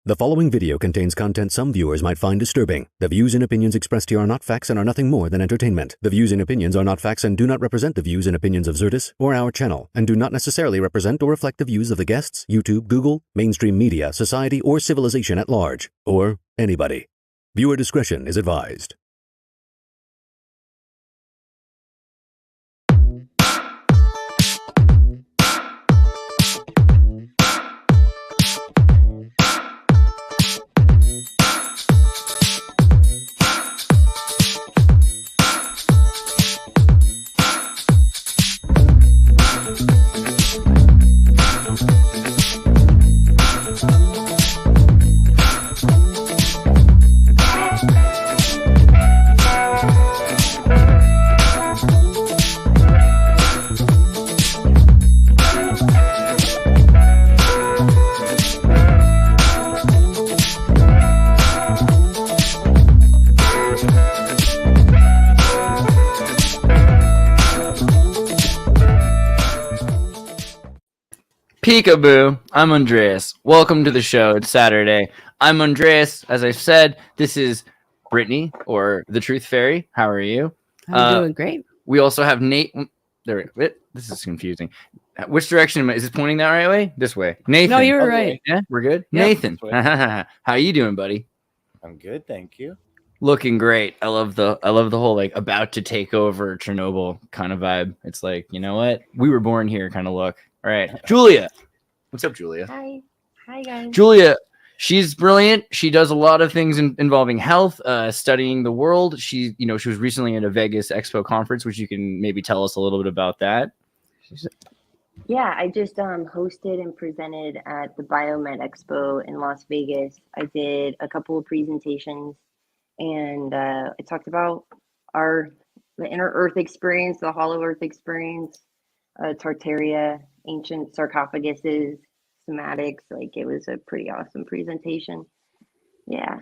The following video contains content some viewers might find disturbing. The views and opinions expressed here are not facts and are nothing more than entertainment. The views and opinions are not facts and do not represent the views and opinions of Xirtus or our channel, and do not necessarily represent or reflect the views of the guests, YouTube, Google, mainstream media, society, or civilization at large, or anybody. Viewer discretion is advised. Peekaboo, I'm Andreas. Welcome to the show. It's Saturday. I'm Andreas. As I said, this is Brittany, or the Truth Fairy. How are you? I'm doing great. We also have Nate. There we go. This is confusing. Which direction is it pointing that right way? This way. Nathan. No, you're right. Yeah, we're good. Yep. Nathan, how you doing, buddy? I'm good, thank you. Looking great. I love the whole like about to take over Chernobyl kind of vibe. It's like, you know what? We were born here kind of look. All right. Julia. What's up, Julia? Hi guys. Julia, she's brilliant. She does a lot of things involving health, studying the world. She was recently at a Vegas Expo conference, which you can maybe tell us a little bit about that. Yeah, I just hosted and presented at the Biomed Expo in Las Vegas. I did a couple of presentations, and I talked about the inner Earth experience, the Hollow Earth experience, Tartaria, ancient sarcophaguses, somatics. Like, it was a pretty awesome presentation. Yeah.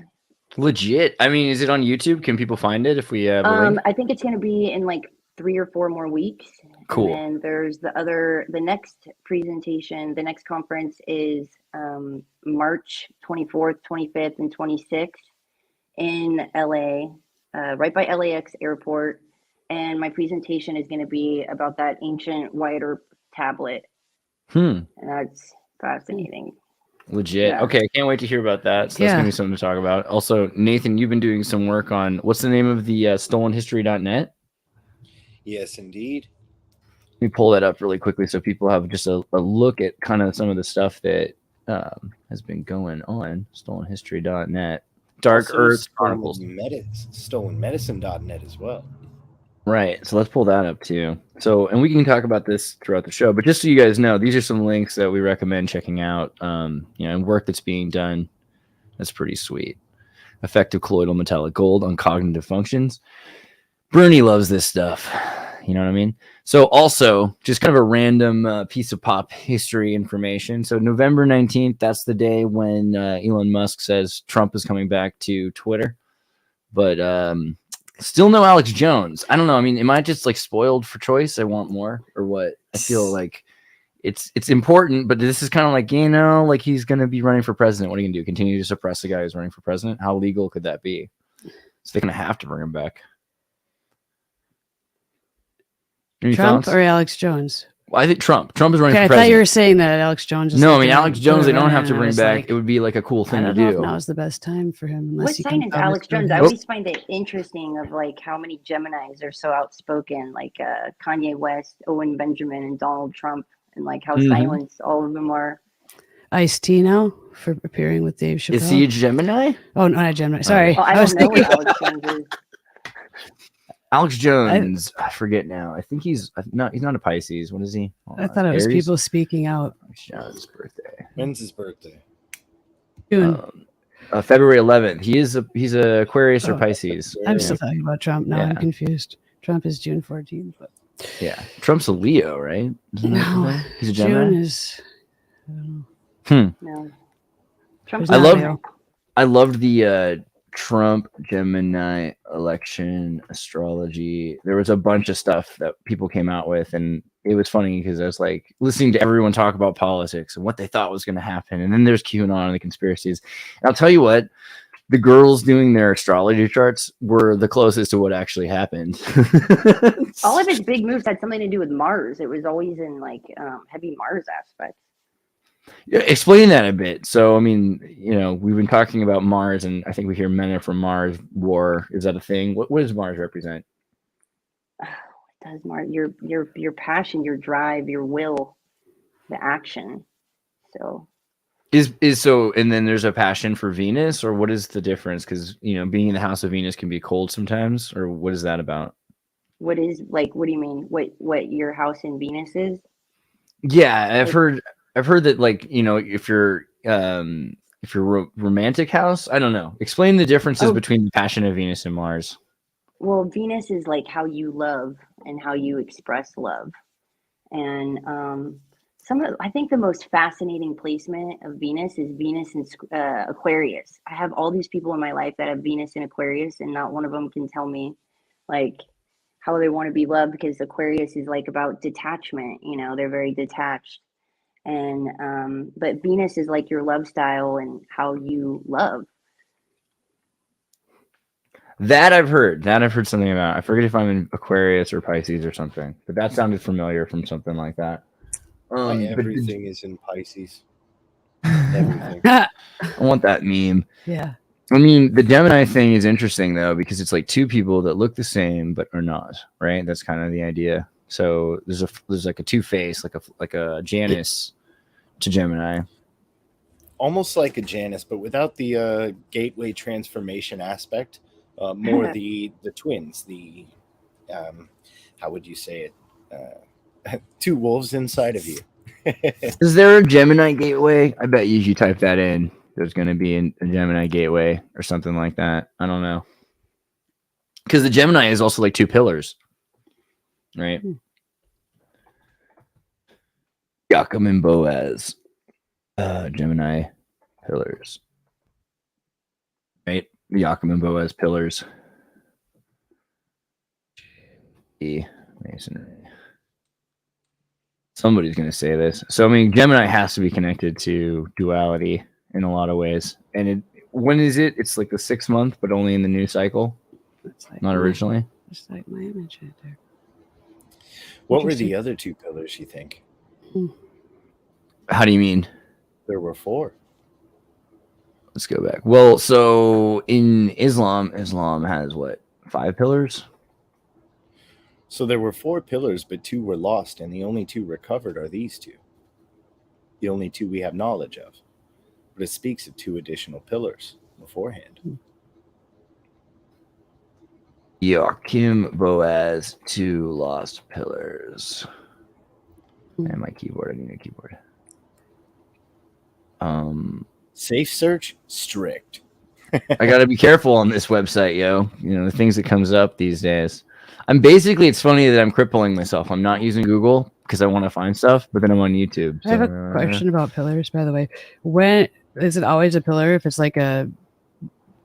Legit. I mean, is it on YouTube? Can people find it if we I think it's going to be in like 3 or 4 more weeks. Cool. And then there's the next presentation. The next conference is March 24th, 25th, and 26th in LA, right by LAX airport. And my presentation is going to be about that ancient White Earth tablet. And that's fascinating. Legit. Yeah. Okay, I can't wait to hear about that. So that's going to be something to talk about. Also, Nathan, you've been doing some work on, what's the name of the stolenhistory.net? Yes, indeed. Let me pull that up really quickly so people have just a look at kind of some of the stuff that has been going on. Stolenhistory.net. Dark Also, Earth Chronicles. Stolenmedicine.net as well. Right. So let's pull that up too. So, and we can talk about this throughout the show, but just so you guys know, these are some links that we recommend checking out, and work that's being done. That's pretty sweet. Effective colloidal metallic gold on cognitive functions. Bernie loves this stuff. You know what I mean? So also just kind of a random piece of pop history information. So November 19th, that's the day when Elon Musk says Trump is coming back to Twitter, but, still no Alex Jones. I don't know. I mean, am I just like spoiled for choice? I want more, or what? I feel like it's important, but this is kind of like, like he's going to be running for president. What are you going to do? Continue to suppress the guy who's running for president? How legal could that be? So they're going to have to bring him back. Any Trump thoughts? or Alex Jones? Well, I think Trump. Trump is running for I president. thought you were saying that Alex Jones. No, I mean, Alex Jones, they don't have to bring back. It would be like a cool thing to do. Now's the best time for him. What sign is Alex Jones? I always find it interesting of like how many Geminis are so outspoken, like Kanye West, Owen Benjamin, and Donald Trump, and like how silenced all of them are. Ice-T now for appearing with Dave Chappelle. Is he a Gemini? Oh, no, not Gemini. Sorry. I don't know what Alex Jones is. Alex Jones, I forget now. I think he's not a Pisces. What is he? I thought it was Aries? people speaking out. Alex Jones' birthday. When's his birthday? June. February 11th. He's a Aquarius or Pisces. I'm still talking about Trump now. Yeah. I'm confused. Trump is June 14th. But Yeah, Trump's a Leo, right? no, He's a Gemini. June is. I don't know. No. Trump's There's I not love- Leo. I loved the Trump, Gemini, election, astrology. There was a bunch of stuff that people came out with, and it was funny because I was like listening to everyone talk about politics and what they thought was going to happen, and then there's QAnon and the conspiracies. And I'll tell you what, the girls doing their astrology charts were the closest to what actually happened. All of his big moves had something to do with Mars. It was always in like heavy Mars aspects. Yeah, explain that a bit. So, I mean, we've been talking about Mars, and I think we hear men are from Mars. War, is that a thing? What does Mars represent? What does Mars? Your passion, your drive, your will, the action. So is so, and then there's a passion for Venus, or what is the difference? Because being in the house of Venus can be cold sometimes, or what is that about? what do you mean? What your house in Venus is? Yeah, I've heard that, like, if you're romantic house, I don't know. Explain the differences between the passion of Venus and Mars. Well, Venus is like how you love and how you express love. And I think the most fascinating placement of Venus is Venus in Aquarius. I have all these people in my life that have Venus in Aquarius, and not one of them can tell me like how they want to be loved, because Aquarius is like about detachment. They're very detached. And but Venus is like your love style and how you love. That I've heard something about. I forget if I'm in Aquarius or Pisces or something, but that sounded familiar from something like that. Everything is in Pisces. Everything. I want that meme. Yeah. I mean, the Gemini thing is interesting though, because it's like two people that look the same but are not, right? That's kind of the idea. So there's like a two-face, like a Janus to Gemini. Almost like a Janus, but without the gateway transformation aspect. More the twins. The how would you say it? Two wolves inside of you. Is there a Gemini gateway? I bet you type that in, there's going to be a Gemini gateway or something like that. I don't know. Because the Gemini is also like two pillars, right? Joachim and Boaz, Gemini pillars, right? Joachim and Boaz pillars. Masonry. Somebody's going to say this. So, I mean, Gemini has to be connected to duality in a lot of ways. And when is it? It's like the 6th month, but only in the new cycle. Like not originally. Just like my image right there. What were the other two pillars, you think? How do you mean? There were 4. Let's go back. Well, so in Islam has what? 5 pillars? So there were 4 pillars, but 2 were lost, and the only 2 recovered are these 2. The only 2 we have knowledge of. But it speaks of 2 additional pillars beforehand. Joachim, Boaz, 2 lost pillars. And my keyboard, I need a keyboard. Safe search, strict. I got to be careful on this website, yo. The things that comes up these days. It's funny that I'm crippling myself. I'm not using Google because I want to find stuff, but then I'm on YouTube. I have a question about pillars, by the way. When is it always a pillar? If it's like a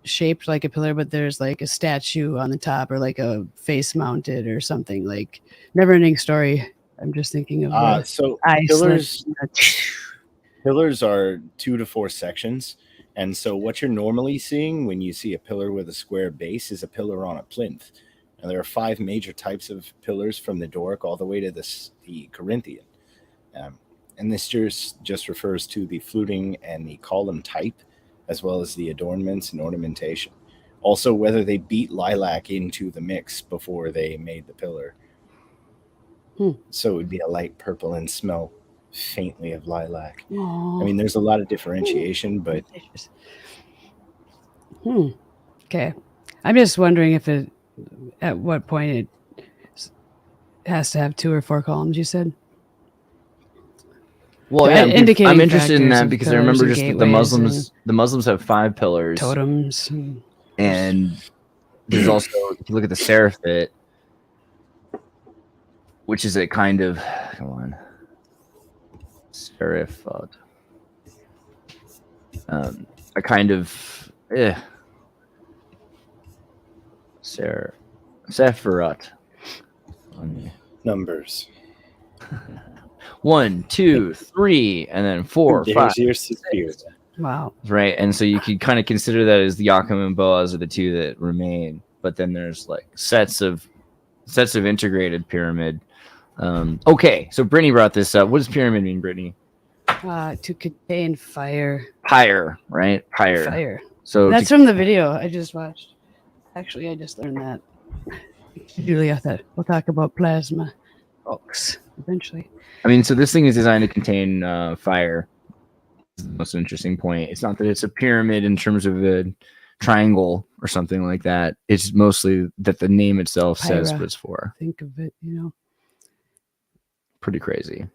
shaped like a pillar, but there's like a statue on the top, or like a face mounted or something, like never ending story. I'm just thinking of so pillars are 2 to 4 sections. And so what you're normally seeing when you see a pillar with a square base is a pillar on a plinth. And there are 5 major types of pillars, from the Doric all the way to the Corinthian. And this just refers to the fluting and the column type, as well as the adornments and ornamentation. Also, whether they beat lilac into the mix before they made the pillar. So it would be a light purple and smell faintly of lilac. Aww. I mean, there's a lot of differentiation, but... Okay. I'm just wondering if at what point it has to have 2 or 4 columns, you said? Well, yeah, I'm interested in that because I remember just the Muslims have 5 pillars. Totems. And there's also, if you look at the Seraphit, which is a kind of, Seraphot. A kind of, Sephiroth. Numbers. 1, 2, 3, and then 4, 5. There's your spirit. Wow. Right, and so you could kind of consider that as the Yakum and Boaz are the two that remain, but then there's like sets of integrated pyramid. Okay, so Brittany brought this up. What does pyramid mean, Brittany? To contain fire. Pyre, right? Pyre. Fire. So That's from the video I just watched. Actually, I just learned that. Julia, that we'll talk about plasma, folks, eventually. I mean, so this thing is designed to contain fire. This is the most interesting point. It's not that it's a pyramid in terms of a triangle or something like that. It's mostly that the name itself says what it's for. Think of it, Pretty crazy.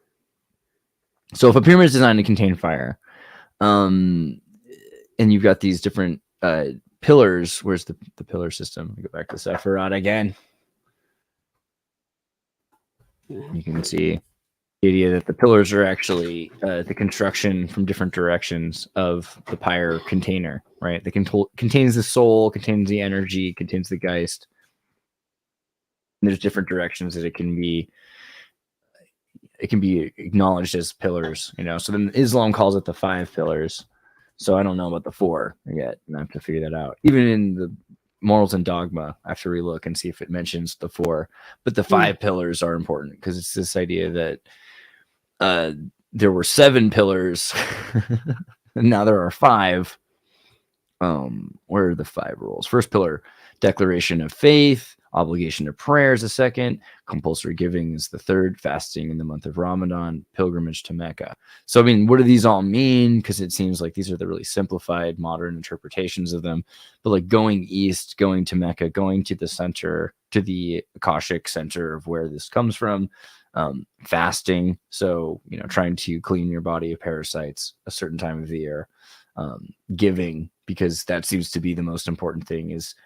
So if a pyramid is designed to contain fire, and you've got these different pillars, where's the pillar system? Let me go back to Sephiroth again. You can see the idea that the pillars are actually the construction from different directions of the pyre container, right? That contains the soul, contains the energy, contains the Geist. And there's different directions that it can be acknowledged as pillars, So then Islam calls it the 5 pillars. So I don't know about the 4 yet, and I have to figure that out. Even in the Morals and Dogma, I have to relook and see if it mentions the 4. But the 5 pillars are important because it's this idea that there were 7 pillars, and now there are 5. Where are the 5 rules? First pillar, declaration of faith. Obligation to prayer is the second. Compulsory giving is the third. Fasting in the month of Ramadan. Pilgrimage to Mecca. So, I mean, what do these all mean? Because it seems like these are the really simplified modern interpretations of them. But like going east, going to Mecca, going to the center, to the Akashic center of where this comes from. Fasting. So, trying to clean your body of parasites a certain time of the year. Giving, because that seems to be the most important thing is,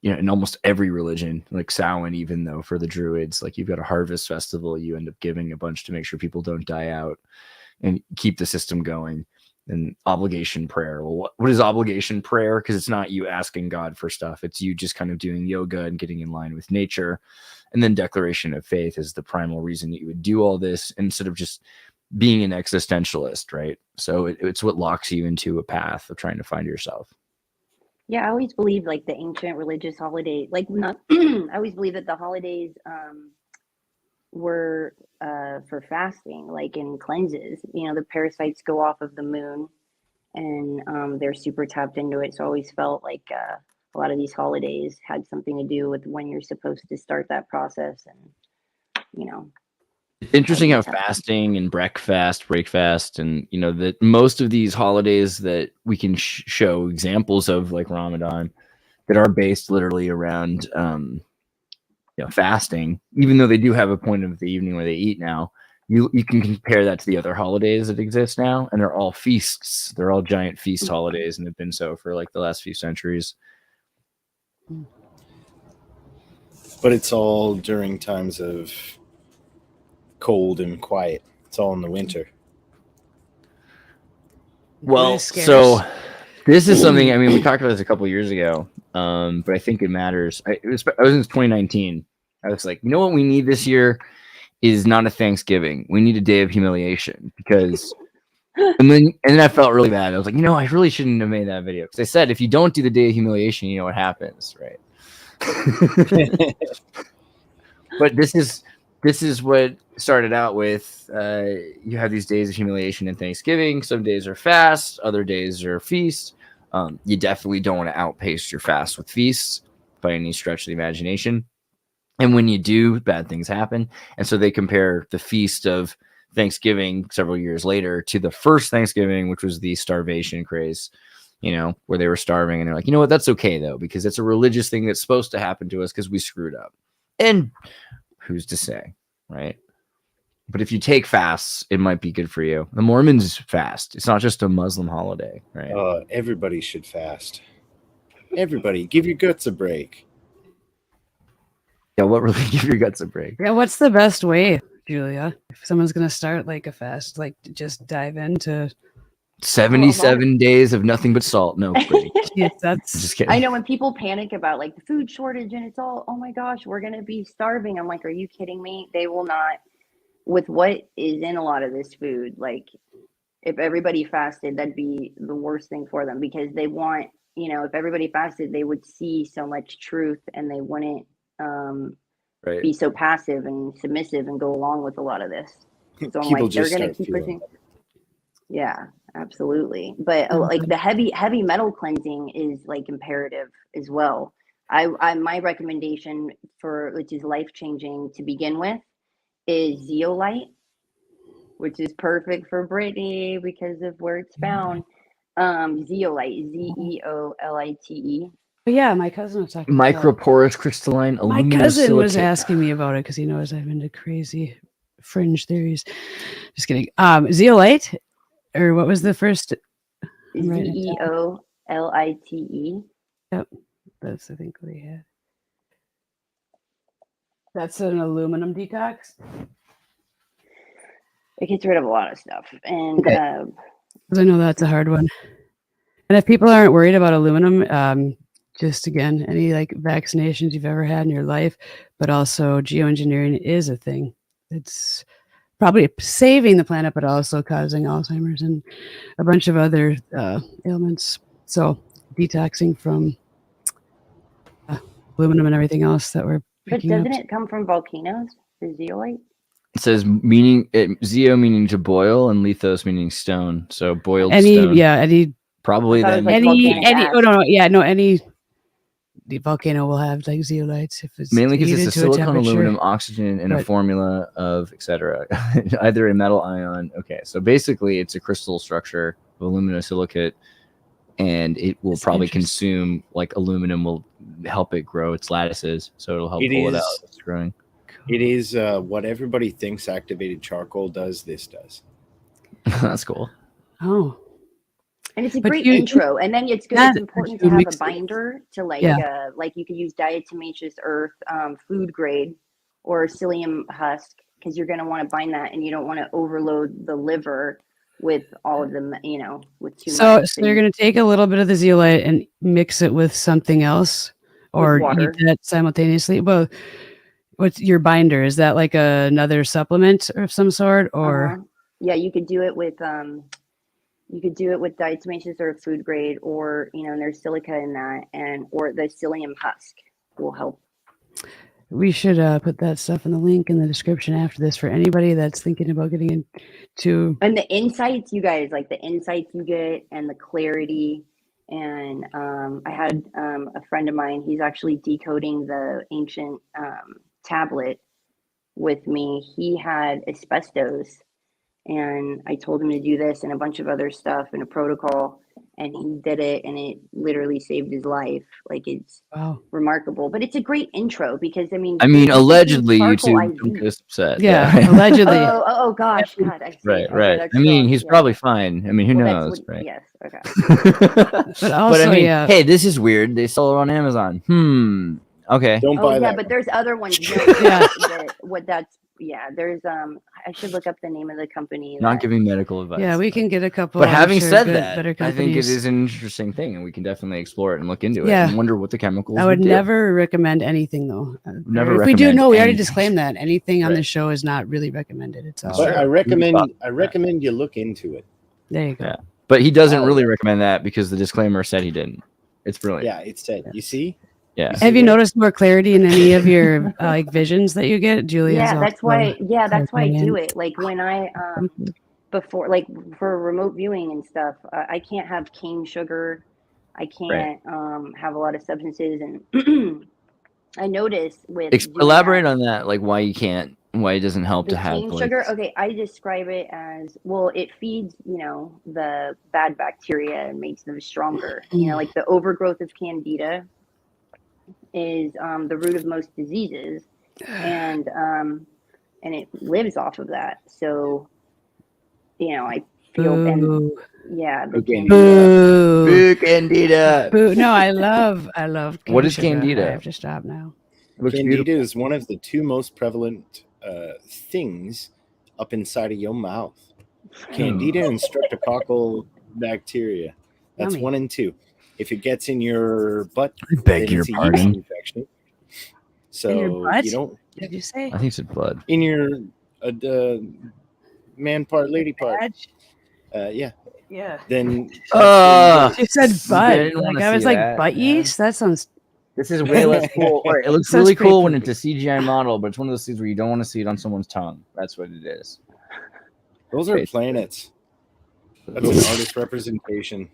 in almost every religion, like Samhain, even though for the Druids, like you've got a harvest festival, you end up giving a bunch to make sure people don't die out and keep the system going. And obligation prayer. Well, what is obligation prayer? Because it's not you asking God for stuff. It's you just kind of doing yoga and getting in line with nature. And then declaration of faith is the primal reason that you would do all this instead of just being an existentialist, right? So it's what locks you into a path of trying to find yourself. Yeah, I always believed like the ancient religious holiday, like not, I always believed that the holidays were for fasting, like in cleanses. The parasites go off of the moon and they're super tapped into it. So I always felt like a lot of these holidays had something to do with when you're supposed to start that process. And, it's interesting how fasting and break fast, and that most of these holidays that we can show examples of, like Ramadan, that are based literally around fasting, even though they do have a point of the evening where they eat now. You can compare that to the other holidays that exist now, and they're all feasts. They're all giant feast holidays, and have been so for like the last few centuries. But it's all during times of cold and quiet. It's all in the winter. Well, so this is something, I mean, we talked about this a couple of years ago, but I think it matters. I was in 2019. I was like, what we need this year is not a Thanksgiving. We need a day of humiliation, because and then I felt really bad. I was like, I really shouldn't have made that video, because I said if you don't do the day of humiliation, you know what happens, right? But this is what started out with. You have these days of humiliation and Thanksgiving. Some days are fast, other days are feast. You definitely don't want to outpace your fast with feasts by any stretch of the imagination. And when you do, bad things happen. And so they compare the feast of Thanksgiving several years later to the first Thanksgiving, which was the starvation craze, where they were starving. And they're like, what? That's okay, though, because it's a religious thing that's supposed to happen to us because we screwed up. And who's to say, right? But if you take fasts, it might be good for you. The Mormons fast. It's not just a Muslim holiday, right? Everybody should fast. Everybody, give your guts a break. Yeah, what really give your guts a break? Yeah, what's the best way, Julia? If someone's going to start like a fast, like just dive into 77 days of nothing but salt. No, Brittany. Yes, that's Just kidding. I know when people panic about like the food shortage and it's all, oh my gosh, we're going to be starving. I'm like, are you kidding me? They will not, with what is in a lot of this food. Like if everybody fasted, that'd be the worst thing for them because they want, you know, if everybody fasted, they would see so much truth and they wouldn't Right. be so passive and submissive and go along with a lot of this. So I'm People like, they're just going to start keep feeling pushing. Yeah, absolutely. But Oh, like good. the heavy metal cleansing is like imperative as well. I my recommendation for which is life changing to begin with is zeolite, which is perfect for Brittany because of where it's found. Zeolite, Zeolite. But yeah, my cousin was talking about Microporous crystalline my aluminosilicate. cousin was asking me about it because he knows I'm into crazy fringe theories. Just kidding. Zeolite, or what was the first? I'm writing it down. Zeolite. Yep, that's I think what he had. That's an aluminum detox. It gets rid of a lot of stuff. And Okay. 'Cause I know that's a hard one. And if people aren't worried about aluminum, just again, any like vaccinations you've ever had in your life, but also geoengineering is a thing. It's probably saving the planet, but also causing Alzheimer's and a bunch of other ailments. So detoxing from aluminum and everything else that we're but picking up. doesn't it come from volcanoes? The zeolite? It says zeo meaning to boil and lithos meaning stone. So boiled Any stone. any Probably I thought it then. was like any volcanic any ash. oh no yeah no any the volcano will have like zeolites if it's Mainly because it's heated a to silicon, temperature. aluminum, oxygen, and a But- formula of etc. Either a metal ion. Okay, so basically it's a crystal structure of aluminosilicate, and it will That's probably interesting. consume like aluminum will help it grow its lattices, so it'll help It pull it is- out as it's growing. It is what everybody thinks activated charcoal does. This does. That's cool. Oh, And it's a But great you- intro. And then it's good. Yeah, It's important you to have mix a it. binder to like Yeah. like you could use diatomaceous earth, food grade, or psyllium husk because you're going to want to bind that, and you don't want to overload the liver with all of them. You know, with too so much. so you're gonna take a little bit of the zeolite and mix it with something else, or water. eat that simultaneously. Well, what's your binder? Is that like another supplement of some sort, or yeah, you could do it with diatomaceous earth food grade, or you know, and there's silica in that, and or the psyllium husk will help. we should put that stuff in the link in the description after this for anybody that's thinking about getting into. And the insights, you guys, like the insights you get and the clarity. And I had a friend of mine, he's actually decoding the ancient tablet with me. He had asbestos, and I told him to do this and a bunch of other stuff and a protocol, and he did it, and it literally saved his life. Like, it's Wow. remarkable. But it's a great intro because I mean, Allegedly, charcoal YouTube IV. don't get upset. Yeah, allegedly. Oh gosh, God, I see. Right, Okay, right. that's I mean, strong. he's Yeah. probably fine. I mean, who Well, knows, that's what- right? Yes. Okay. But also, I mean, yeah. hey, this is weird. They sell it on Amazon. Okay. Don't Oh buy yeah, that. but one. there's other ones. You know, Yeah. there's I should look up the name of the company. Not that- giving medical advice. Yeah, we can get a couple. But I'm having sure, said better that, I think it companies. is an interesting thing, and we can definitely explore it and look into it Yeah. and wonder what the chemicals. I would do. never recommend anything though. Never If we do, recommend no, we already anything. disclaimed that. Anything on Right. the show is not really recommended. It's all Sure. But I recommend you look into it. there you go. Yeah. But he doesn't Oh, really yeah. recommend that because the disclaimer said he didn't. It's brilliant. Yeah, it said. You see? Yeah. see Have you that? noticed more clarity in any of your like visions that you get, Julia? Yeah, that's why. Yeah, that's why I do it. Like when I Thank you. before, like for remote viewing and stuff, I can't have cane sugar. I can't have a lot of substances, and I noticed with doing Elaborate that, on that, like why you can't, why it doesn't help the to have cane like, sugar. Okay, I describe it as, well, it feeds, you know, the bad bacteria and makes them stronger. You know, like the overgrowth of candida is the root of most diseases, and it lives off of that. So, you know, I feel, and Boo. yeah, the Okay. candida. Boo. Boo, Candida. Boo. No, I love What cane is sugar. Candida? I have to stop now. Looks Candida beautiful. is one of the two most prevalent things up inside of your mouth. Candida and streptococcal bacteria. That's Yummy. 1 and 2. If it gets in your butt, I beg then your it's a yeast pardon. infection. So In your butt? you don't Did you say? I think it's blood. in your man part, lady part. Badge? Yeah. Yeah. Then You said I butt. didn't wanna Like I was see like that, butt man. yeast. That sounds. This is way less cool. All right, it looks Sounds really pretty cool when poopy. it's a CGI model, but it's one of those things where you don't want to see it on someone's tongue. That's what it is. those are planets. That's an artist representation.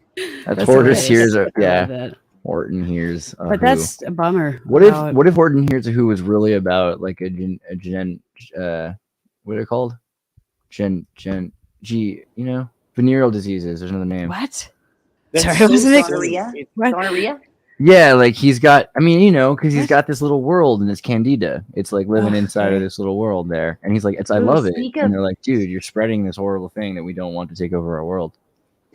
That's Tortoise hilarious. here's a I love yeah. that. Horton here's a But who. that's a bummer. What if how- what if Horton Hears a Who was really about like what are they called? Venereal diseases. There's another name. What? That's Sorry, so wasn't it- silly. Gonorrhea? What? Gonorrhea? Yeah, like he's got. I mean, because he's What? got this little world and it's candida. It's like living inside of Okay. this little world there, and he's like, "I Ooh, love it." speak And of- they're like, "Dude, you're spreading this horrible thing that we don't want to take over our world."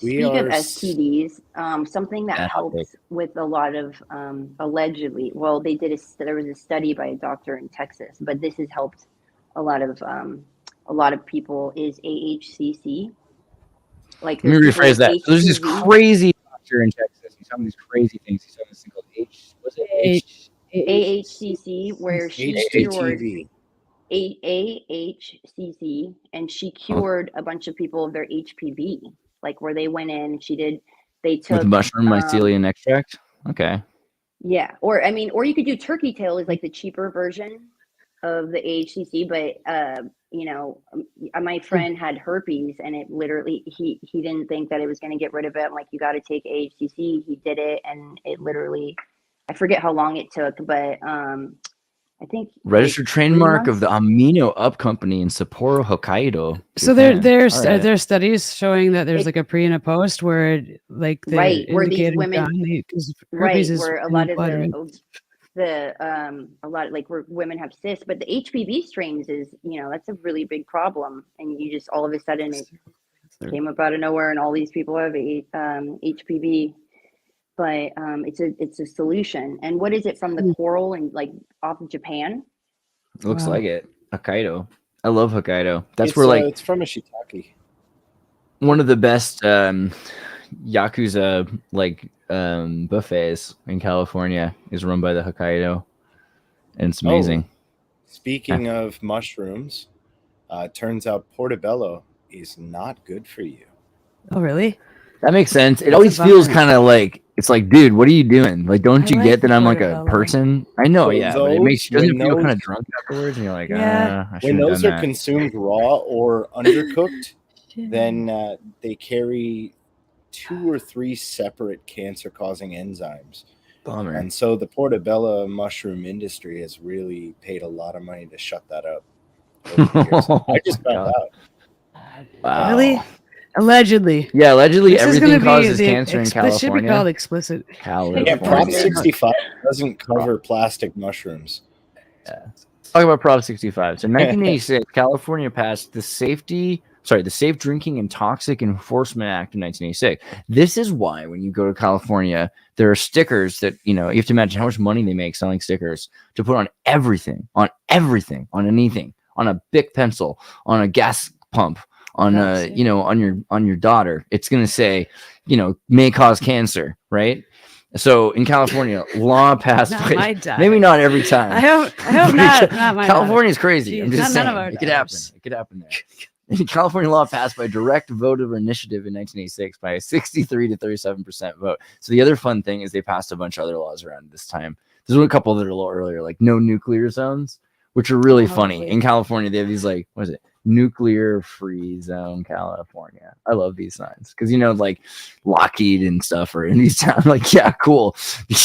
We Speak of are STDs, something that Yeah, helps with a lot of allegedly. Well, there was a study by a doctor in Texas, but this has helped a lot of people is AHCC. Like Let me there's people rephrase with that. So there's this HPV. crazy doctor in Texas. He's telling these crazy things. He's telling this thing called AHCC where she cured HGTV. AHCC, and she cured a bunch of people of their HPV. Like where they went in, they took with mushroom mycelium extract. Okay. Yeah, or you could do turkey tail is like the cheaper version of the AHCC, but my friend had herpes and it literally he didn't think that it was going to get rid of it. I'm like, you got to take AHCC. He did it, and it literally, I forget how long it took, but I think Registered like trademark 3 of the months? Amino Up Company in Sapporo, Hokkaido. So Japan. there's All right. there's studies showing that there's It- like a pre and a post where it, like the Right, where these indicator's women- gone, because Right, herpes is where a in lot of blood, right? a lot like where women have cysts, but the HPV strains is that's a really big problem, and you just all of a sudden it came up out of nowhere, and all these people have HPV. But it's a solution. And what is it from the coral and like off of Japan? Looks Wow. like it. Hokkaido. I love Hokkaido. That's It's, where like it's from a shiitake. one of the best Yakuza buffets in California is run by the Hokkaido, and it's amazing. Speaking of mushrooms, turns out portobello is not good for you. Oh, really? That makes sense. It That's always a feels bummer. kind of like it's like, dude, what are you doing? Like, don't I you like get that I'm like a portobello. person? I know, So yeah, but it makes those- doesn't when it feel kind those- of drunk afterwards, and you're like, Yeah. I When shouldn't have those done are that. consumed raw or undercooked, then they carry 2 or 3 separate cancer-causing enzymes. Bummer. And so the portobello mushroom industry has really paid a lot of money to shut that up. over the years. I just Oh my found God. out. Wow. Really? Allegedly. Yeah, allegedly This is everything gonna be causes the cancer in It should be California. called explicit. Yeah, Prop California. 65 doesn't cover plastic mushrooms. Let's talk about Prop 65. So in 1986, California passed the Safe Drinking and Toxic Enforcement Act in 1986. This is why when you go to California, there are stickers that, you have to imagine how much money they make selling stickers to put on everything, on anything, on a Bic pencil, on a gas pump, on on your daughter. It's going to say, may cause cancer, right? So in California, law passed Not by- my daughter. maybe not every time. I hope not my California's crazy. I'm Jeez, just none saying. of our It could happen. daughters. It could happen there. California law passed by direct vote of initiative in 1986 by a 63 to 37% vote. So the other fun thing is they passed a bunch of other laws around this time. There's a couple that are a little earlier, like no nuclear zones, which are really funny. Hopefully. In California, they have these like, what is it? Nuclear free zone California. I love these signs because like Lockheed and stuff are in these towns. Like, yeah, cool.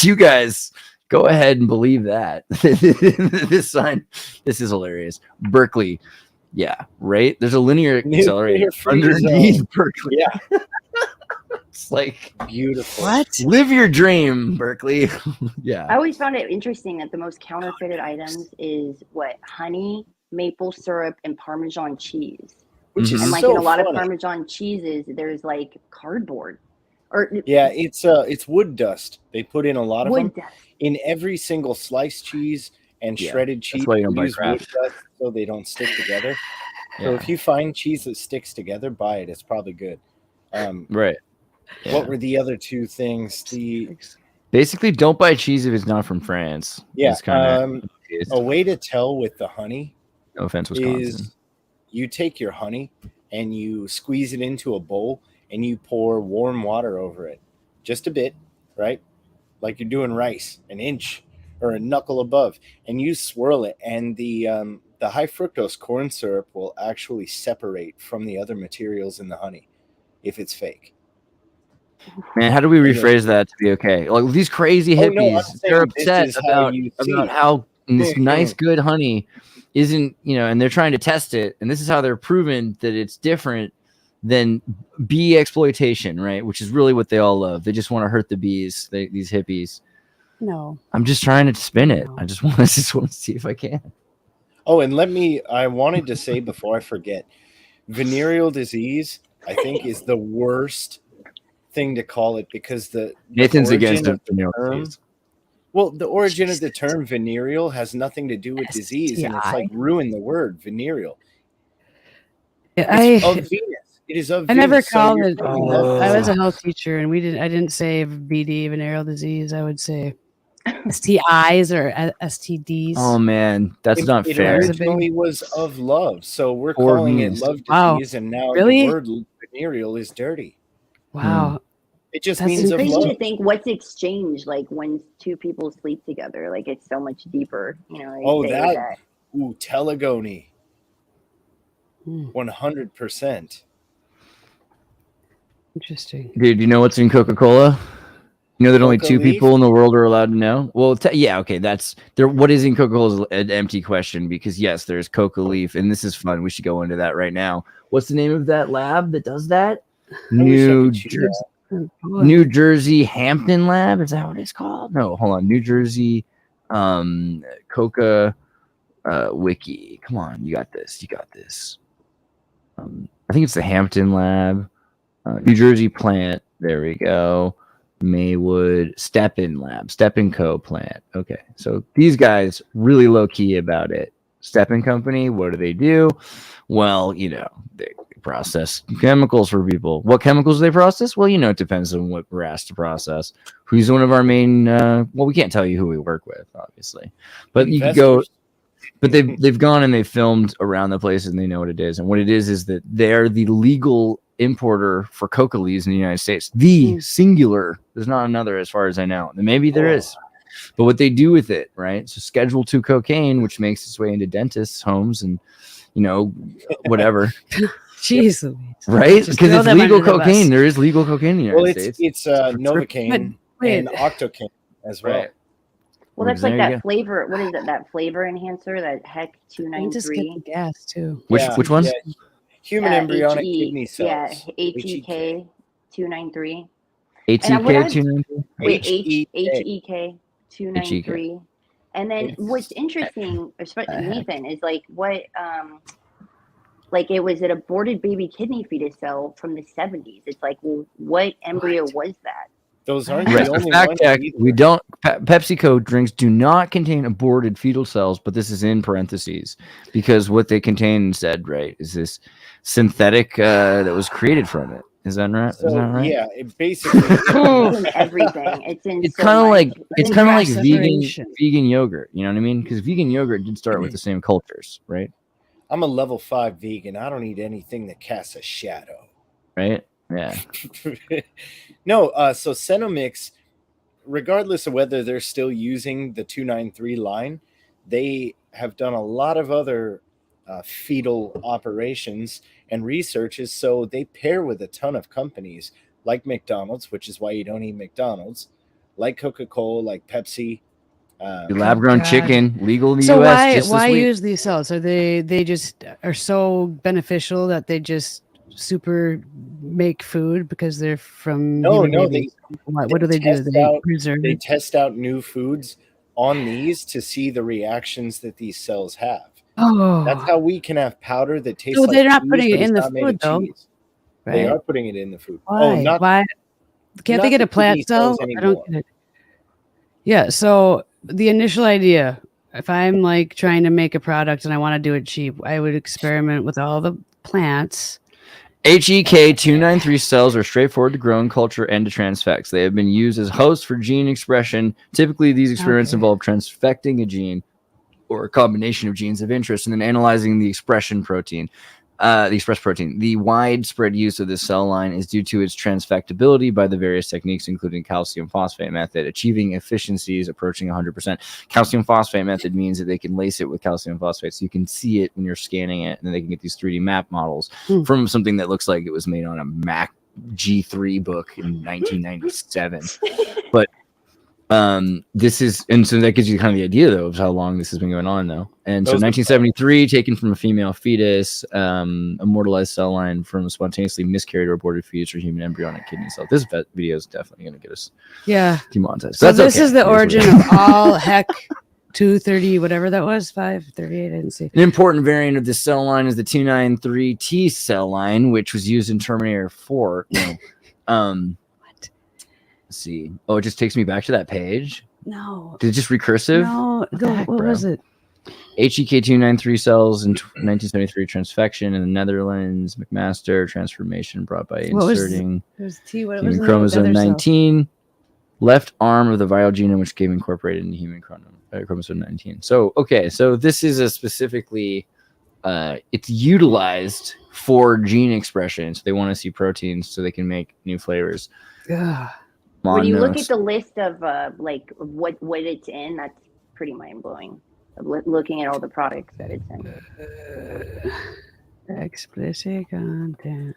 You guys go ahead and believe that. This sign, this is hilarious. Berkeley, yeah, right. There's a linear accelerator Nuclear-free underneath zone. Berkeley. Yeah. It's like Beautiful. What? live your dream, Berkeley. Yeah. I always found it interesting that the most counterfeited items is honey, maple syrup, and Parmesan cheese. Which Mhm. is And like so in a lot funny. of Parmesan cheeses, there's like cardboard or Yeah, it's wood dust. They put in a lot of wood them dust. in every single sliced cheese and Yeah, shredded cheese. why you don't they buy use wood Kraft. dust so they don't stick together. So Yeah. if you find cheese that sticks together, buy it. It's probably good. Right. What were the other two things? Basically, don't buy cheese if it's not from France. Yeah, It's kind of a way to tell with the honey no offense, Wisconsin. is you take your honey and you squeeze it into a bowl and you pour warm water over it, just a bit, right? Like you're doing rice, an inch or a knuckle above, and you swirl it, and the high fructose corn syrup will actually separate from the other materials in the honey if it's fake. Man, how do we rephrase that to be okay? Like these crazy hippies, they're upset about how this nice, good honey isn't, and they're trying to test it. And this is how they're proven that it's different than bee exploitation, right? Which is really what they all love. They just want to hurt the bees, these hippies. No. I'm just trying to spin it. I just want to see if I can. Oh, and I wanted to say before I forget, venereal disease, I think, is the worst thing to call it because Nathan's against venereal disease. Well, the origin of the term venereal has nothing to do with disease, and it's like ruin the word venereal. It's of Venus. It is of I Venus. never called it. I was a health teacher, and I didn't say BD, venereal disease. I would say STIs or STDs. Oh man, that's not fair. It originally was of love, so we're calling it love disease, and now the word venereal is dirty. Wow. It just means of crazy love. to think what's exchanged, like when two people sleep together, like it's so much deeper, that. Ooh, telegony. 100%. Interesting. Dude, you know what's in Coca-Cola? You know that only two people in the world are allowed to know? Well, yeah, okay, that's there. What is in Coca-Cola is an empty question because yes, there's Coca Leaf, and this is fun. We should go into that right now. What's the name of that lab that does that? New Jersey Hampton Lab, is that what it's called? No, hold on. New Jersey Coca Wiki. Come on, you got this. I think it's the Hampton Lab. New Jersey plant. There we go. Maywood Stepan Lab. Stepan Co. plant. Okay, so these guys really low key about it. Stepan Company, what do? Well, they process chemicals for people. What chemicals do they process? Well, it depends on what we're asked to process. Who's one of our main we can't tell you who we work with, obviously. But you can go, but they've gone and they've filmed around the place and they know what it is. And what it is that they're the legal importer for coca leaves in the United States. The singular. There's not another as far as I know. And maybe there is. But what they do with it, right? So Schedule 2 cocaine, which makes its way into dentists' homes and whatever. Jeez, right? Because it's legal cocaine. There is legal cocaine in the United States. It's Novocaine and Octocaine as well. Right. Well, that's like that flavor. What is it? That flavor enhancer, that HEC 293. Just get the gas too. Which one? Yeah. Human embryonic kidney cells. Yeah, HEK 293. HEK 293. Wait, HEK 293. And then what's interesting, especially Nathan, is like what like it was an aborted baby kidney fetus cell from the 70s. It's like, well, what embryo was that? Those aren't the only fact ones. Check, we don't. PepsiCo drinks do not contain aborted fetal cells, but this is in parentheses because what they contain instead, right, is this synthetic that was created from it. Is that right? So, yeah, it basically it's in everything. It's kind of like vegan yogurt. You know what I mean? Because vegan yogurt did start with the same cultures, right? I'm a level 5 vegan. I don't eat anything that casts a shadow. Right? Yeah. No, so Cenomix, regardless of whether they're still using the 293 line, they have done a lot of other fetal operations and researches. So they pair with a ton of companies like McDonald's, which is why you don't eat McDonald's, like Coca-Cola, like Pepsi. Lab-grown chicken, legal in the so U.S. why use these cells? Are they just are so beneficial that they just super make food because they're from what do they do? They test out new foods on these to see the reactions that these cells have. Oh, that's how we can have powder that tastes so like they're not cheese, putting it in the food though, right? They are putting it in the food. Why? Why can't they get a plant cell? I don't get it. Yeah, so the initial idea, if I'm like trying to make a product and I want to do it cheap, I would experiment with all the plants HEK293 cells are straightforward to grow in culture and to transfect. They have been used as hosts for gene expression. Typically, these experiments involve transfecting a gene or a combination of genes of interest and then analyzing the express protein. The widespread use of this cell line is due to its transfectability by the various techniques, including calcium phosphate method, achieving efficiencies approaching 100%. Calcium phosphate method means that they can lace it with calcium phosphate, so you can see it when you're scanning it, and then they can get these 3D map models from something that looks like it was made on a Mac G3 book in 1997. But this is, and so that gives you kind of the idea though of how long this has been going on though. And so 1973, taken from a female fetus, immortalized cell line from a spontaneously miscarried or aborted fetus or human embryonic kidney cell. This video is definitely going to get us demonetized. So this is the origin of all HEK 230, whatever that was, 538. I didn't see. An important variant of this cell line is the 293T cell line, which was used in Terminator 4. Let's see. Oh, it just takes me back to that page. No. Did it just recursive? No. What was it? HEK293 cells in 1973 transfection in the Netherlands. McMaster transformation brought by inserting human chromosome 19, left arm of the viral genome, which became incorporated into human chromosome 19. So, okay. So this is a specifically, it's utilized for gene expression. So they want to see proteins so they can make new flavors. Yeah. When you look at the list of like what it's in, that's pretty mind blowing. Looking at all the products that it's in. Explicit content.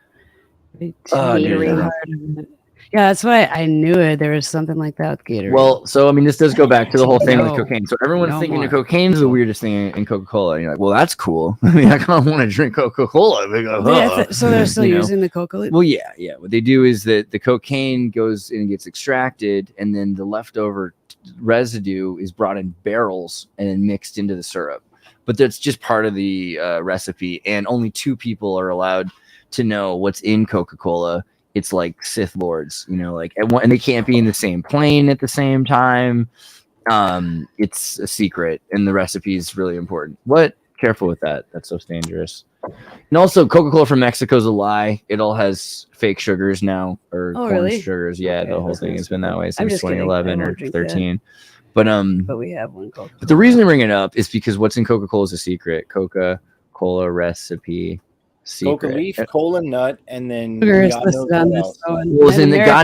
Yeah, that's why I knew it. There was something like that with Gatorade. Well, so I mean, this does go back to the whole thing with cocaine. So everyone's thinking that cocaine is the weirdest thing in Coca-Cola. And you're like, well, that's cool. I mean, I kind of want to drink Coca-Cola. So they're still using the Coca-Cola? Well, yeah. What they do is that the cocaine goes and gets extracted, and then the leftover residue is brought in barrels and then mixed into the syrup. But that's just part of the recipe, and only 2 people are allowed to know what's in Coca-Cola. It's like Sith Lords, and they can't be in the same plane at the same time. It's a secret, and the recipe is really important. What? Careful with that. That stuff's dangerous. And also, Coca-Cola from Mexico is a lie. It all has fake sugars now, or corn sugars. Yeah, okay, the whole thing has been that way since 2011 or 13. But we have one Coca-Cola. But the reason I bring it up is because what's in Coca-Cola is a secret. Coca-Cola recipe. Secret. Coca leaf, cola nut, and then God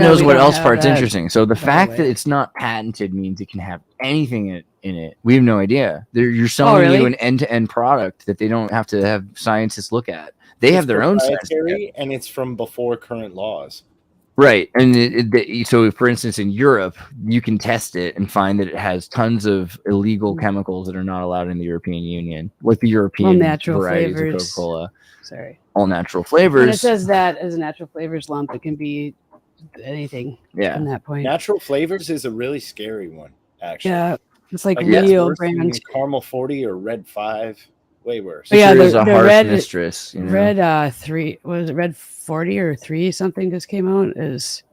knows what else part's interesting. So the fact that it's not patented means it can have anything in it. We have no idea. You're selling you an end-to-end product that they don't have to have scientists look at. They have their own scientists, and it's from before current laws. Right, and so for instance, in Europe, you can test it and find that it has tons of illegal chemicals that are not allowed in the European Union, like the European varieties of Coca-Cola. All natural flavors. And it says that as a natural flavors lump, it can be anything. Yeah. From that point, natural flavors is a really scary one. Actually, yeah, it's like real brand. Caramel 40 or Red 5, way worse. But yeah, there's a harsh mistress. Red 3 was it Red 40 or 3 something just came out is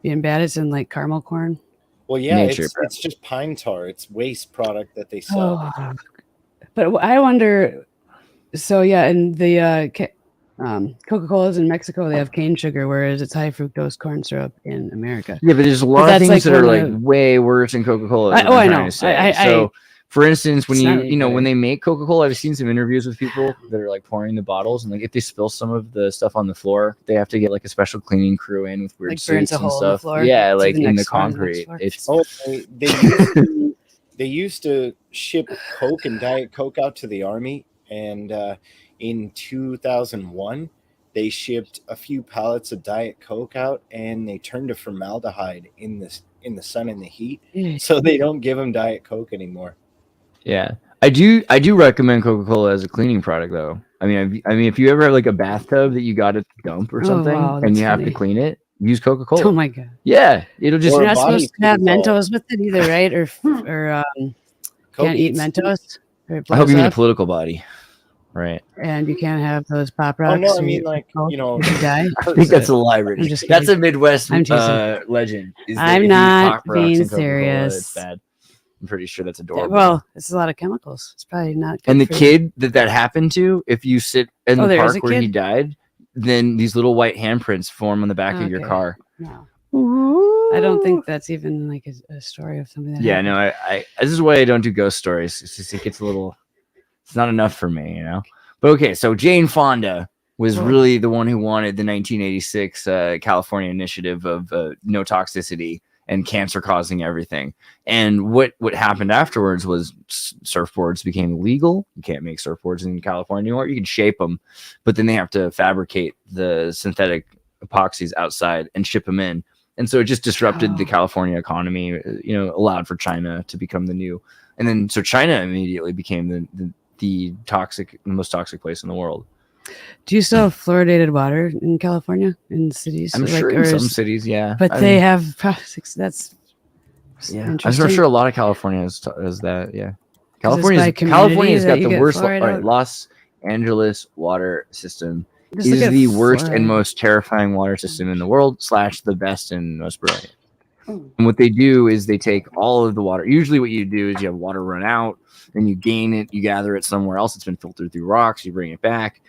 being bad. It's in like caramel corn. Well, yeah, it's just pine tar. It's waste product that they sell. Oh. But I wonder. So yeah, and the Coca-Cola's in Mexico, they have cane sugar, whereas it's high fructose corn syrup in America. Yeah, but there's a lot of things that are like way worse than Coca-Cola. I know. For instance, when when they make Coca-Cola, I've seen some interviews with people that are like pouring the bottles, and like if they spill some of the stuff on the floor, they have to get like a special cleaning crew in with weird suits and stuff. Yeah, like in the concrete. They used to ship Coke and Diet Coke out to the army. And in 2001, they shipped a few pallets of Diet Coke out, and they turned to formaldehyde in the sun and the heat, so they don't give them Diet Coke anymore. Yeah, I do recommend Coca-Cola as a cleaning product, though. I mean, if you ever have like a bathtub that you got to dump or something, and you have to clean it, use Coca-Cola. Oh my god! Yeah, it'll just. You're not supposed to have Mentos with it either, right? Or can't eat Mentos. I hope you mean a political body. Right. And you can't have those Pop Rocks. Oh, no, I mean, like, die. I think that's a lie, British. That's a Midwest legend. I'm not being serious. It's bad. I'm pretty sure that's adorable. Well, it's a lot of chemicals. It's probably not good. And the kid that happened to, if you sit in the park where he died, then these little white handprints form on the back of your Okay. car. No. I don't think that's even like a story of something that Yeah, happened. no, I this is why I don't do ghost stories. It's just, it gets a little, it's not enough for me, you know. But okay, so Jane Fonda was Cool. really the one who wanted the 1986 California initiative of no toxicity and cancer causing everything. And what happened afterwards was surfboards became legal. You can't make surfboards in California anymore. You can shape them, but then they have to fabricate the synthetic epoxies outside and ship them in. And so it just disrupted the California economy, you know, allowed for China to become the new. And then so China immediately became the most toxic place in the world. Do you still have fluoridated water in California in cities? I'm sure in some cities, yeah. But they have toxics. That's yeah. interesting. I'm sure a lot of California has that. Yeah, California's California's got the worst. All right, right, Los Angeles water system Just is look at the worst and fluoride. most terrifying water system in the world. / the best and most brilliant. Hmm. And what they do is they take all of the water. Usually, what you do is you have water run out, then you gain it, you gather it somewhere else. It's been filtered through rocks. You bring it back.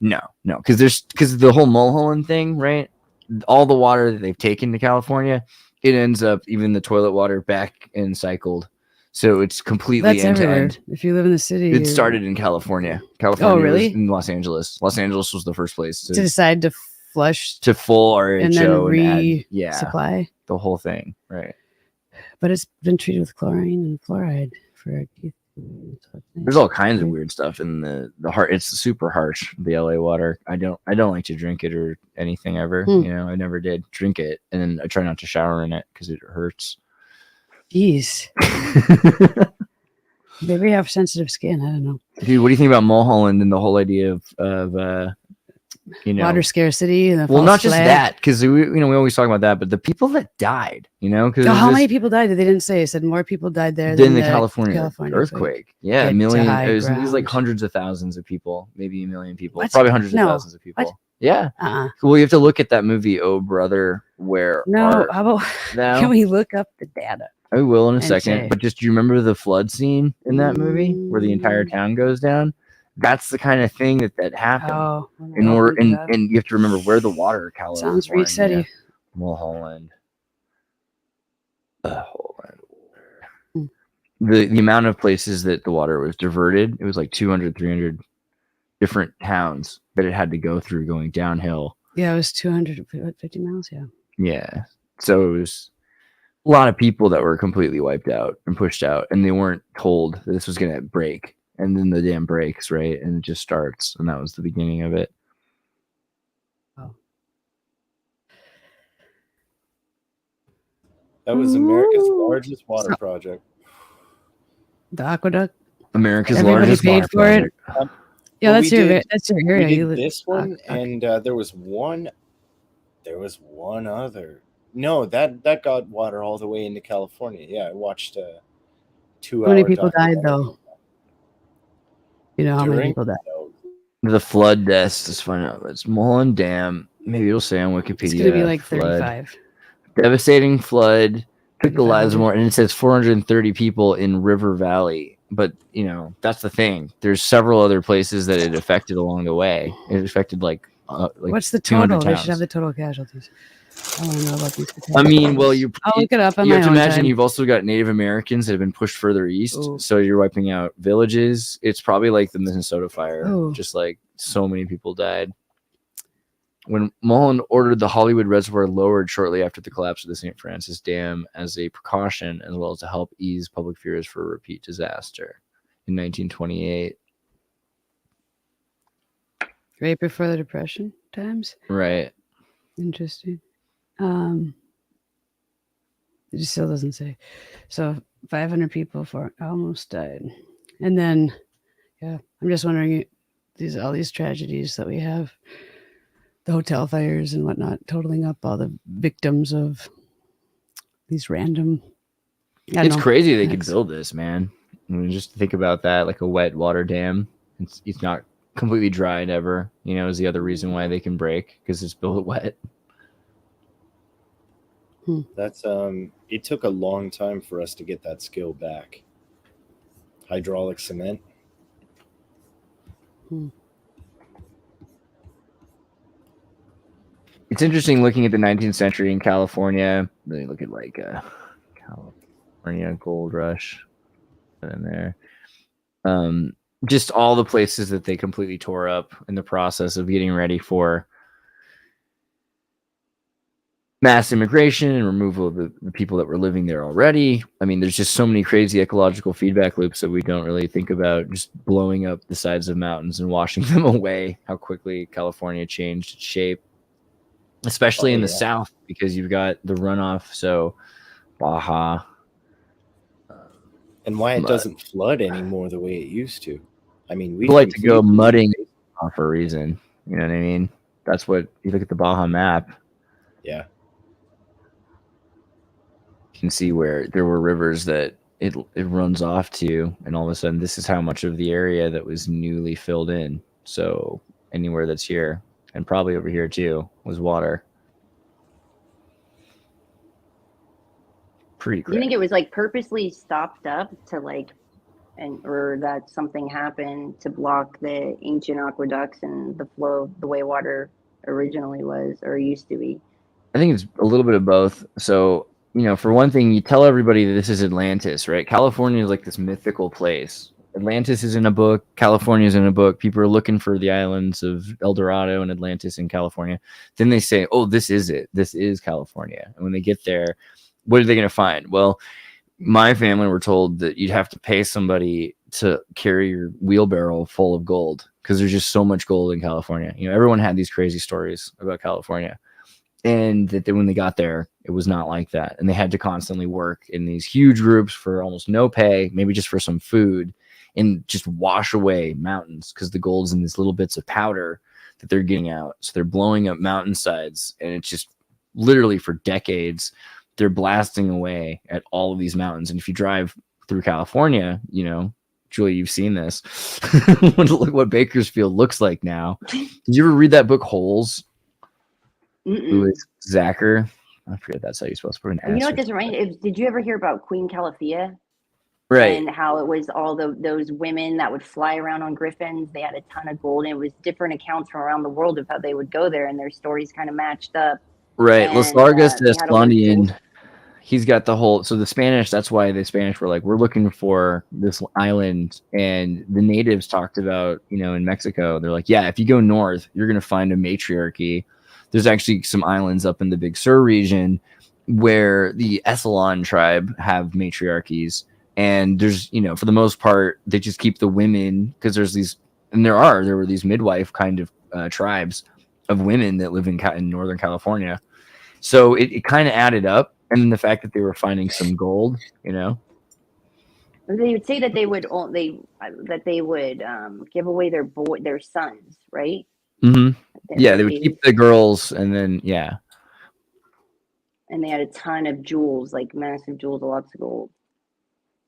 No, because the whole Mulholland thing, right? All the water that they've taken to California, it ends up even the toilet water back and cycled. So it's completely That's end to everywhere. end. If you live in the city, It started in California. California really? was in Los Angeles. Los Angeles was the first place to decide to flush to full RHO and then add, resupply. the whole thing, right? But it's been treated with chlorine and fluoride for teeth. There's all kinds of weird stuff in the heart. It's super harsh, the LA water. I don't like to drink it or anything ever. You know, I never did drink it, and then I try not to shower in it because it hurts. Jeez. Maybe I have sensitive skin. I don't know. Dude, what do you think about Mulholland and the whole idea of you know, water scarcity and well, not just that, because we always talk about that, but the people that died, you know, because how many people died? They didn't say. It said more people died there than than the California earthquake. Yeah, a million. It was like hundreds of thousands of people, maybe a million people, probably hundreds of thousands of people. What? Yeah. Well, you have to look at that movie, Oh Brother, Where How about now? Can we look up the data? I will in a second. But just do you remember the flood scene in that movie where the entire town goes down? That's the kind of thing that happened. Oh, and you have to remember where the water California. Sounds resetty. Mulholland. The amount of places that the water was diverted, it was like 200, 300 different towns that it had to go through going downhill. Yeah, it was 250 miles. Yeah. Yeah. So it was a lot of people that were completely wiped out and pushed out, and they weren't told that this was going to break. And then the dam breaks, right? And it just starts. And that was the beginning of it. Oh. That was America's largest water project. The aqueduct. America's Everybody largest paid water for it. project. Yeah, Well, that's your area. We You did live- this one, and there was one other. No, that got water all the way into California. Yeah, I watched 2 hours. How many people died though? You know how many people died? The flood deaths. Let's find out. It's Mulholland Dam. Maybe it'll say on Wikipedia. It's gonna be like flood. 35. Devastating flood took the lives of more, and it says 430 people in River Valley. But you know, that's the thing. There's several other places that it affected along the way. It affected like what's the 200 total? They towns. should have the total casualties. I want to know about these. I mean, well, I'll look it up on you my have to own imagine time. you've also got Native Americans that have been pushed further east. Ooh. So you're wiping out villages. It's probably like the Minnesota fire. Ooh. Just like so many people died. When Mulholland ordered the Hollywood Reservoir lowered shortly after the collapse of the St. Francis Dam as a precaution, as well as to help ease public fears for a repeat disaster in 1928. Right before the Depression times. Right. Interesting. It just still doesn't say. So 500 people almost died, and then, yeah, I'm just wondering all these tragedies that we have, the hotel fires and whatnot, totaling up all the victims of these random. It's crazy they could build this, man. I mean, just think about that, like a wet water dam. It's not completely dry ever. You know, is the other reason why they can break, because it's built wet. That's it took a long time for us to get that skill back. Hydraulic cement. it's interesting looking at the 19th century in California. Really look at like California gold rush in there. Just all the places that they completely tore up in the process of getting ready for mass immigration and removal of the people that were living there already. I mean, there's just so many crazy ecological feedback loops that we don't really think about, just blowing up the sides of mountains and washing them away, how quickly California changed its shape, especially in the south, because you've got the runoff. So Baja. And why it doesn't flood anymore the way it used to. I mean, we like to go mudding for a reason. You know what I mean? That's what you look at the Baja map. Yeah. You can see where there were rivers that it runs off to, and all of a sudden this is how much of the area that was newly filled in. So anywhere that's here, and probably over here too, was water. Pretty crazy. You think it was like purposely stopped up to like, or that something happened to block the ancient aqueducts and the flow of the way water originally was or used to be? I think it's a little bit of both. So, you know, for one thing, you tell everybody that this is Atlantis, right? California is like this mythical place. Atlantis is in a book. California is in a book. People are looking for the islands of El Dorado and Atlantis in California. Then they say, oh, this is it. This is California. And when they get there, what are they going to find? Well, my family were told that you'd have to pay somebody to carry your wheelbarrow full of gold because there's just so much gold in California. You know, everyone had these crazy stories about California. And that when they got there, it was not like that. And they had to constantly work in these huge groups for almost no pay, maybe just for some food, and just wash away mountains because the gold's in these little bits of powder that they're getting out. So they're blowing up mountainsides, and it's just literally for decades, they're blasting away at all of these mountains. And if you drive through California, you know, Julie, you've seen this. Look what Bakersfield looks like now. Did you ever read that book, Holes? Who is Zacher? I forget that's how you're supposed to put an S. You know what this reminds me? Did you ever hear about Queen Calafia? Right. And how it was all those women that would fly around on griffins. They had a ton of gold, and it was different accounts from around the world of how they would go there, and their stories kind of matched up. Right. And, Las Largas de Esplandian, he's got the whole. So the Spanish, that's why the Spanish were like, we're looking for this island. And the natives talked about, you know, in Mexico, they're like, yeah, if you go north, you're going to find a matriarchy. There's actually some islands up in the Big Sur region where the Esalen tribe have matriarchies. And there's, you know, for the most part, they just keep the women because there's these, and there were these midwife kind of tribes of women that live in Northern California. So it kind of added up. And then the fact that they were finding some gold, you know. They would say that they would give away their sons, right? Mm-hmm. Yeah, they would keep the girls, and then and they had a ton of jewels, like massive jewels, lots of gold.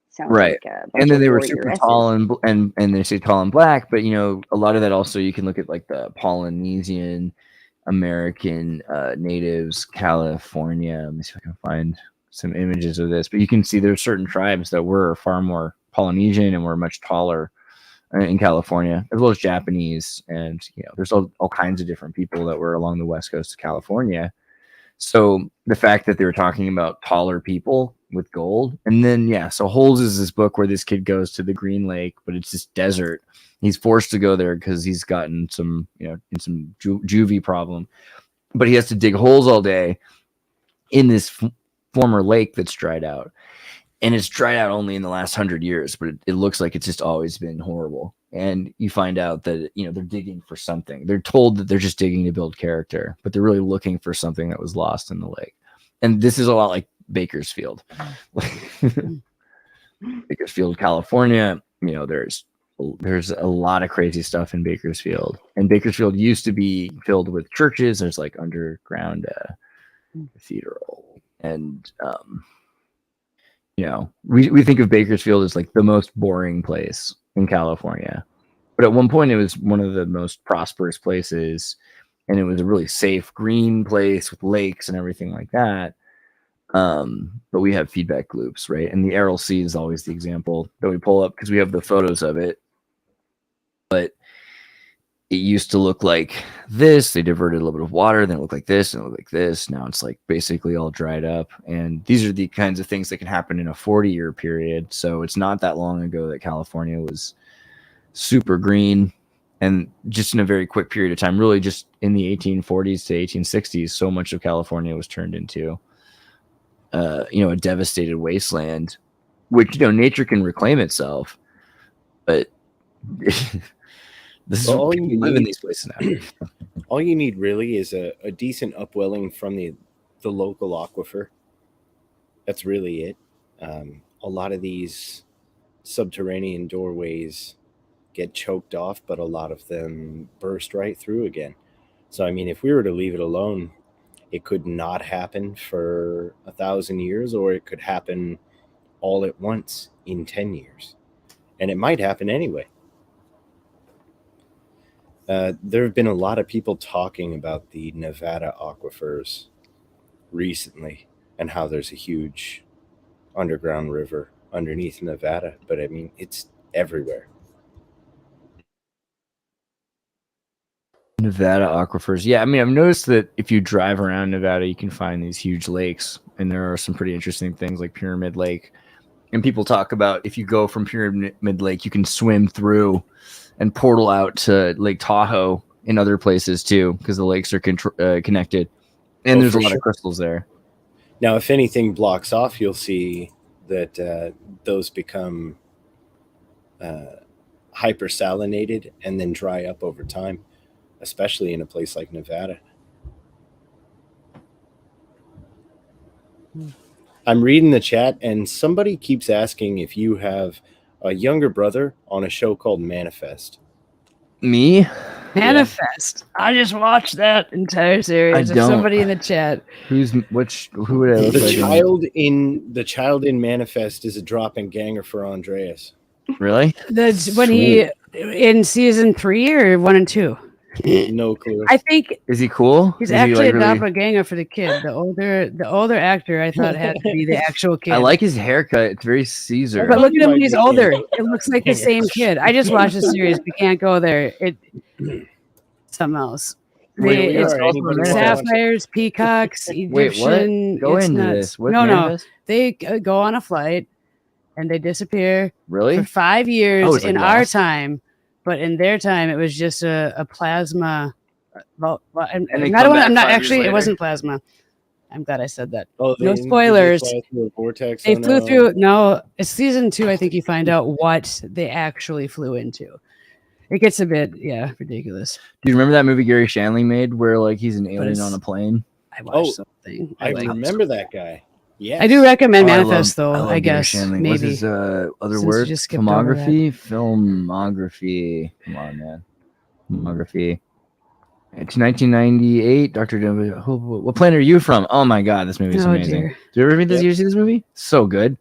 Sounds right, like and then they were super tall and they say tall and black, but you know, a lot of that also you can look at like the Polynesian American natives, California. Let me see if I can find some images of this, but you can see there's certain tribes that were far more Polynesian and were much taller in California, as well as Japanese, and you know, there's all kinds of different people that were along the west coast of California. So the fact that they were talking about taller people with gold, and then so Holes is this book where this kid goes to the Green Lake, but it's this desert. He's forced to go there because he's gotten some, you know, in some juvie problem, but he has to dig holes all day in this former lake that's dried out. And it's dried out only in the last 100 years, but it looks like it's just always been horrible. And you find out that, you know, they're digging for something. They're told that they're just digging to build character, but they're really looking for something that was lost in the lake. And this is a lot like Bakersfield. Bakersfield, California, you know, there's a lot of crazy stuff in Bakersfield. And Bakersfield used to be filled with churches. There's like underground cathedral. And, you know, we think of Bakersfield as like the most boring place in California, but at one point it was one of the most prosperous places, and it was a really safe green place with lakes and everything like that. But we have feedback loops, right? And the Aral Sea is always the example that we pull up because we have the photos of it. But it used to look like this. They diverted a little bit of water, then it looked like this, and it looked like this. Now it's like basically all dried up. And these are the kinds of things that can happen in a 40-year period. So it's not that long ago that California was super green. And just in a very quick period of time, really just in the 1840s to 1860s, so much of California was turned into, a devastated wasteland, which, nature can reclaim itself. But this is Well, what we live in these places now. All you need really is a decent upwelling from the local aquifer. That's really it. A lot of these subterranean doorways get choked off, but a lot of them burst right through again. So, I mean, if we were to leave it alone, it could not happen for 1,000 years, or it could happen all at once in 10 years. And it might happen anyway. There have been a lot of people talking about the Nevada aquifers recently and how there's a huge underground river underneath Nevada. But I mean, it's everywhere. Nevada aquifers. Yeah, I mean, I've noticed that if you drive around Nevada, you can find these huge lakes, and there are some pretty interesting things like Pyramid Lake. And people talk about if you go from Pyramid Lake, you can swim through and portal out to Lake Tahoe and other places too, because the lakes are connected, and there's a lot of crystals there. Now, if anything blocks off, you'll see that those become hypersalinated and then dry up over time, especially in a place like Nevada. I'm reading the chat, and somebody keeps asking if you have a younger brother on a show called Manifest. Me? Manifest. Yeah. I just watched that entire series. If somebody in the chat. Who would I look like? The child in Manifest is a dropping ganger for Andreas. Really? When he in season 3 or 1 and 2? No clue. I think. Is he cool? He's actually a doppelganger for the kid. The older actor, I thought, had to be the actual kid. I like his haircut. It's very Caesar. But look at him when he's older. It looks like the same kid. I just watched the series. We can't go there. Something else. It's sapphires, peacocks, Egyptian. Wait, what? Go into this. What no. They go on a flight and they disappear. Really? For 5 years in our time. But in their time, it was just a plasma. Well, it wasn't plasma. I'm glad I said that. Oh, no spoilers. Vortex. They flew through. No, it's season 2. I think you find out what they actually flew into. It gets a bit, ridiculous. Do you remember that movie Gary Shanley made where like he's an alien on a plane? I watched something. I remember that guy. Yeah, I do recommend Manifest, though. I guess maybe. What's his other word? Filmography. Come on, man. Filmography. It's 1998. Dr. What planet are you from? Oh my God, this movie is amazing. Dear. Do you ever read this? You see this movie? So good.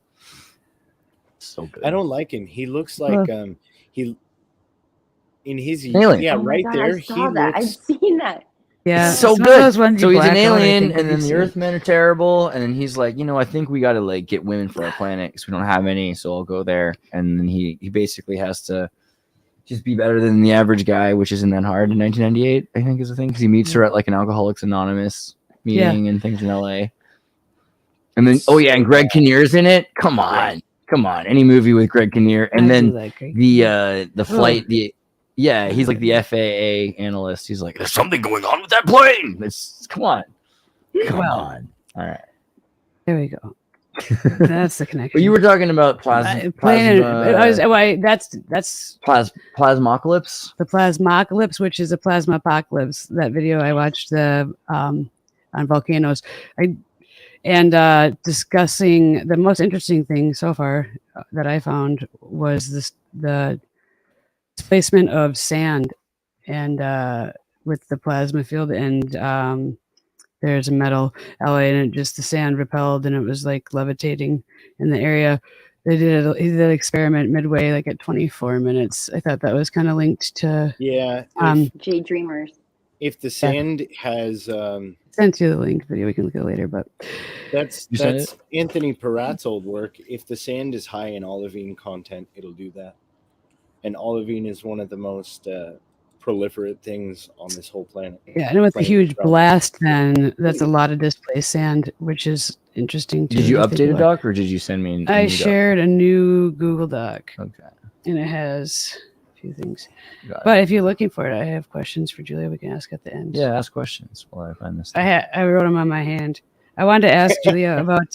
So good. I don't like him. He looks like he in his alien. Yeah, right there. I've seen that. Yeah, so good. So he's an alien, and then the Earthmen are terrible, and then he's like, I think we got to like get women for our planet because we don't have any, so I'll go there. And then he basically has to just be better than the average guy, which isn't that hard. In 1998, I think is the thing, because he meets her at like an Alcoholics Anonymous meeting and things in LA. And then and Greg Kinnear's in it. Come on, any movie with Greg Kinnear, and then the flight he's like the FAA analyst. He's like, there's something going on with that plane. Come on. All right. There we go. That's the connection. But you were talking about plasma. That's Plasmocalypse. The Plasmocalypse, which is a plasma apocalypse. That video I watched on volcanoes. Discussing the most interesting thing so far that I found was the displacement of sand and with the plasma field, and there's a metal alloy in it. Just the sand repelled, and it was like levitating in the area. He did an experiment midway, like at 24 minutes. I thought that was kind of linked to J Dreamers. If the sand has sent you the link video, we can look at it later. But that's Anthony Peratt's old work. If the sand is high in olivine content, it'll do that. And olivine is one of the most proliferate things on this whole planet. Yeah, and with the Planet huge itself. blast, then that's a lot of displaced sand, which is interesting too. Did you to think update a about. doc or did you send me? I shared a new Google Doc, Okay. and it has a few things. Got it. But if you're looking for it, I have questions for Julia. We can ask at the end. Yeah, ask questions while I find this. I wrote them on my hand. I wanted to ask Julia about.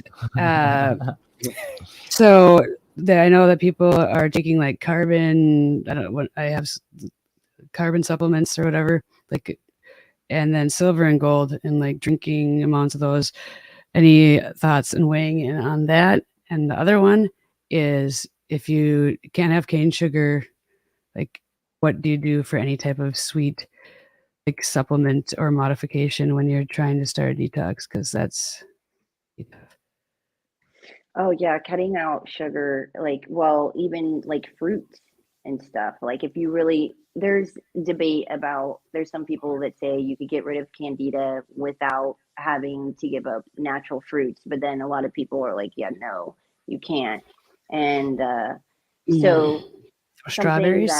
So I know that people are taking like carbon. I don't know what I have. Carbon supplements or whatever, like, and then silver and gold, and like drinking amounts of those. Any thoughts and weighing in on that? And the other one is, if you can't have cane sugar, like, what do you do for any type of sweet, like, supplement or modification when you're trying to start a detox? Because that's Oh yeah, cutting out sugar, like, well, even like fruits and stuff. Like if you really, there's debate about, there's some people that say you could get rid of candida without having to give up natural fruits, but then a lot of people are like, yeah, no, you can't. And so strawberries.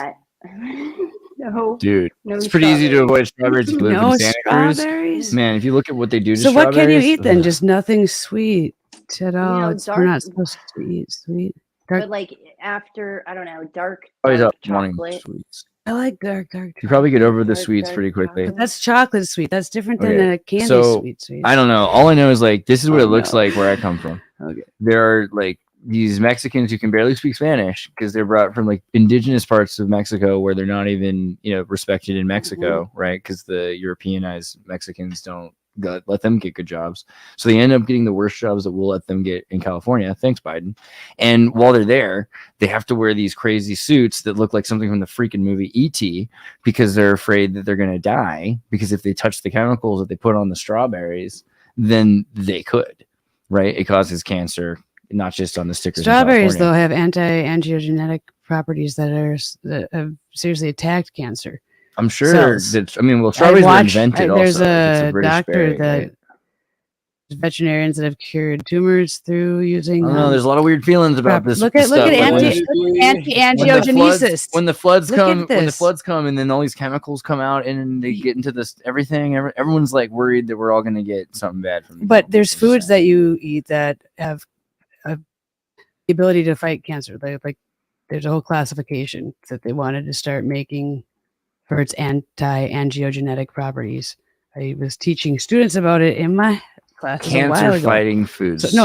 No, Dude, no it's pretty easy to avoid strawberries if you live No in Santa Cruz. strawberries. Man, if you look at what they do to So strawberries. what can you eat then? Just nothing sweet at all. know, We're not dark- supposed to eat sweet. Dark. But like after, I don't know, dark Always up chocolate. wanting sweets. I like dark. You probably get over the Dark, sweets dark pretty quickly. chocolate. That's chocolate sweet. That's different than Okay, a candy so sweet. I don't know. All I know is like this is what Oh, it looks no. like where I come from. Okay. There are like these Mexicans who can barely speak Spanish because they're brought from like indigenous parts of Mexico where they're not even, respected in Mexico, right? Because the Europeanized Mexicans don't let them get good jobs. So they end up getting the worst jobs that we'll let them get in California. Thanks, Biden. And while they're there, they have to wear these crazy suits that look like something from the freaking movie E.T. because they're afraid that they're going to die because if they touch the chemicals that they put on the strawberries, then they could, right? It causes cancer. Not just on the stickers. Strawberries though have anti-angiogenic properties that have seriously attacked cancer. I'm sure cells. that. I mean, well, strawberries were invented. There's also. a It's British doctor berry, that right? veterinarians that have cured tumors through using. I don't know. There's a lot of weird feelings about this. Look at stuff. anti-angiogenesis. When the floods Look come, at this. and then all these chemicals come out, and they get into this everything. Everyone's like worried that we're all going to get something bad from. But there's foods that you eat that have the ability to fight cancer. Like there's a whole classification that they wanted to start making for its anti-angiogenetic properties. I was teaching students about it in my class a while cancer ago. fighting foods. So,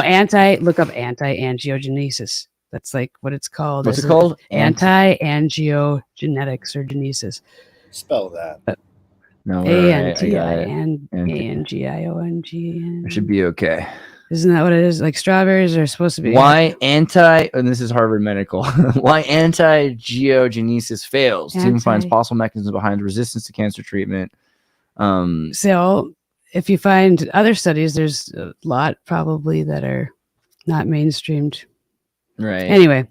look up anti-angiogenesis. That's like what it's called. What's it called? Anti-angiogenetics or genesis. Spell that. No, I got it. A-N-T-I-N-A-N-G-I-O-N-G. I should be okay. Isn't that what it is? Like strawberries are supposed to be. And this is Harvard Medical, why anti-geogenesis fails. Team finds possible mechanisms behind resistance to cancer treatment. So if you find other studies, there's a lot probably that are not mainstreamed. Right. Anyway,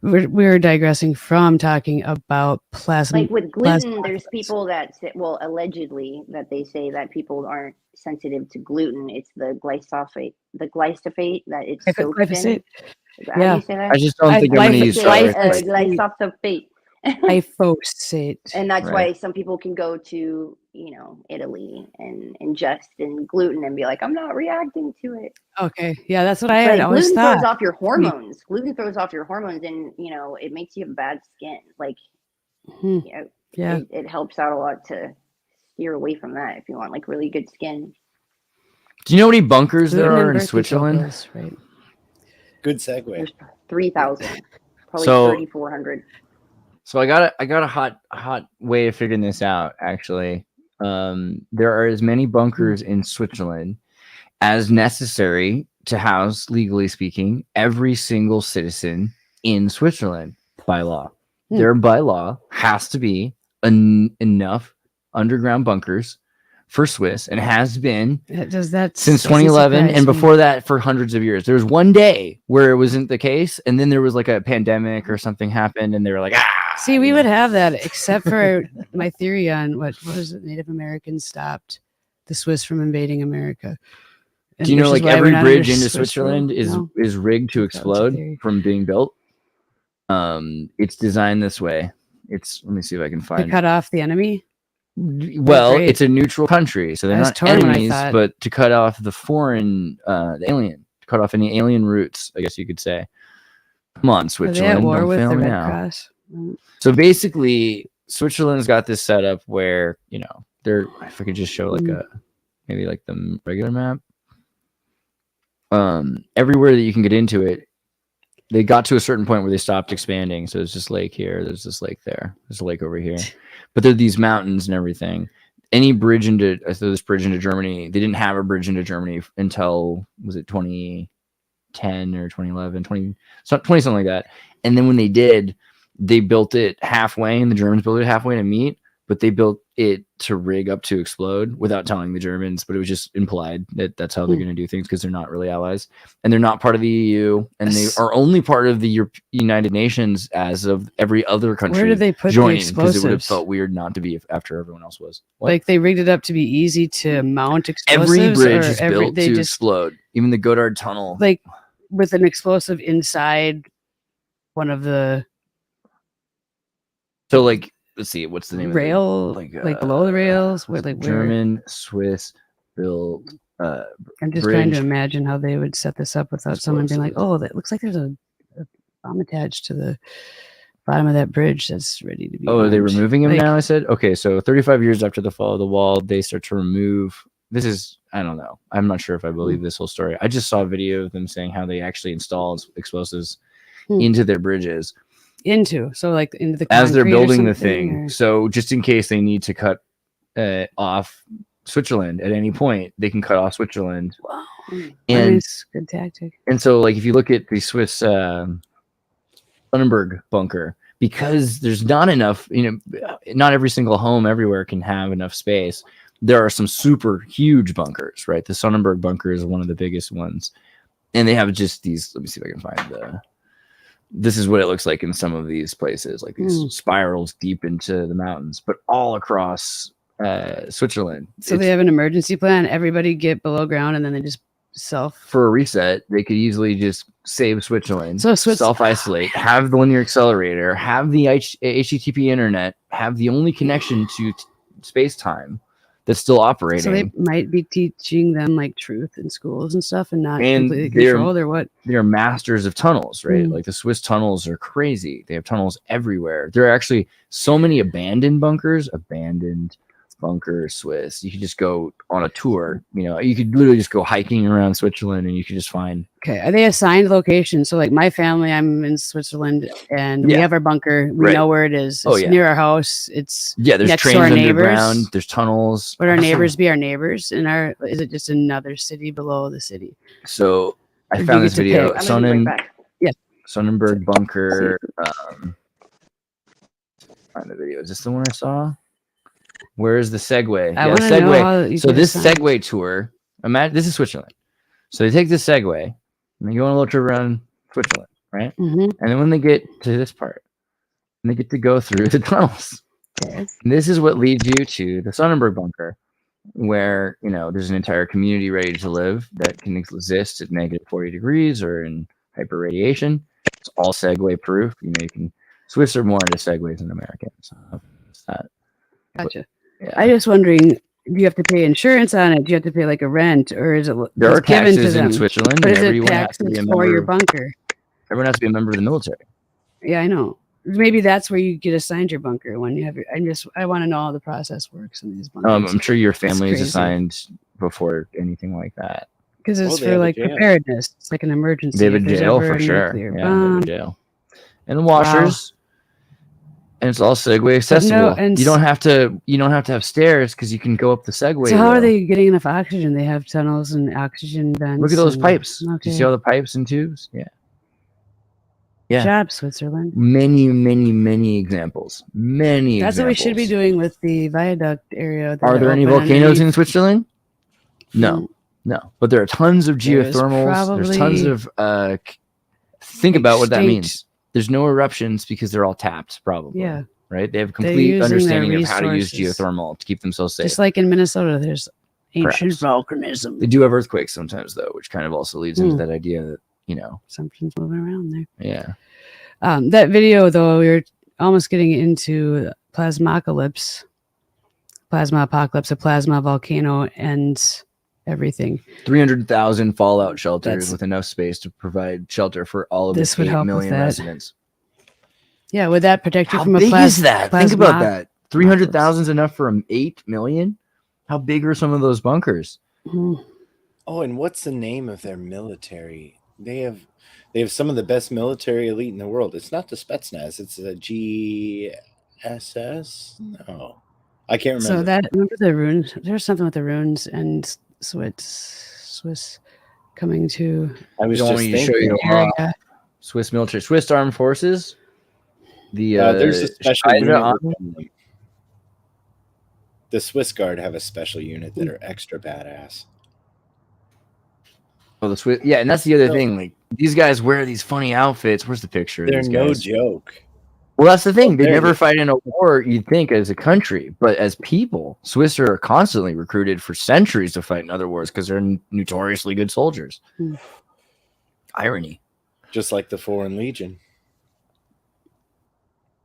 we're digressing from talking about plasma. Like with gluten, there's people that say, well, allegedly that they say that people aren't sensitive to gluten. It's the glyphosate that it's soaked in. Glyphosate. Is that how Yeah. you say that? I just don't think I'm going to use Glyphosate. Glyphosate. Glyphosate. And that's Right. why some people can go to, Italy and ingest in gluten and be like, I'm not reacting to it. Okay. Yeah, that's what I But had always gluten thought. throws off your hormones. Gluten throws off your hormones and, it makes you have bad skin. Like, Yeah. it helps out a lot to steer away from that if you want like really good skin. Do you know how many bunkers there Gluten are and in birthday Switzerland? chocolates, right. Good segue. There's 3,000, probably So- 3,400. So I got a hot way of figuring this out. Actually, there are as many bunkers in Switzerland as necessary to house, legally speaking, every single citizen in Switzerland by law. There, by law, has to be enough underground bunkers for Swiss, and has been Does that since doesn't 2011, surprise and me. before that for hundreds of years. There was one day where it wasn't the case, and then there was like a pandemic or something happened, and they were like, See, we would have that, except for my theory on what was it? Native Americans stopped the Swiss from invading America. And Do you know, which is like why we're every not bridge under into Swiss rule? Switzerland No? is rigged to That was a explode theory. from being built. It's designed this way. It's, let me see if I can To find. cut off the enemy. Well, great. it's a neutral country, so they're I was not torn when I enemies, thought- but to cut off the foreign, the alien, to cut off any alien roots, I guess you could say. Come on, Are they Switzerland, at war don't with fail the me Red now. Cross? So basically, Switzerland's got this setup where, you know, they're, if I could just show like a, maybe like the regular map. Everywhere that you can get into it, they got to a certain point where they stopped expanding. So there's this lake here, there's this lake there, there's a lake over here, but there are these mountains and everything. Any bridge into, this bridge into Germany, they didn't have a bridge into Germany until, was it 2010 or 2011, 20 something like that. And then when they did, they built it halfway, and the Germans built it halfway to meet, but they built it to rig up to explode without telling the Germans, but it was just implied that that's how they're going to do things, because they're not really allies, and they're not part of the EU, and they are only part of the United Nations as of every other country. Where did they put joining? the Because it would have explosives? felt weird not to be after everyone else was. What? Like they rigged it up to be easy to mount explosives. Every bridge or is built they to just explode. Even the Godard Tunnel. like with an explosive inside one of the So, like, let's see, what's the name rail, of it? like below the rails, where like where? German, Swiss built. I'm just trying to bridge imagine how they would set this up without someone being like, "Oh, that looks like there's a bomb attached to the bottom of that bridge that's ready to be." Oh, are they armed." removing him Like, now? I said, okay, so 35 years after the fall of the wall, they start to remove. This is, I don't know. I'm not sure if I believe this whole story. I just saw a video of them saying how they actually installed explosives into their bridges so like into the as they're concrete or building the something, thing. or- So just in case they need to cut off Switzerland at any point, they can cut off Switzerland. Wow. I mean, And it's a good tactic. And so, like, if you look at the Swiss Sonnenberg bunker, because there's not enough, you know, not every single home everywhere can have enough space. There are some super huge bunkers, right? The Sonnenberg bunker is one of the biggest ones. And they have just these, let me see if I can find this is what it looks like in some of these places, like these spirals deep into the mountains, but all across Switzerland. So they have an emergency plan. Everybody get below ground, and then they just for a reset, they could easily just save Switzerland, So self-isolate, have the linear accelerator, have the HTTP internet, have the only connection to space-time that's still operating. So they might be teaching them like truth in schools and stuff, and not And completely controlled, or what? They're masters of tunnels, right? Like the Swiss tunnels are crazy. They have tunnels everywhere. There are actually so many abandoned bunkers, Swiss. You could just go on a tour. You know, you could literally just go hiking around Switzerland, and you could just find. Okay, are they assigned locations? So like my family, I'm in Switzerland, and we have our bunker. We know where it is. It's near our house. It's there's next trains to our underground. neighbors. There's tunnels. Would our neighbors be our neighbors? And is it just another city below the city? So I Or found do you this get to video. pick? Sonnenberg bunker. Find the video. Is this the one I saw? Where is the Segway? I want to know how you So get this assigned. Segway tour, imagine this is Switzerland. So they take this Segway and they go on a little trip around Switzerland, right? Mhm. And then when they get to this part, they get to go through the tunnels. Yes. And this is what leads you to the Sonnenberg bunker, where, you know, there's an entire community ready to live that can exist at -40 degrees or in hyper radiation. It's all Segway proof. You know, you can Swiss are more into Segways than Americans. So it's that. Gotcha. Yeah. I just wondering, do you have to pay insurance on it? Do you have to pay like a rent, or is it There are just given to taxes in them? Switzerland, But and is it everyone has to be taxes a for your member. bunker? Everyone has to be a member of the military. Yeah, I know. Maybe that's where you get assigned your bunker when you have your. I want to know how the process works in these bunkers. I'm sure your family is crazy. assigned before anything like that. Because it's they for have a like jail. preparedness. It's like an emergency. They have a if there's jail ever for a sure. nuclear Yeah, they have bomb. a jail. And washers. And it's all Segway accessible. and you don't have to have stairs because you can go up the Segway. So how are rail. they getting enough oxygen? They have tunnels and oxygen vents. Look at those and- pipes. Do Okay. you see all the pipes and tubes? Yeah. Yeah. Job, Switzerland. Many examples. Many That's what we should be examples. doing with the viaduct area. that Are there any open volcanoes underneath. in Switzerland? No. No. But there are tons of There's geothermals. There's tons probably of think about what that extinct- means. There's no eruptions because they're all tapped, probably. Yeah. Right? They have They're complete using their understanding of how to use resources. geothermal to keep themselves safe. Just like in Minnesota, there's ancient Perhaps. volcanism. They do have earthquakes sometimes, though, which kind of also leads into that idea that, Something's moving around there. yeah. That video, though, almost getting into plasma apocalypse, a plasma volcano, and everything. 300,000 fallout shelters That's- with enough space to provide shelter for all of This its would 8 help with million that. residents. Yeah, would that protect you How from a big is that? Think about plasma- that. 300,000 is enough for 8 million? How big are some of those bunkers? Mhm. Oh, and what's the name of their military? They have some of the best military elite in the world. It's not the Spetsnaz. It's the GSS. No, I can't remember. So that, remember the runes? There's something with the runes and Swiss coming to I was You don't just want me to show thinking. you area. Swiss military, Swiss armed forces. The There's a special Scheibe unit. on- within them. The Swiss Guard have a special unit that are extra badass. Oh, the Swiss, yeah, and that's the other No. thing. Like these guys wear these funny outfits. Where's the picture of They're these no guys? joke. Well, that's the thing. They there it never is. fight in a war, you'd think, as a country. But as people, Swiss are constantly recruited for centuries to fight in other wars because they're notoriously good soldiers. Hmm. Irony. Just like the Foreign Legion.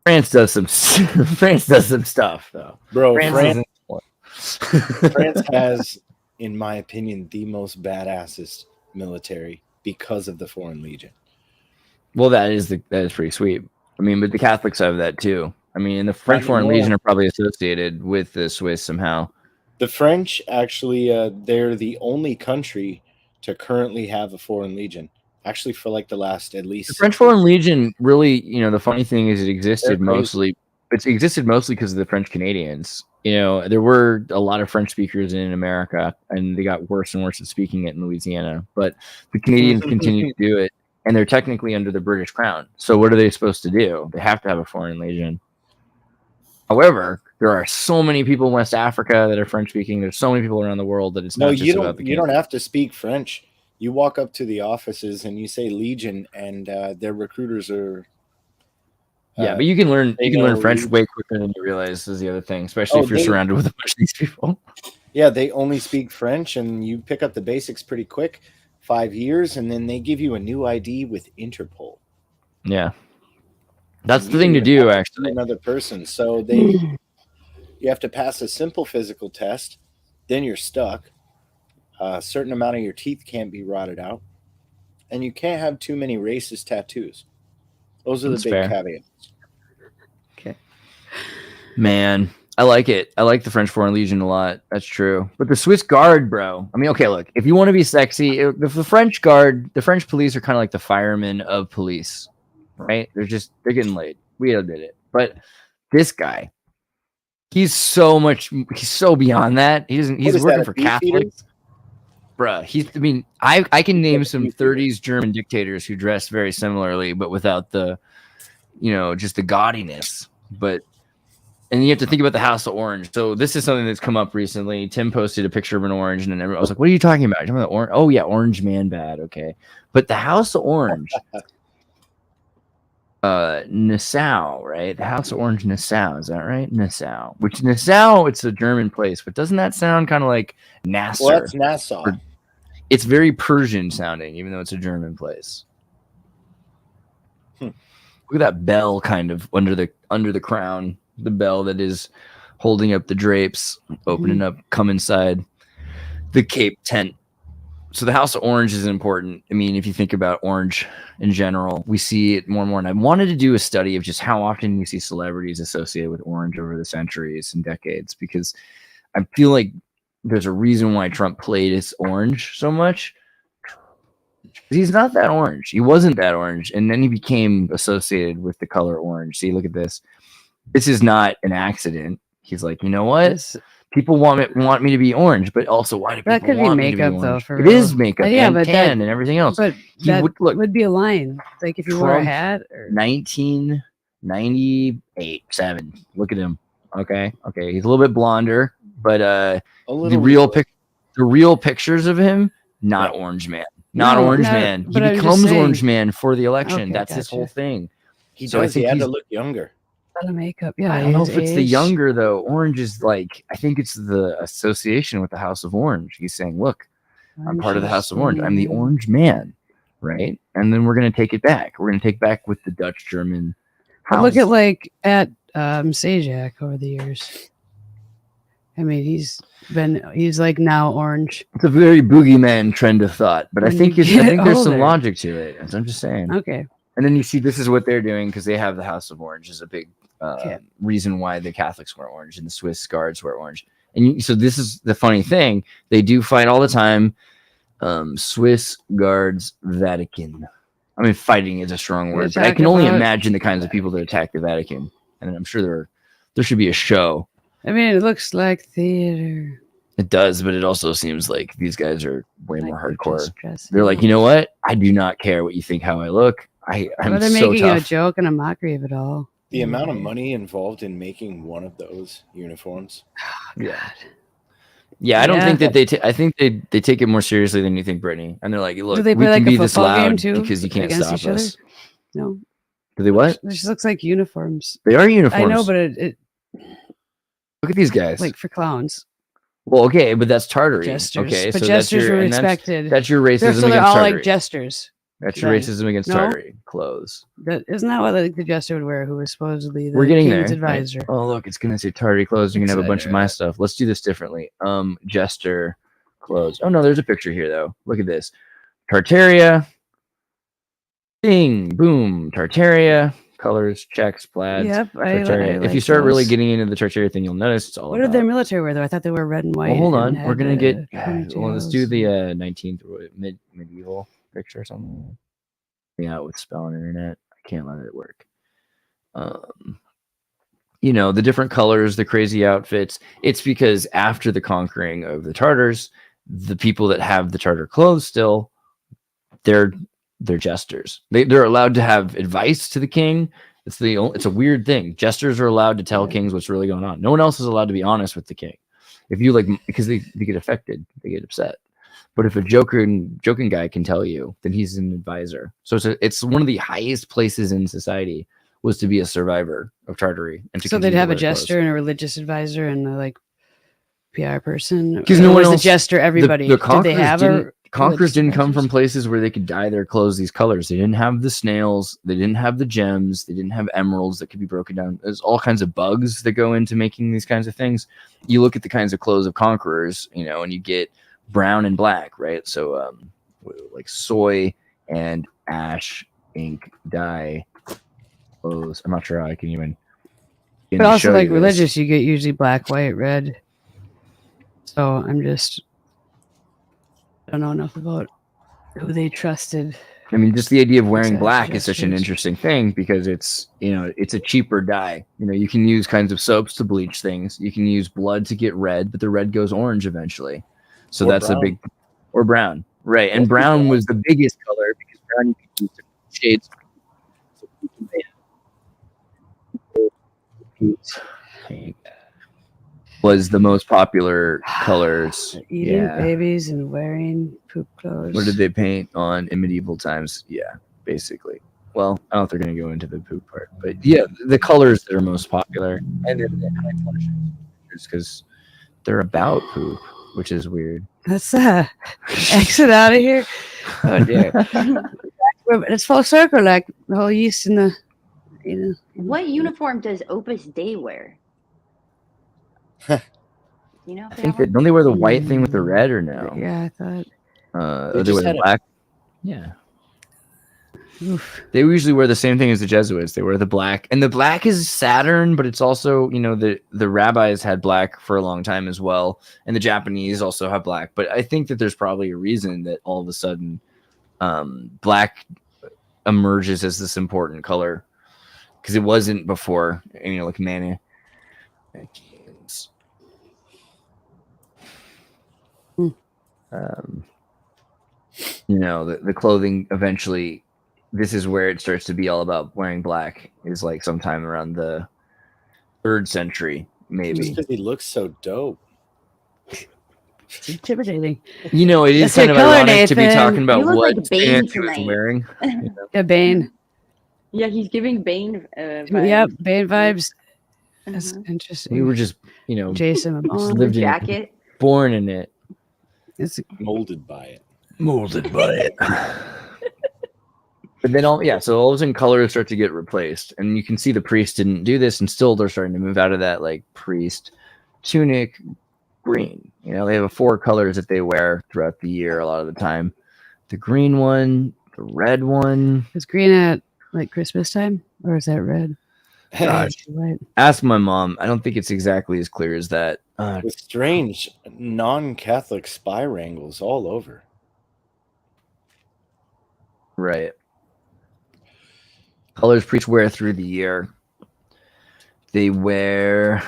France does some France does some stuff though. Bro, France France, isn't- France has, in my opinion, the most badassest military because of the Foreign Legion. Well, that is pretty sweet. I mean, but the Catholics have that too. I mean, and the French Not Foreign anymore. Legion are probably associated with the Swiss somehow. The French actually, they're the only country to currently have a Foreign Legion. Actually, for like the last at least The French Foreign Legion really, the funny thing is it They're existed crazy. mostly. It existed mostly because of the French Canadians. There were a lot of French speakers in America, and they got worse and worse at speaking it in Louisiana. But the Canadians continue to do it, and they're technically under the British Crown. So what are they supposed to do? They have to have a Foreign Legion. However, there are so many people in West Africa that are French speaking. There's so many people around the world that it's No, not just you about the don't. You don't have to speak French. You walk up to the offices and you say Legion, and their recruiters are. Yeah, but you can learn they learn know French you- way quicker than you realize is the other thing, especially Oh, if you're they- surrounded with a bunch of these people. Yeah, they only speak French, and you pick up the basics pretty quick. 5 years, and then they give you a new ID with Interpol. Yeah. That's You the thing to don't even do, have to actually. see another person. So you have to pass a simple physical test. Then you're stuck. A certain amount of your teeth can't be rotted out, and you can't have too many racist tattoos. Those are That's the big fair. caveats. Man, I like it. I like the French Foreign Legion a lot. That's true. But the Swiss Guard, bro. I mean, okay, look, if you want to be sexy, the French Guard, the French police are kind of like the firemen of police, right? They're getting laid. We admit it. But this guy, he's so beyond that. He's What is working that, a for beefeater? Catholics. Bruh, I can name What's a some beefeater? 30s German dictators who dress very similarly, but without the, just the gaudiness. And you have to think about the House of Orange. So this is something that's come up recently. Tim posted a picture of an orange, and then I was like, "What are you talking about? You're talking about the orange? Oh yeah, Orange Man bad. Okay." But the House of Orange, Nassau, right? The House of Orange, Nassau. Is that right? Nassau. Which Nassau, it's a German place, but doesn't that sound kind of like Nasser? Well, that's Nassau. It's very Persian sounding, even though it's a German place. Hmm. Look at that bell, kind of under the crown. The bell that is holding up the drapes, opening up, come inside the Cape tent. So the House of Orange is important. I mean, if you think about orange in general, we see it more and more. And I wanted to do a study of just how often you see celebrities associated with orange over the centuries and decades, because I feel like there's a reason why Trump played his orange so much. He's not that orange. He wasn't that orange. And then he became associated with the color orange. See, look at this. This is not an accident. He's like, you know what? This- People want me to be orange, but also why do people That could be want me to be makeup, though, orange? for It real. is makeup Yeah, and but tan that- and everything else. But He that would- would be a line. Like if you wore a Trump, hat. Or... 1998, 7. Look at him. Okay. He's a little bit blonder, but A the little real pictures of him, not Yeah. Orange Man. Not No, Orange no, Man. He but I'm just becomes saying- Orange Man for the election. Okay, That's his gotcha. whole thing. He So I does. He think had to he's- look younger. A lot of makeup. Yeah, I don't know his if it's the age. younger though. Orange is like, I think it's the association with the House of Orange. He's saying, look, I'm part of the House of Orange. I'm the Orange Man, right? And then we're going to take it back. We're going to take back with the Dutch German But look at Sajak over the years. I mean, he's like now orange. It's a very boogeyman trend of thought, but I think there's some older. logic to it. As I'm just saying. Okay. And then you see this is what they're doing because they have the House of Orange is a big reason why the Catholics wear orange and the Swiss guards wear orange. And so this is the funny thing. They do fight all the time. Swiss guards, Vatican. I mean, fighting is a strong word, but I can only imagine the kinds of people that attack the Vatican. And I'm sure there should be a show. I mean, it looks like theater. It does, but it also seems like these guys are way more hardcore. They're like, up. you know what? I do not care what you think how I look. I'm Well, they're so making tough. a joke and a mockery of it all. The amount of money involved in making one of those uniforms. Yeah. Yeah, I don't think that I think they take it more seriously than you think, Brittany. And they're like, look, Do they we play can like a be this football game loud too, because you can't against stop each other? us. No. Do they what? It just looks like uniforms. They are uniforms. I know, but it look at these guys. like for clowns. Well, okay, but that's Tartary. Jesters. Okay, But so jesters were and respected. That's your racism They're against all Tartary. like jesters. That's your then. racism against No? Tartary. Clothes. Isn't that what the jester would wear? Who was supposedly the We're getting king's there. advisor? Right? Oh, look, it's gonna say Tartary clothes. You can have a bunch of my Etc. stuff. Let's do this differently. Jester clothes. Oh no, there's a picture here though. Look at this. Tartaria. Bing, boom, Tartaria. Colors, checks, plaids. Yep. Tartaria. I if you like start really those. getting into the Tartaria thing, you'll notice it's all What about. did their military wear though? I thought they were red and white. Well, hold on. and We're gonna had get. the Well, let's do the ponytails. 19th medieval picture or something. Yeah, with spelling internet, I can't let it work. The different colors, the crazy outfits. It's because after the conquering of the Tartars, the people that have the Tartar clothes still, they're jesters. They're allowed to have advice to the king. It's a weird thing. Jesters are allowed to tell kings what's really going on. No one else is allowed to be honest with the king. If you because they get affected, they get upset. But if a joking guy can tell you, then he's an advisor. So it's one of the highest places in society was to be a survivor of Tartary. And So they'd have a jester and a religious advisor and a PR person. Because no one was else. the jester. Everybody. The Did they have conquerors didn't come from advisors? places where they could dye their clothes these colors. They didn't have the snails. They didn't have the gems. They didn't have emeralds that could be broken down. There's all kinds of bugs that go into making these kinds of things. You look at the kinds of clothes of conquerors, and you get brown and black, right? So like soy and ash ink dye clothes. I'm not sure how I can even. But also, show like you this. religious, you get usually black, white, red. So I don't know enough about who they trusted. I mean, just the idea of wearing Besides black is such an gestures. interesting thing because it's a cheaper dye. You can use kinds of soaps to bleach things. You can use blood to get red, but the red goes orange eventually. So Or that's brown. or brown, right? And brown was the biggest color because brown you could use different shades. So pink was the most popular colors. Eating babies and wearing poop clothes. What did they paint on in medieval times? Yeah, basically. Well, I don't know if they're going to go into the poop part, but yeah, the colors that are most popular, and then the high pictures because they're about poop, which is weird. Let's exit out of here. Oh dear. It's full circle, like the whole yeast in the. What uniform does Opus Dei wear? I think that don't they wear the white thing with the red or no? Yeah, I thought. They just wear the had black. Yeah. Oof. They usually wear the same thing as the Jesuits. They wear the black, and the black is Saturn, but it's also the rabbis had black for a long time as well, and the Japanese also have black. But I think that there's probably a reason that all of a sudden, black emerges as this important color because it wasn't before. Like mana. The clothing eventually. This is where it starts to be all about wearing black. Is like sometime around the 3rd century, maybe. Just because he looks so dope. It's intimidating. It is That's kind your of color, ironic to be Nathan. talking about You look what like Bane stance he was tonight. wearing. Yeah, Bane. Yeah, he's giving Bane. Yep, Bane vibes. That's Mhm. interesting. We were just, Jason just Momoa. lived in it, Jacket. born in it, It's Molded by it. molded by it. But then so all of a sudden colors start to get replaced, and you can see the priest didn't do this, and still they're starting to move out of that like priest tunic green. They have 4 colors that they wear throughout the year a lot of the time. The green one, the red one. Is green at like Christmas time, or is that red? Gosh. Right. Ask my mom. I don't think it's exactly as clear as that. With strange non-Catholic spy wrangles all over. Right. Colors priests wear through the year. They wear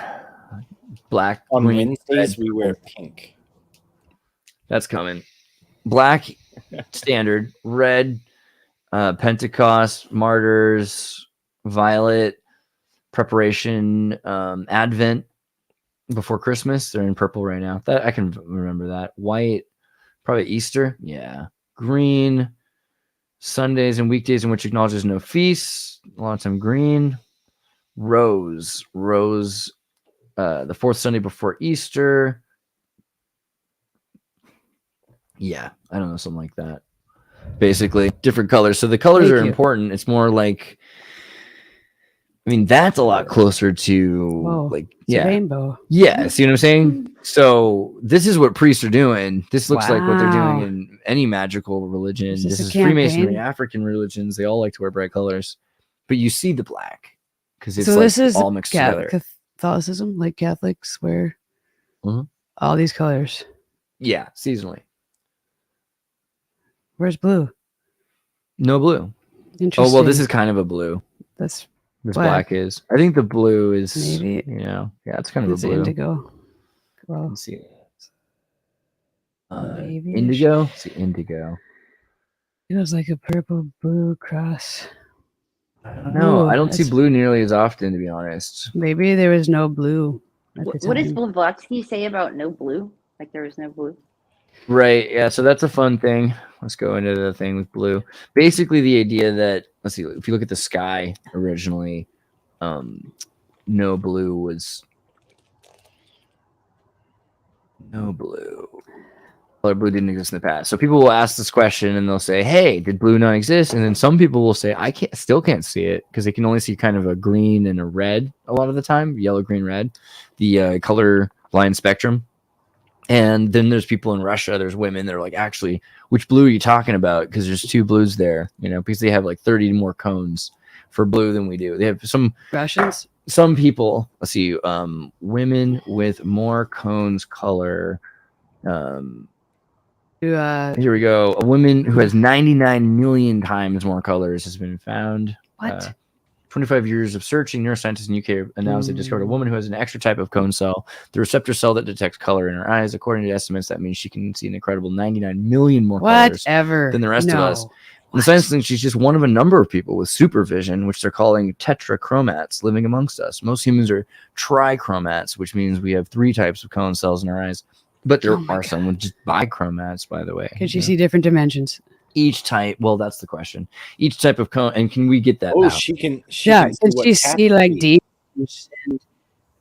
black. On green, Wednesdays, red, we wear pink. That's coming. Black, standard. Red, Pentecost, Martyrs, violet, preparation, Advent, before Christmas. They're in purple right now. That I can remember that. White, probably Easter. Yeah. Green, Sundays and weekdays in which acknowledges no feasts. A lot of time green. Rose, the 4th Sunday before Easter. Yeah, I don't know, something like that. Basically, different colors. So the colors are important. It's more like, that's a lot closer to it's a rainbow. Yeah, see what I'm saying? So this is what priests are doing. This looks like what they're doing in any magical religion. This is Freemasonry, African religions. They all like to wear bright colors. But you see the black because it's this is all mixed together. Catholicism, like Catholics wear all these colors. Yeah, seasonally. Where's blue? No blue. Interesting. Oh, well, this is kind of a blue. This black is. I think the blue is, maybe. It's kind of a blue. Indigo. Well, Let's see. maybe Indigo? Let's see, indigo. It was like a purple blue cross. No, I don't see blue nearly as often, to be honest. Maybe there was no blue. What does Blavatsky say about no blue? Like there was no blue? Right. Yeah. So that's a fun thing. Let's go into the thing with blue. Basically, the idea that, let's see, if you look at the sky originally, no blue. Color blue didn't exist in the past. So people will ask this question and they'll say, "Hey, did blue not exist?" And then some people will say, "I still can't see it," because they can only see kind of a green and a red a lot of the time, yellow, green, red, the color blind spectrum. And then there's people in Russia, there's women that are like, actually, which blue are you talking about? Because there's 2 blues there, because they have like 30 more cones for blue than we do. They have some Russians. Some people, let's see, women with more cones color. Here we go. A woman who has 99 million times more colors has been found. What? 25 years of searching, neuroscientists in UK announced they discovered a woman who has an extra type of cone cell, the receptor cell that detects color in her eyes. According to estimates, that means she can see an incredible 99 million more colors than the rest of us. And the science thinks she's just one of a number of people with supervision, which they're calling tetrachromats, living amongst us. Most humans are trichromats, which means we have 3 types of cone cells in our eyes. But there are some with just bichromats, by the way. Could you see different dimensions? Each type, well, that's the question. Each type of cone, and can we get that? Oh, out? she can see like deep.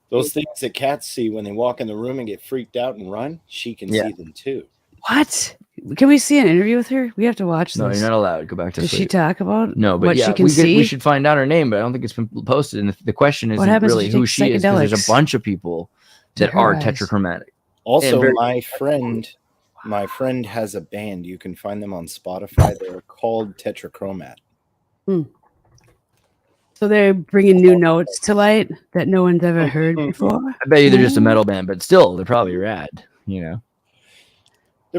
Those things that cats see when they walk in the room and get freaked out and run, she can see them too. What? Can we see an interview with her? We have to watch this. No, you're not allowed. Go back to sleep. Does she talk about what she can see? We should find out her name, but I don't think it's been posted. And the question isn't really who she is, because there's a bunch of people that are tetrachromatic. Also, my friend has a band. You can find them on Spotify. They're called Tetrachromat. So they're bringing new notes to light that no one's ever heard before. I bet you they're just a metal band, but still, they're probably rad. They're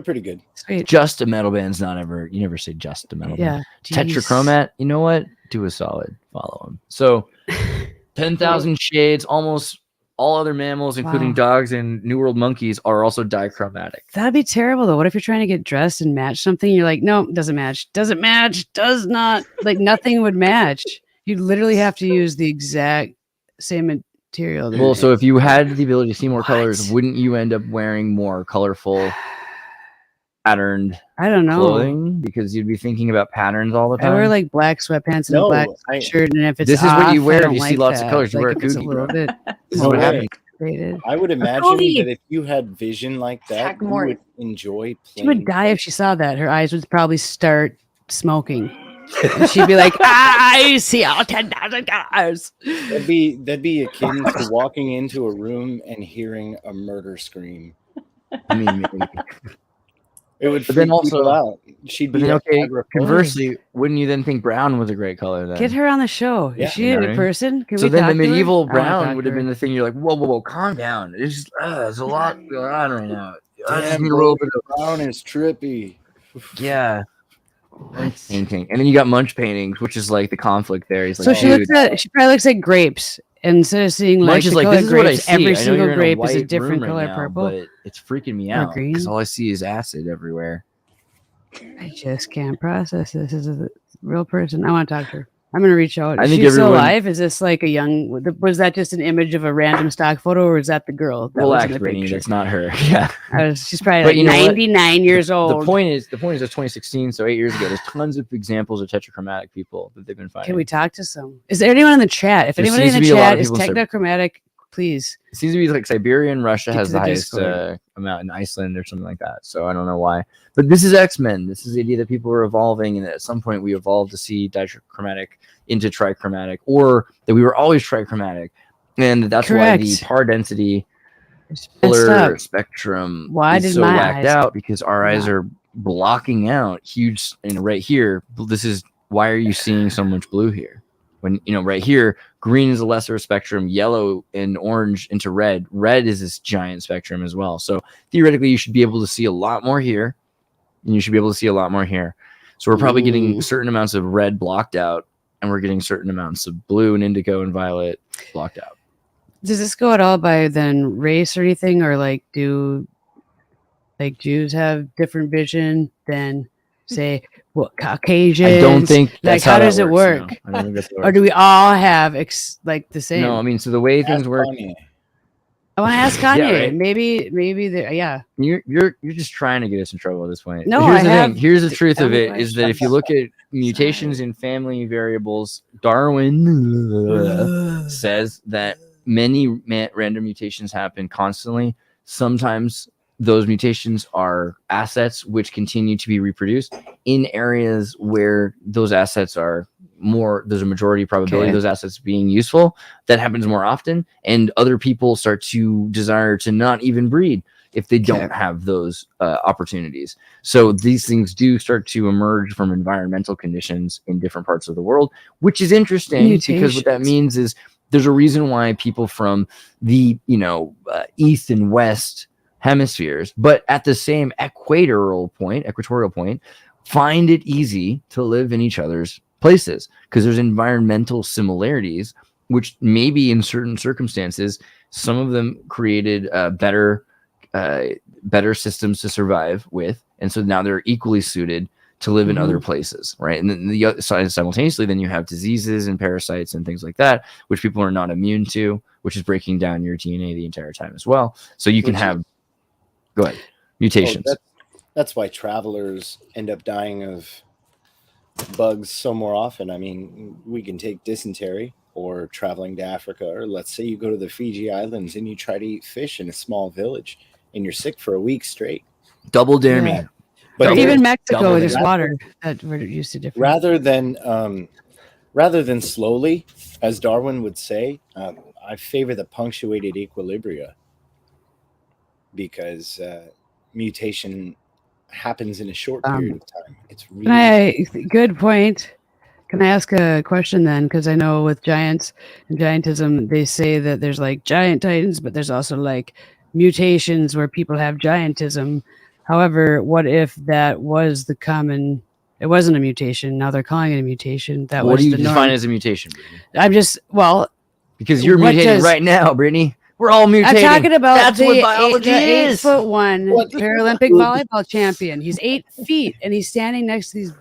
pretty good. Sweet. Just a metal band's not ever. You never say just a metal band. Tetrachromat. You know what? Do a solid. Follow them. So, 10,000 shades. Almost all other mammals, including dogs and New World monkeys, are also dichromatic. That'd be terrible, though. What if you're trying to get dressed and match something? You're like, no, doesn't match. Doesn't match. Does not. Like, nothing would match. You'd literally have to use the exact same material. Well, so if you had the ability to see more colors, wouldn't you end up wearing more colorful, patterned clothing? Because you'd be thinking about patterns all the time. I wear like black sweatpants and a black shirt, and if it's this is what you wear if you see lots of colors. You wear a kooky. This is what happens. I would imagine that if you had vision like that, you would enjoy playing. She would die if she saw that. Her eyes would probably start smoking. And she'd be like, I see all 10,000 colors. That'd be akin to walking into a room and hearing a murder scream. I mean, maybe. It would But then freak people also- out. She'd But be then, okay, agoraphobic. conversely, wouldn't you then think brown was a great color then? Get her on the show. Yeah. Is she You know a what I mean? person? Can So we then talk the to her? medieval I wanna talk brown to would have her. been the thing. You're like, whoa, calm down. It's just, there's a lot going on right now. I just Damn, need a bro, little bit of, brown is trippy. yeah. Painting, and then you got Munch paintings, which is like the conflict there. He's like, So she dude, looks at. She probably looks at grapes, and instead of seeing like Munch the is like, color this is what I grapes, see. every I know single you're in a grape is a white different room color right now, purple. but it's freaking me Or out green. because all I see is acid everywhere. I just can't process this. This is a real person. I want to talk to her. I'm gonna reach out. I Is think she still everyone- alive? Is this like a young? Was that just an image of a random stock photo, or is that the girl that was Relax, in the Brittany. picture? That's not her. Yeah. She's probably But like you know what? 99 years old. The point is, it's 2016, so 8 years ago. There's tons of examples of tetrachromatic people that they've been finding. Can we talk to some? Is there anyone in the chat? If There anybody in seems the to be a lot chat of is people technochromatic, please. It seems to be like Siberia and Russia Get has to the the highest Discord. amount in Iceland or something like that. So I don't know why. But this is X-Men. This is the idea that people are evolving, and that at some point we evolved to see dichromatic into trichromatic, or that we were always trichromatic. And that's why the Correct. par density It's messed color up. spectrum Why is did so my whacked eyes out because our eyes not? are blocking out huge, right here. This is why are you seeing so much blue here? When right here, green is a lesser spectrum, yellow and orange into red. Red is this giant spectrum as well. So theoretically, you should be able to see a lot more here, and you should be able to see a lot more here. So we're probably getting Ooh. certain amounts of red blocked out, and we're getting certain amounts of blue and indigo and violet blocked out. Does this go at all by then race or anything, or like do like Jews have different vision than say what Caucasians? I don't think like that's how that does it works, work? no. I don't think that's how it Or works. do we all have like the same? No, I mean, so the way things Ask work, Kanye. I want to ask Kanye. right. Maybe there. Yeah. you're just trying to get us in trouble at this point. No, But here's I the have thing. Here's the truth of tell it me is that if you look at mutations in family variables, Darwin says that many random mutations happen constantly. Sometimes those mutations are assets which continue to be reproduced in areas where those assets are more, there's a majority probability Okay. of those assets being useful. That happens more often, and other people start to desire to not even breed if they don't Okay. have those opportunities. So these things do start to emerge from environmental conditions in different parts of the world, which is interesting because what that Mutations. means is there's a reason why people from the east and west hemispheres, but at the same equatorial point, find it easy to live in each other's places because there's environmental similarities, which maybe in certain circumstances, some of them created better systems to survive with, and so now they're equally suited to live in other places, right? And then the other side, simultaneously, then you have diseases and parasites and things like that, which people are not immune to, which is breaking down your DNA the entire time as well. So you can Which have, go ahead, mutations. That's why travelers end up dying of bugs so more often. I mean, we can take dysentery or traveling to Africa, or let's say you go to the Fiji Islands and you try to eat fish in a small village and you're sick for a week straight. Double dare Yeah. me. But Or Double- even Mexico, double there's dare. water that we're used to different. rather than slowly, as Darwin would say, I favor the punctuated equilibria because mutation happens in a short period of time. It's really Good point. Can I ask a question then? Because I know with giants and giantism, they say that there's like giant titans, but there's also like mutations where people have giantism. However, what if that was the common? It wasn't a mutation. Now they're calling it a mutation. That What was do you the define norm. as a mutation, Brittany? I'm just Because you're What mutating does- right now, Brittany. We're all mutating. I'm talking about That's the what biology is. 8'1" What- Paralympic volleyball champion. He's 8 feet and he's standing next to these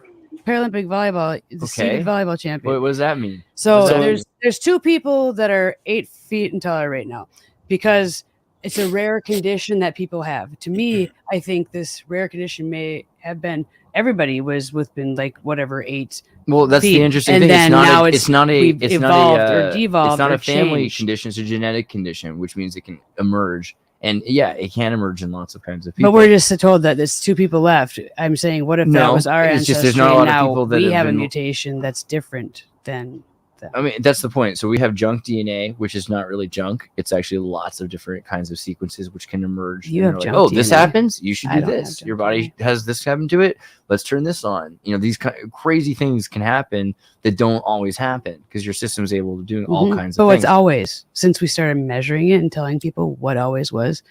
Paralympic volleyball, the seated Okay. volleyball champion. What does that mean? So What does that there's two people that are 8 feet and taller right now because it's a rare condition that people have. To me, I think this rare condition may have been everybody was within like whatever 8. Well, that's feet. the interesting And thing. then now It's not a we've evolved or it's devolved not or a family changed. condition. It's a genetic condition, which means it can emerge And yeah, it can emerge in lots of kinds of people. But we're just told that there's 2 people left. I'm saying, what if that was our it's just ancestry? there's not a lot of now people that we have have a been- mutation that's different than them. I mean, that's the point. So we have junk DNA, which is not really junk. It's actually lots of different kinds of sequences which can emerge. You and have they're junk this DNA. happens. You should I do don't have this. junk Your body has this happen to it. Let's turn this on. You know, these crazy things can happen that don't always happen because your system's able to do all kinds of But things. what's always, since we started measuring it and telling people what always was,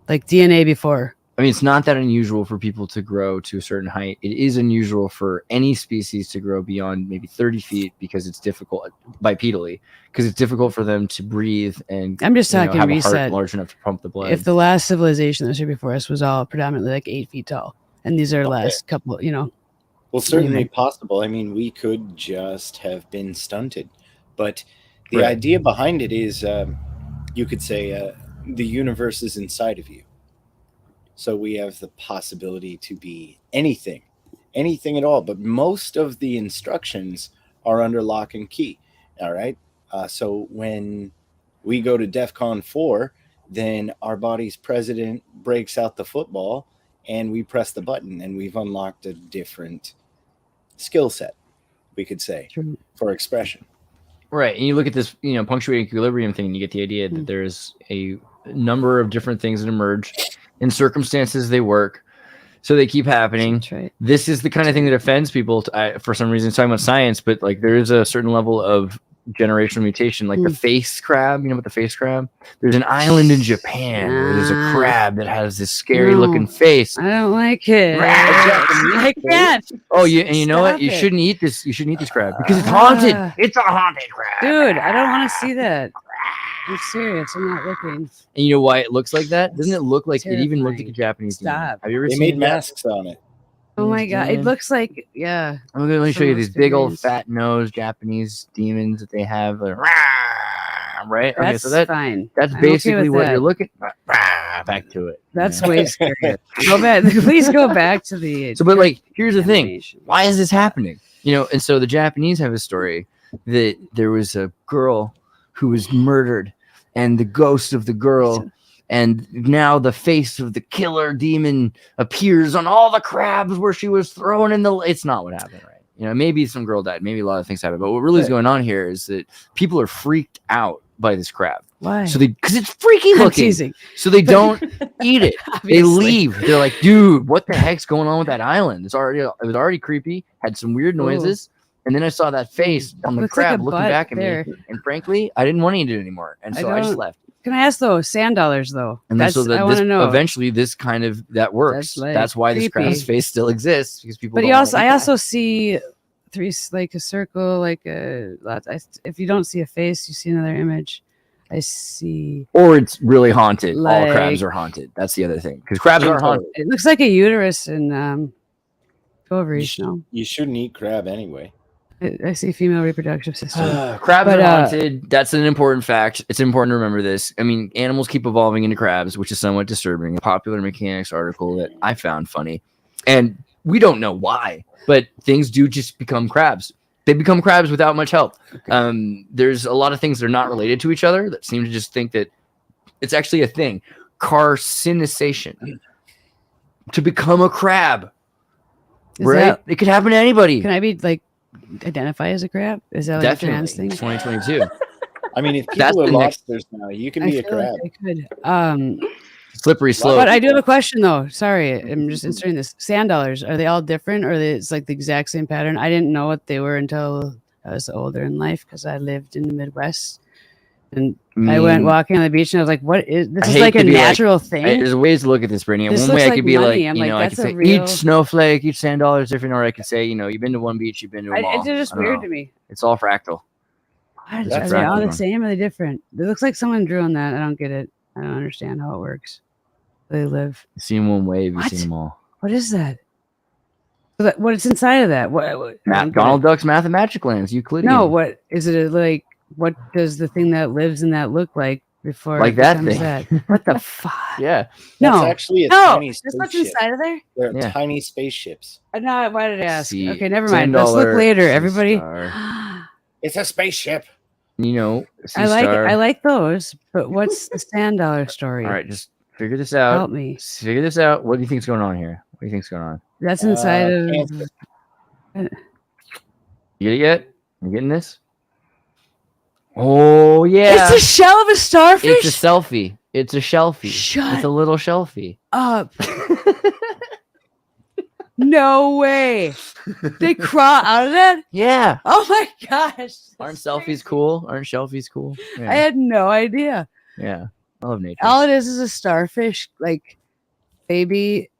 like DNA before. I mean, it's not that unusual for people to grow to a certain height. It is unusual for any species to grow beyond maybe 30 feet because it's difficult bipedally, because it's difficult for them to breathe and I'm just talking have a reset. heart large enough to pump the blood. If the last civilization that's here before us was all predominantly like 8 feet tall, and these are last couple, Well, certainly possible. I mean, we could just have been stunted. But the Right. idea behind it is you could say the universe is inside of you. So we have the possibility to be anything at all. But most of the instructions are under lock and key. All right. So when we go to DEFCON 4, then our body's president breaks out the football and we press the button and we've unlocked a different skill set, we could say, True. for expression. Right. And you look at this, punctuating equilibrium thing, and you get the idea that there's a number of different things that emerge. In circumstances, they work. So they keep happening. That's right. This is the kind of thing that offends people for some reason. It's talking about science, but like there is a certain level of generational mutation, like the face crab. You know about the face crab? There's an island in Japan where there's a crab that has this scary looking face. I don't like it. I can't. Oh, you know what? Stop You it. shouldn't eat this. You shouldn't eat this crab because it's haunted. It's a haunted crab. Dude, I don't want to see that. I'm serious. I'm not looking. And you know why it looks like that? Doesn't it look like it even looked like a Terrifying. Japanese demon? Stop. Have you ever They seen made that? masks on it. Oh my god, it looks like Let me show you these big old fat nosed Japanese demons that they have. Like, right? Okay, That's so fine. that's I'm okay basically with what that. you're looking. Back to it. That's way scary. Go back. Please go back to the. So, but like, here's the thing: animation. why is this happening? And so the Japanese have a story that there was a girl who was murdered, and the ghost of the girl. And now the face of the killer demon appears on all the crabs where she was thrown in the. It's not what happened, right? Maybe some girl died. Maybe a lot of things happened. But what really is going on here is that people are freaked out by this crab. Why? So because it's freaky I'm looking. teasing. So they don't eat it. They Obviously. leave. They're like, dude, what the heck's going on with that island? It was already creepy. Had some weird noises. And then I saw that face on the Looks like crab a looking butt back at there. me. And frankly, I didn't want to eat it anymore. And so I just don't- left. Can I ask though? Sand dollars though. And then That's, so I want to know. eventually this kind of that works. That's, like, That's why this creepy. crab's face still exists because people. But don't you also, wanna I eat also see three, like a circle, like a. If you don't see a face, you see another image. I see. that. Or it's really haunted. All crabs like- are haunted. That's the other thing because crabs are haunted. It looks like a uterus and ovaries. No, You shouldn't eat crab anyway. I see female reproductive system. Crabs But, are haunted. That's an important fact. It's important to remember this. I mean, animals keep evolving into crabs, which is somewhat disturbing. A popular mechanics article that I found funny. And we don't know why, but things do just become crabs. They become crabs without much help. There's a lot of things that are not related to each other that seem to just think that it's actually a thing. Carcinization. To become a crab. Is Right? that- It could happen to anybody. Can I be like identify as a crab? Is that like a trans Definitely. thing? 2022. I mean, if That's people are the next- lobsters now, you can I be a feel like crab. I could. Slippery slope. But I do have a question though. Sorry, I'm just inserting this. Sand dollars, are they all different or it's like the exact same pattern? I didn't know what they were until I was older in life because I lived in the Midwest. And I went walking on the beach and I was like, what is this? I Is hate like to a be like- natural thing. There's ways to look at this, Brittany. This One way looks I like could be money. like, I'm you like, know, I that's could a say real- each snowflake, each sand dollar is different, or I could say, you've been to one beach, you've been to them all. It's just I don't weird know. to me. It's all fractal. Are That's they all right. the same? Or are they different? It looks like someone drew on that. I don't get it. I don't understand how it works. They live. You've seen one wave, you've What? seen them all. What is that? What's inside of that? What? I don't get it. Donald Duck's Math and Magic Lands, Euclidean. No, what is it like? What does the thing that lives in that look like before? Like it that becomes thing. that? What the fuck? Yeah. That's No, actually a no, tiny that's what's spaceship. inside of there. They're Yeah. tiny spaceships. No, why did I ask? See, Okay, never mind. Let's $10 look later, everybody. star. It's a spaceship. I like those, but what's the sand dollar story? All right, just Figure this out. Help me. Figure this out. What do you think's going on here? What do you think's going on? That's inside of. cancer. You get it yet? You getting this? Oh yeah. It's a shell of a starfish. It's a selfie. It's a shelfie. Shut It's a little shelfie. up. No way. They crawl out of that? Yeah. Oh my gosh. Aren't that's selfies crazy. cool? Aren't shelfies cool? I Yeah. had no idea. Yeah. I love nature. All it is a starfish, like baby.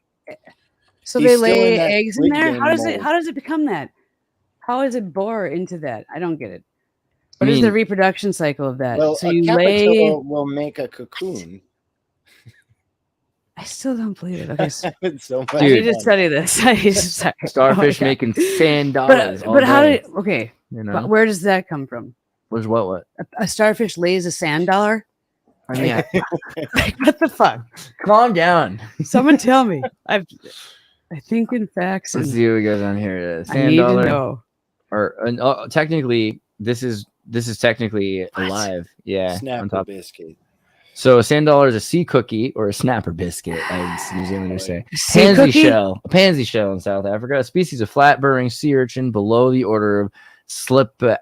So He's they still in lay that eggs in Squid there. Game How does mode. it? How does it become that? How is it bore into that? I don't get it. I What is the mean- reproduction cycle of that? Well, so a you caterpillar lay. will make a cocoon. I still don't believe it. Okay, so It's so much I need to fun. study this. I need to study. Starfish Oh my making sand God. dollars. But how day, did? Okay, you but know? where does that come from? Where's what? A starfish lays a sand dollar. I mean, yeah. Like what the fuck? Calm down. Someone tell me. I think in facts. Let's And see what we got on here. I Sand need dollar. to know. Or technically, this is technically What? alive. Yeah. on Snapper top. biscuit. So a sand dollar is a sea cookie or a snapper biscuit, as New Zealanders say. Sea Pansy cookie? shell, a pansy shell in South Africa, a species of flat-burrowing sea urchin below the order of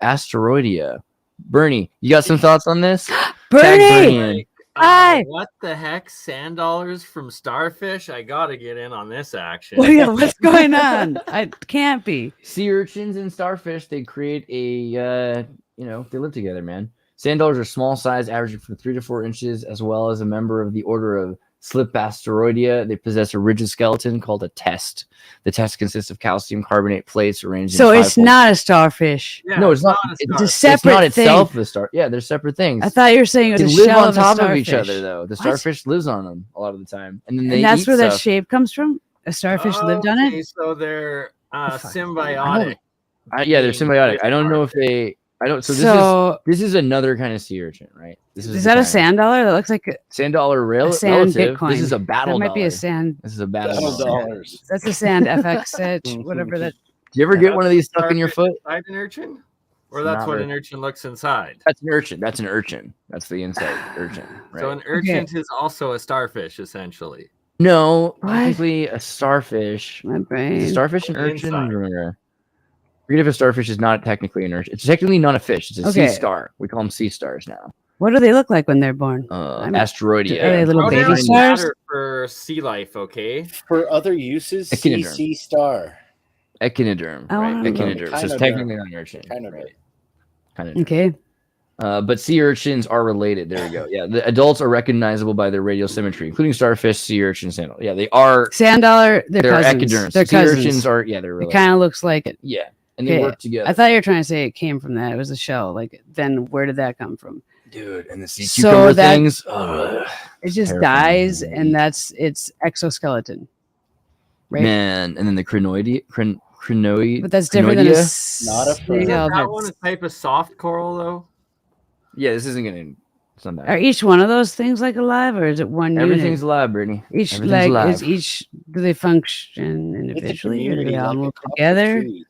Asteroidea. Bernie, you got some thoughts on this? Tag Bernie. in. Hi. What the heck? Sand dollars from starfish? I gotta get in on this action. What's going on? I can't be. Sea urchins and starfish, they create a, they live together, man. Sand dollars are small size, averaging from 3 to 4 inches, as well as a member of the order of Slipasteroidea. They possess a rigid skeleton called a test. The test consists of calcium carbonate plates arranged So in it's 5 not a starfish. Yeah, No, it's not. a It's It's a starfish. separate not itself thing. the star. Yeah, they're separate things. I thought you were saying it They was a live shell on of top a of each starfish. other, though. The What? starfish lives on them a lot of the time, and then they And that's eat where that stuff. shape comes from. A starfish lived on Okay, it. so they're fuck? symbiotic. Yeah, they're symbiotic. I don't know if they. I don't. So this is another kind of sea urchin, right? This is that a sand dollar? That looks like a sand dollar sand relative? Bitcoin. This is a battle that might be dollar. a sand. This is a battle $12. dollar. That's a sand FX whatever that. Do you ever get one of these stuck Starfish in your foot? Inside an urchin? Or It's that's not what very- an urchin looks inside. That's an urchin. That's an urchin. That's the inside urchin. Right? So an urchin is also a starfish, essentially. No, What? technically a starfish. My Is a brain. starfish an On the urchin? inside. Forget if a starfish is not technically an urchin. It's technically not a fish. It's a Okay. sea star. We call them sea stars now. What do they look like when they're born? Asteroidea. Are they little baby Pronouns stars? matter for sea life, okay? For other uses, Echinoderm. CC star. Echinoderm. I Right? wanna know. Echinoderm. So it's Echinoderm. technically not an urchin. Echinoderm. Right. Kind of. Okay. But sea urchins are related. There we go. Yeah, the adults are recognizable by their radial symmetry, including starfish, sea urchins, and yeah, they are. Sand dollar. They're They're cousins. echinoderms. They're Sea cousins. urchins are. Yeah, they're It related. kind of looks like it. Yeah, and they Okay. work together. I thought you were trying to say it came from that. It was a shell. Like then, where did that come from? Dude, and the sea So cucumber that- things. Ugh. It just Terrifying. dies, and that's its exoskeleton, right? Man, and then the crinoidea. But that's different than a crinoidea? Not a snail Isn't that that's- one a type of soft coral, though? Yeah, this isn't gonna. It's not Are bad. each one of those things like alive, or is it one Everything's unit? alive, Brittany. Each everything's like alive. is each do they function It's a individually, or do community they all like a move copper together? tree.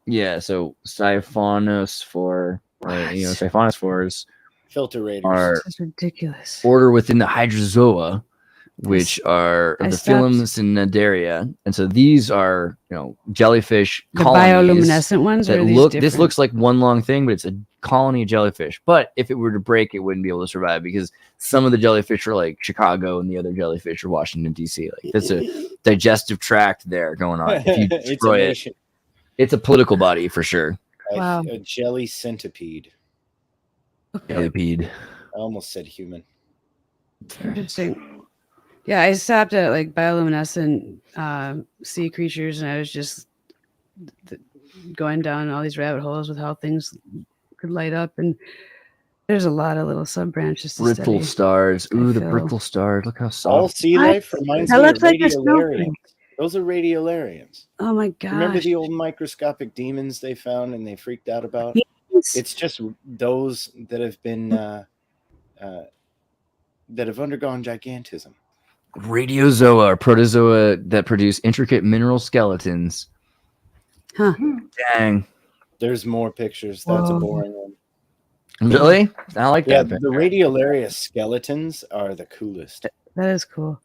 Yeah, so siphonospore, siphonospores Filter raters. are That's ridiculous. order within the hydrozoa, which are I of the stopped- phylum Cnidaria, and so these are jellyfish The colonies bioluminescent ones that are these look. This different? looks like one long thing, but it's a colony of jellyfish. But if it were to break, it wouldn't be able to survive because some of the jellyfish are like Chicago, and the other jellyfish are Washington D.C. Like there's a digestive tract there going on. If you It's a destroy it, nation. it's a political body for sure. Wow. A jelly centipede. Jellipede. I almost said human. Interesting. Yeah, I stopped at like bioluminescent sea creatures, and I was just going down all these rabbit holes with how things could light up, and there's a lot of little sub branches to Brittle study. stars. Ooh, the feel- brittle stars. Look how All soft. sea What? life reminds That me of looks like a radiolarians. snowflake. Those are radiolarians. Oh my gosh! Remember the old microscopic demons they found and they freaked out about? Yes. It's just those that have been that have undergone gigantism. Radiozoa or protozoa that produce intricate mineral skeletons. Huh. Dang. There's more pictures. That's a Whoa. boring one. Really? I like Yeah, that. the radiolaria skeletons are the coolest. That is cool.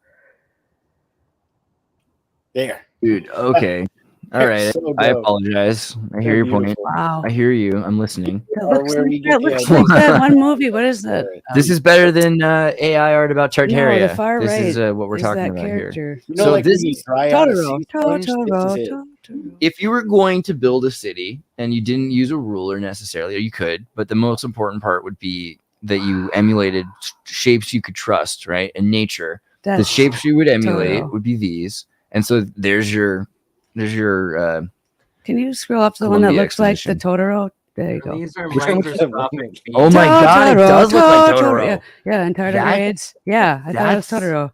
There. Dude, okay. All right. So I dope. apologize. I hear They're your point. beautiful. Wow. I hear you. I'm listening. That Or looks where like, we get that, the looks idea. like that one movie. What is that? This is better than AI art about Tartaria. No, the far this right is what we're is talking that about here. character. You know, So like this when you is dry out a Totoro. sea sponge, this is it. Totoro. If you were going to build a city and you didn't use a ruler necessarily, or you could, but the most important part would be that you emulated shapes you could trust, right? And nature. The That's shapes you would emulate Totoro. would be these. And so there's your Can you scroll up to the one that Columbia looks like the Exposition. Totoro? There you go. These are Which one was the microscopic. Oh my god, it does look like Totoro. Yeah, and That- tardigrades. Yeah, I thought it was that's- Totoro.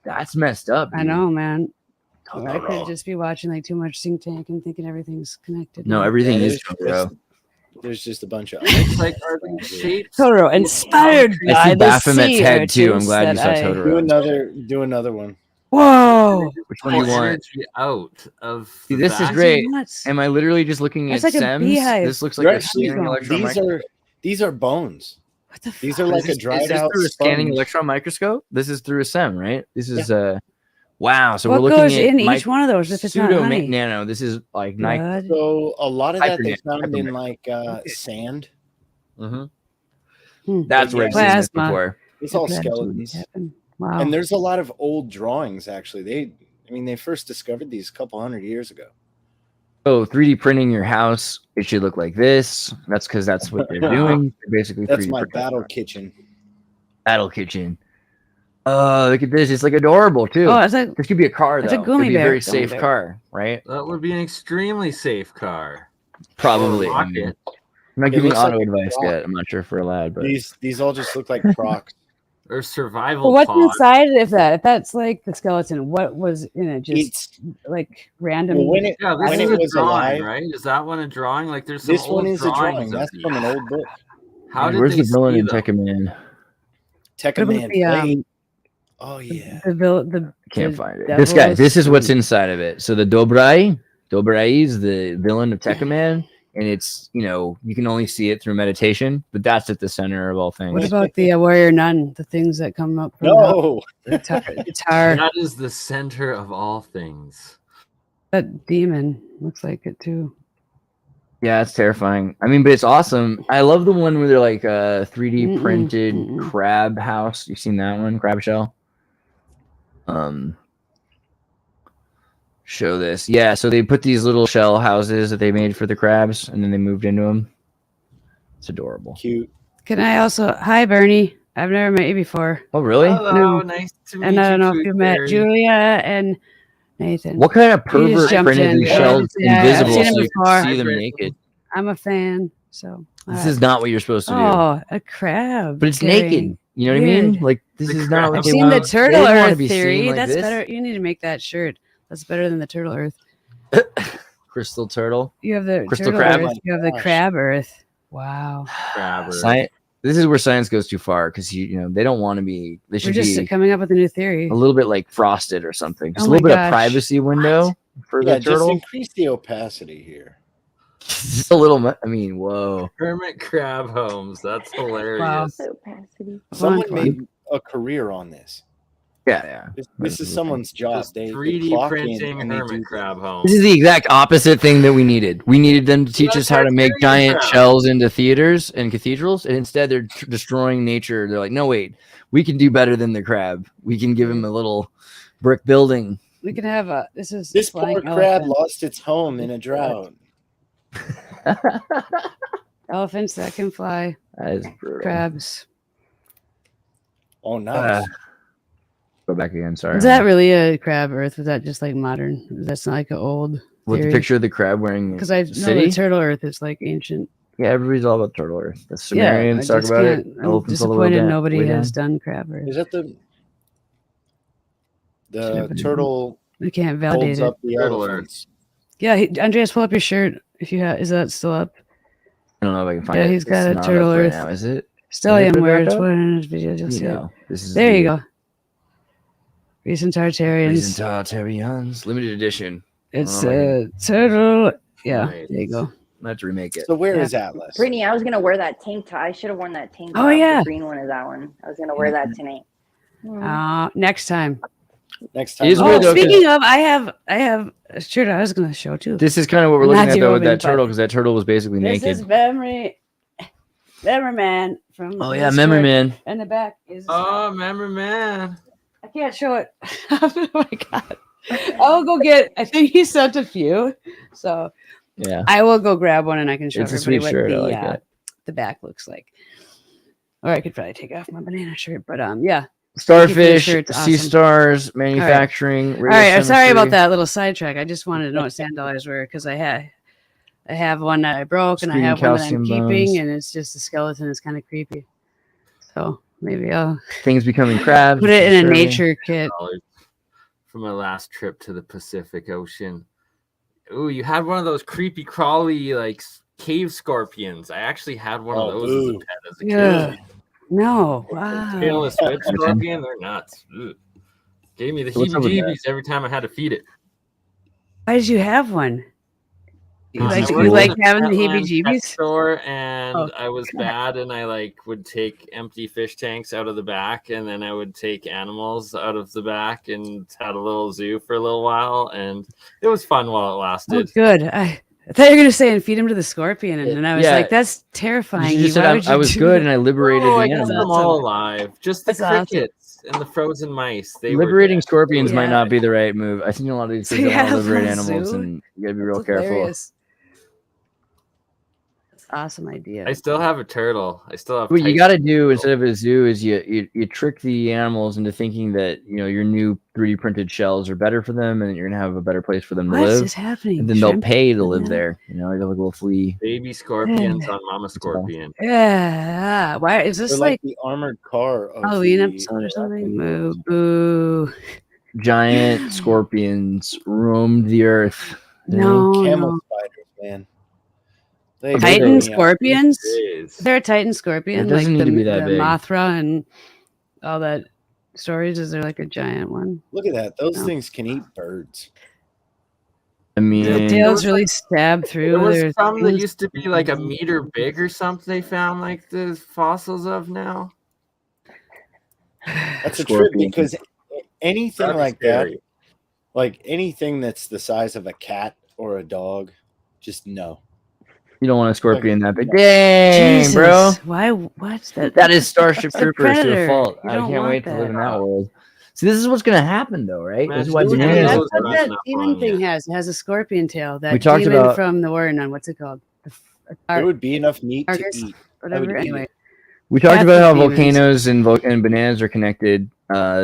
That's messed up. I dude. know, man. I Totoro. could just be watching like too much Think Tank and thinking everything's connected. No, now. everything Yeah, is Totoro. There's just a bunch of Like are these shapes? Totoro, inspired I by see the Baphomet's sea head too. I'm urchins glad you that saw I- Totoro. do another one. Whoa! Which one do you want? Energy out of See, the this is back. great. Nuts. Am I literally just looking That's at like a SEMs? beehive. This looks like You're a actually, scanning electron microscope. these are bones. What the These fuck? are like a Is dried this out through a scanning sponge. electron microscope? This is through a SEM, right? This is wow. So What we're goes looking at in each one of those if it's not honey? nano. This is like Nike. Blood. So a lot of that they Hypernet, found in hypernet. like sand. That's where I've seen this Plasma. before. It's all Plasma skeletons. happen. Wow. And there's a lot of old drawings actually. They first discovered these a couple hundred years ago. So 3D printing your house, it should look like this. That's because that's what they're doing. They're basically That's 3D my printing. battle kitchen. Battle kitchen. Oh, look at this. It's like adorable too. Oh, it's like This could be a car It's though. a gummy It'd be a bear. very Gummy safe bear. car, right? That would be an extremely safe car. Probably. Or I mean, rocket. I'm not It giving looks auto like a advice rock. yet. I'm not sure if we're allowed, but These all just look like crocs. Or survival well, what's pod. inside if that's like the skeleton? What was in it? Just It's like random. well, when it Yeah, this when is it a was drawing, alive. right? Is that one a drawing? Like there's some This one old is a drawing. drawings of That's these. from an old book. How did where's they the villain see in them? Tekken Man? Tekka What about Man the, plate. Oh yeah. the Can't the find it. This guy. devil's- This is what's inside of it. So the Dobrai is the villain of Tekken Man, and it's you can only see it through meditation, but that's at the center of all things. What about the warrior nun? The things that come up from No. the guitar. That is the center of all things. That demon looks like it too. Yeah, it's terrifying. I mean, but it's awesome. I love the one where they're like a 3D Mm-mm, printed mm-mm. crab house. You've seen that one, crab shell? Show this. Yeah, so they put these little shell houses that they made for the crabs, and then they moved into them. It's adorable. Cute. Can I also? Hi, Bernie. I've never met you before, Oh, really? Hello, No. nice to meet and I don't know you. if you met Fairy. Julia and Nathan. What kind of You just pervert jumped printed in. these Yeah, shells yeah, I've invisible seen so them you before. can see them Hi, naked? I'm a fan. So This is not what you're supposed to do. oh, a crab. But it's carrying- naked. You know what I mean? Weird. Like this The is not crab. what I've they seen the want. They turtle didn't wanna earth be seen theory. like That's this. better. You need to make that shirt. That's better than the turtle earth. Crystal turtle. You have the Crystal turtle crab? earth. You have the Gosh. crab earth. Wow. Crabber. Science. This is where science goes too far because they don't want to be. They We're should just be coming up with a new theory. a little bit like frosted or something. Just Oh a little my bit of gosh. privacy window for Yeah, the just turtle. increase the opacity here. Just a little. I mean, whoa. Hermit crab homes. That's hilarious. Opacity. Someone Fun. made a career on this. Yeah. This is Absolutely. someone's job. Just They 3D clock in printing and they do hermit this. crab homes. This is the exact opposite thing that we needed. We needed them to teach us how to make giant shells into theaters and cathedrals, and instead they're destroying nature. They're like, no, wait, we can do better than the crab. We can give him a little brick building. We can have a. This is This flying poor crab elephant. lost its home in a drought. Elephants that can fly. That is brutal. Crabs. Oh, nice. Go back again. Sorry. Is that really a crab earth? Was that just like modern? That's not like an old. With the picture of the crab wearing Because I know city? the turtle earth is like ancient. Yeah, everybody's all about turtle earth. The I Sumerians talk just about it. can't- I'm Elephants all the way disappointed down. nobody way has down. done crab earth. Is that the Never done. turtle We can't validate holds it. up the Turtle elephants? Yeah, Andreas, pull up your shirt if you have. Is that still up? I don't know if I can find Yeah, it. he's got It's a not turtle up right earth. now, is it? Stellium put it where back it's up? one in his video. You'll see it. No. This is There the you go. Recent Tartarians. Recent Tartarians limited edition. It's Oh, a turtle. Yeah, Nice. there you go. Let's remake it. So where Yeah. is Atlas? Brittany, I was gonna wear that tank top. I should have worn that tank top. Oh, yeah. The green one is that one. I was gonna wear that tonight. Next time. Next It time. is weird, though, 'cause- Speaking of, I have a shirt I was going to show too. This is kind of what we're Not looking at though with Robin, that turtle, but- because that turtle was basically This naked. is Memory Man from. Oh the yeah, Memory story. Man. And the back is. Oh, remember, man. I can't show it. Oh my god! I'll go get. I think he sent a few, so Yeah, I will go grab one and I can show it's a everybody sweet what shirt. the I like it. the back looks like. Or I could probably take off my banana shirt, but yeah. Starfish, shirt, it's sea awesome. stars, manufacturing. All right, I'm sorry about radiochemistry. that little sidetrack. I just wanted to know what sand dollars were because I have one that I broke and I Screening have one that I'm calcium keeping, bones. and it's just a skeleton. It's kind of creepy. So maybe I'll Things becoming crabs. put it in a survey. nature kit. From my last trip to the Pacific Ocean. Ooh, you had one of those creepy crawly like cave scorpions. I actually had one of Oh, those boo. as a kid. Yeah. No. Wow. Tailless squid scorpion, they're nuts. Ugh. Gave me the What's up with that? heebie-jeebies every time I had to feed it. Why did you have one? You This like is you cool. like having the Petland pet heebie-jeebies? store, and Oh, I was bad, and I like would take empty fish tanks out of the back, and then I would take animals out of the back, and had a little zoo for a little while, and it was fun while it Oh, lasted. good. I thought you were gonna say and feed him to the scorpion, and then I was Yeah. like, "That's terrifying." You just said Why would I you was do good that? and I liberated Oh, the I got animals. them all alive. Just the That's awesome. crickets and the frozen mice. They Liberating were dead. scorpions might Yeah. not be the right move. I think a lot of these So kids you don't want to have liberate a animals, zoo? and you gotta be real That's careful. hilarious. That's an awesome idea. I still have a turtle. I still have. What you Tyson got to do turtle. instead of a zoo is you trick the animals into thinking that your new 3D printed shells are better for them, and you're gonna have a better place for them to What live. is happening? And then they'll Shrimp? pay to live Yeah. there. You like a little flea. Baby scorpions on Mama Scorpion. Yeah. Why is this They're like like the armored car of Halloween the episode or something? Arachne Boo, boo. Giant scorpions roamed the earth. No, camel no. spiders, man. They Titan freak me out. scorpions? Is. Is there a Titan scorpion? It doesn't like need the, to be that the big. Mothra and all that stories? Is there like a giant one? Look at that. Those No. things can eat birds. I The mean, tails really stab through. There was their some that things. used to be like a meter big or something. They found like the fossils of now. That's a trip Scorpion. because anything That'd be like that, scary. like anything that's the size of a cat or a dog, just no. you don't want a scorpion that big. Okay. Dang, Jesus. bro. Why? What's that? That is Starship It's a Troopers to a predator. fault. You I don't can't want wait to live that. in that world. See, this is what's gonna happen, though, right? This is why Imagine Yeah, Bananas that's was what running that up demon on thing you. has. It has a scorpion tail. That We talked demon about- from the Warren on what's it called? There would be enough meat to Argus? eat. Whatever. eat Anyway, it. We talked That's about how the demons. volcanoes and bananas are connected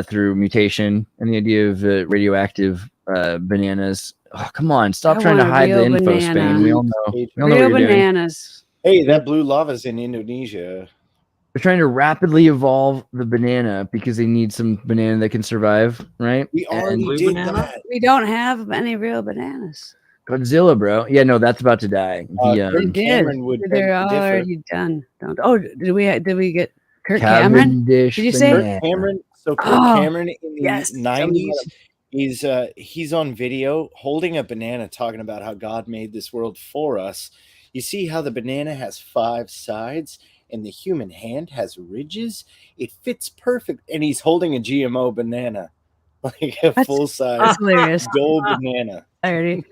through mutation and the idea of radioactive bananas. Oh, come on, stop I trying to want a hide the real info, banana. Spain. We all know. We all know real what you're doing. bananas. Hey, that blue lava's in Indonesia. They're trying to rapidly evolve the banana because they need some banana that can survive, right? We already blue did banana? that. We don't have any real bananas. Godzilla, bro. Yeah, no, that's about to die. Kirk They did. Cameron would beg They're to differ. already done. Don't. Oh, did we get Kirk Cameron? Cavendish Did you say- banana. Kirk Cameron. So Kirk Oh, Cameron in the yes, tell me 90s, he's on video holding a banana, talking about how God made this world for us. You see how the banana has 5 sides and the human hand has ridges? It fits perfect, and he's holding a GMO banana, like a That's- full size That's hilarious. gold banana. I already.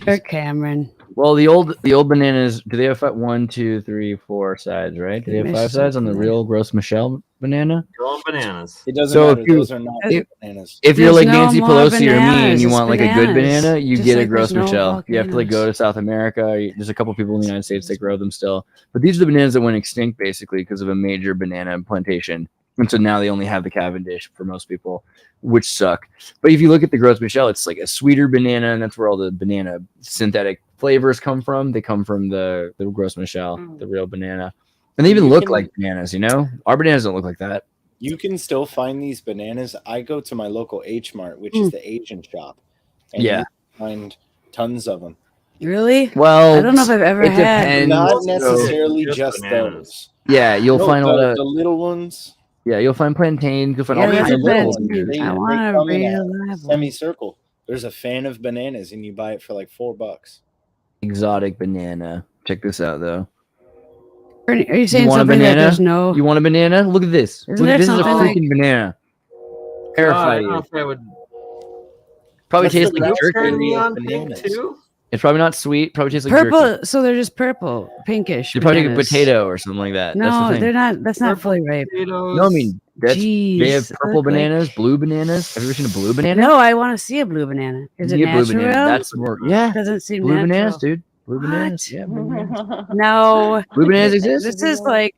Kirk Cameron. Well, the old bananas, do they have 1, 2, 3, 4 sides, right? Do they have 5 sides on the real Gross Michelle banana? Growing bananas. It doesn't So matter; if you- those are not if- bananas. If you're There's like no Nancy more Pelosi or me and bananas, you it's want like a good bananas. banana, you Just get a like Gross there's no Michelle. You have to like go to volcanoes. South America. There's a couple people in the United States that grow them still. But these are the bananas that went extinct basically because of a major banana plantation. And so now they only have the Cavendish for most people, which suck. But if you look at the Gross Michelle, it's like a sweeter banana, and that's where all the banana synthetic flavors come from. They come from the Gross Michelle, the real banana. And they even You look can- like bananas, you know? Our bananas don't look like that. You can still find these bananas. I go to my local H Mart, which is the Asian shop, and Yeah. you can find tons of them. Really? Well, I don't know if I've ever it had. depends. Not so- necessarily just just bananas. those. Yeah, you'll No, find a lot the, of the little ones. yeah, you'll find plantains, you'll find Yeah, all that's kinds a of bad little thing. ones. They- I they want a come in a real live one. Semicircle. There's a fan of bananas, and you buy it for like $4. Exotic banana. Check this out though. Are you saying want a something that banana? there's no? You want a banana? Look at this. Isn't Look, there this is a something like- freaking banana. Terrify I don't know you. if I would. Probably What's the tastes like raspberry jerky. Turn me of on pink bananas? too. It's probably not sweet. Probably tastes like Purple. jerky. So they're just purple, pinkish. You're probably like a bananas. potato or something like that. That's No, the thing. they're not. That's not Purple fully ripe. potatoes. No, I mean they have Jeez, purple look like- bananas, blue bananas. Have you ever seen a blue banana? No, I want to see a blue banana. Is it You get natural? blue banana. That's more. Yeah, Doesn't seem blue natural. bananas, dude. Blue What? bananas. Yeah, blue bananas. No, Blue bananas exist. this is like.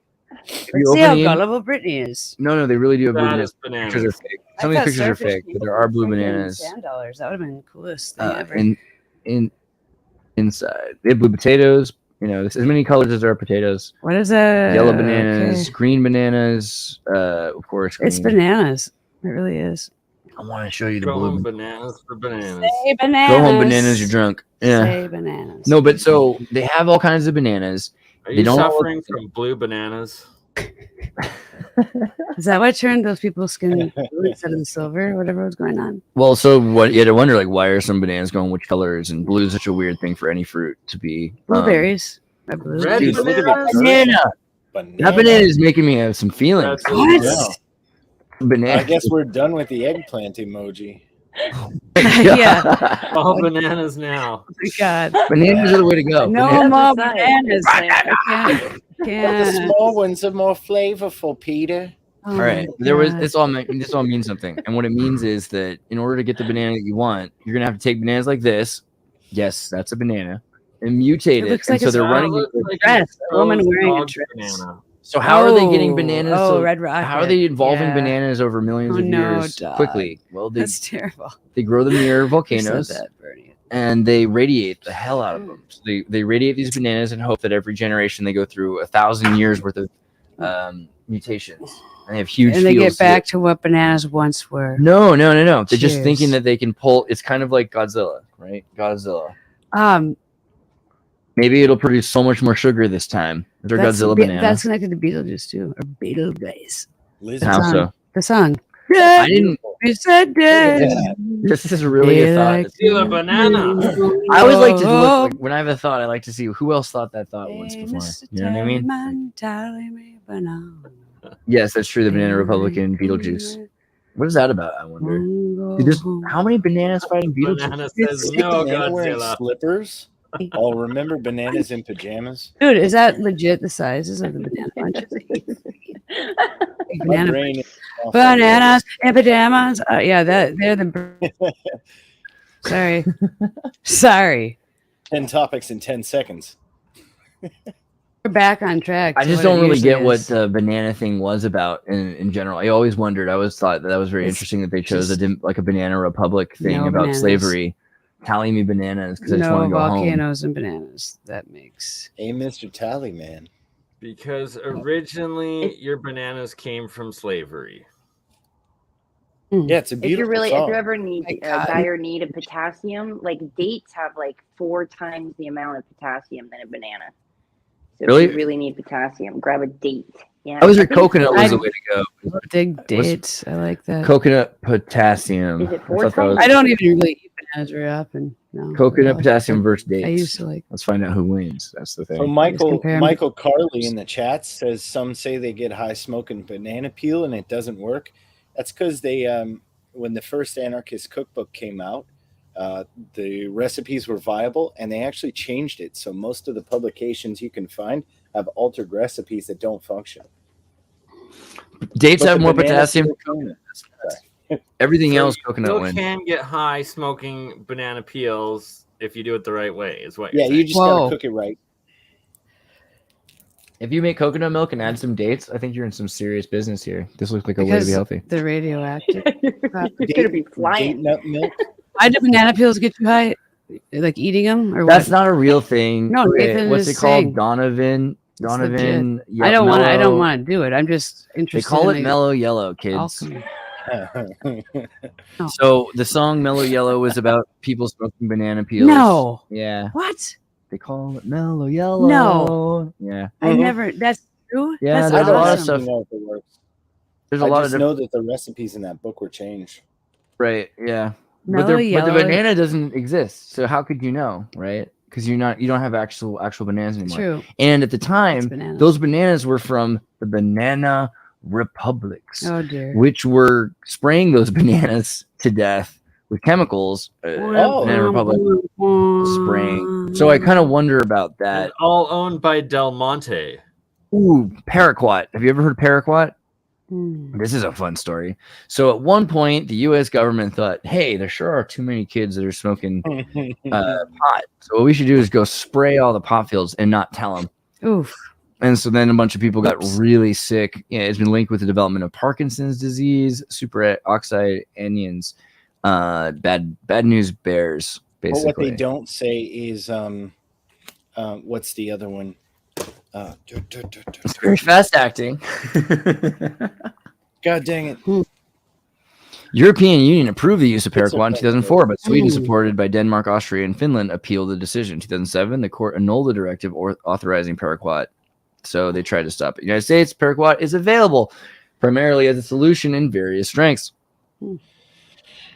If Let's you see how open the gullible Brittany is. no, they really do have blue That is bananas. Pictures are bananas. fake. Some of these pictures are fake, but there are blue bananas. $10. That would have been the coolest thing ever. Inside. They have blue potatoes. You know, there's as many colors as there are potatoes. What is that? Yellow bananas, Okay. green bananas. Of course, It's green. bananas. It really is. I want to show you the Go blue. home bananas for bananas. Say bananas. Go home, bananas. You're drunk. Yeah. Say bananas. No, but so they have all kinds of bananas. Are They you don't all suffering from blue bananas? Is that what turned those people's skin blue instead of the silver? Whatever was going on. Well, so what? You had to wonder, like, why are some bananas going which colors? And blue is such a weird thing for any fruit to be. Blueberries. Are blue. Red Dude, look at bananas? Banana. Banana. That banana is making me have some feelings. That's What? Yeah. Banana. I guess we're done with the eggplant emoji. Yeah. All bananas now. Oh my God. Bananas are the way to go. No Bananas. more That's bananas. right. I can't. But the can't. small ones are more flavorful, Peter. Oh All right, my there was God. this all means something, and what it means is that in order to get the banana that you want, you're gonna have to take bananas like this. Yes, that's a banana, and mutate It it. looks And like so a they're That running. looks like dress. A woman exposed wearing a dog dress. banana. So how are they getting bananas? Oh, so Red Rocket. how are they evolving Yeah. bananas over millions Oh, of no, years dog. quickly? Well, That's terrible. they grow them near You said volcanoes. that, Bernie. And they radiate the hell out of them. So they radiate these bananas and hope that every generation they go through 1,000 years worth of mutations. And they have huge. And they fields get back to what bananas once were. No. They're just Cheers. thinking that they can pull. It's kind of like Godzilla, right? Godzilla. Maybe it'll produce so much more sugar this time. Their Godzilla banana. That's connected to Beetlejuice too, or Beetlejuice. Lizard. How song. so? The song. I didn't. We said that. This is really a thought. Steal a banana. I always like to look like, when I have a thought. I like to see who else thought that thought once before. You know what I mean? Yes, that's true. The Banana Republican Beetlejuice. What is that about? I wonder. Dude, there's how many bananas fighting Beetlejuice? Banana says See no, banana wearing Godzilla. slippers. Oh, remember bananas in pajamas? Dude, is that legit the sizes of the banana bunches? My Banana- brain is off Bananas and pajamas. Yeah, they're the. Sorry. 10 topics in 10 seconds. We're back on track. I to just what it don't really usually get what is. the banana thing was about in general. I always wondered. I always thought that was very It's interesting that they chose just- like a banana republic thing No about bananas. slavery. Tally me bananas because I just want No to go home. volcanoes and bananas. That makes. Hey, Mr. Tally, man. Because originally your bananas came from slavery. Yeah, it's a If beautiful you song. ever need My a God. dire need of potassium, like dates have like 4 times the amount of potassium than a banana. So Really? if you really need potassium, grab a date. Yeah. I always heard think- coconut was I- the way to go. Dig dates. I like that. Coconut potassium. Is it I 4 thought that was- times? I don't even really eat bananas very often. No. Coconut Well, potassium versus I used dates. to like. Let's find out who wins. That's the thing. So Michael compare 'em. Michael Carley in the chat says some say they get high smoking banana peel and it doesn't work. That's because they when the first anarchist cookbook came out, the recipes were viable and they actually changed it. So most of the publications you can find have altered recipes that don't function. Dates But have the more bananas potassium. still count. Everything So else, you coconut still wins. can get high smoking banana peels if you do it the right way, is what Yeah, you're you saying. just Whoa. gotta cook it right. If you make coconut milk and add some dates, I think you're in some serious business here. This looks like a way to Because be healthy. they're radioactive. You're gonna be Date flying. nut milk. Why do banana peels get you high? Like eating them or That's what? not a real thing. No, Okay, Nathan what's is it called? saying. Donovan. legit. Yeah, I don't want. I don't mellow- want to do it. I'm just They interested. call in it the mellow yellow, kids. alchemy. So the song "Mellow Yellow" is about people smoking banana peels. No. Yeah, What? they call it mellow yellow. No. Yeah, I Mhm. never. That's true. Yeah, That's there's I a lot of awesome. stuff. know if it works. there's a I lot of just different. know that the recipes in that book were changed. Right. Yeah. But, Mellow but the yellow. banana doesn't exist. So how could you know, right? Because you don't have actual bananas anymore. True. And at the It's time, bananas. those bananas were from the Banana republics, Oh dear. which were spraying those bananas to death with chemicals. Banana Republic spraying. So I kind of wonder about And that. all owned by Del Monte. Ooh, paraquat. Have you ever heard of paraquat? Hmm. This is a fun story. So at one point, the U.S. government thought, hey, there sure are too many kids that are smoking pot. So what we should do is go spray all the pot fields and not tell them. Oof. And so then a bunch of people got really sick. Yeah, it's been linked with the development of Parkinson's disease, superoxide anions, bad news bears, basically. But what they don't say is what's the other one? It's very fast acting. God dang it. European Union approved the use of It's paraquat in okay. 2004, but Sweden, supported by Denmark, Austria, and Finland, appealed the decision. In 2007, the court annulled the directive authorizing paraquat, so they tried to stop it. In the United States, paraquat is available primarily as a solution in various strengths.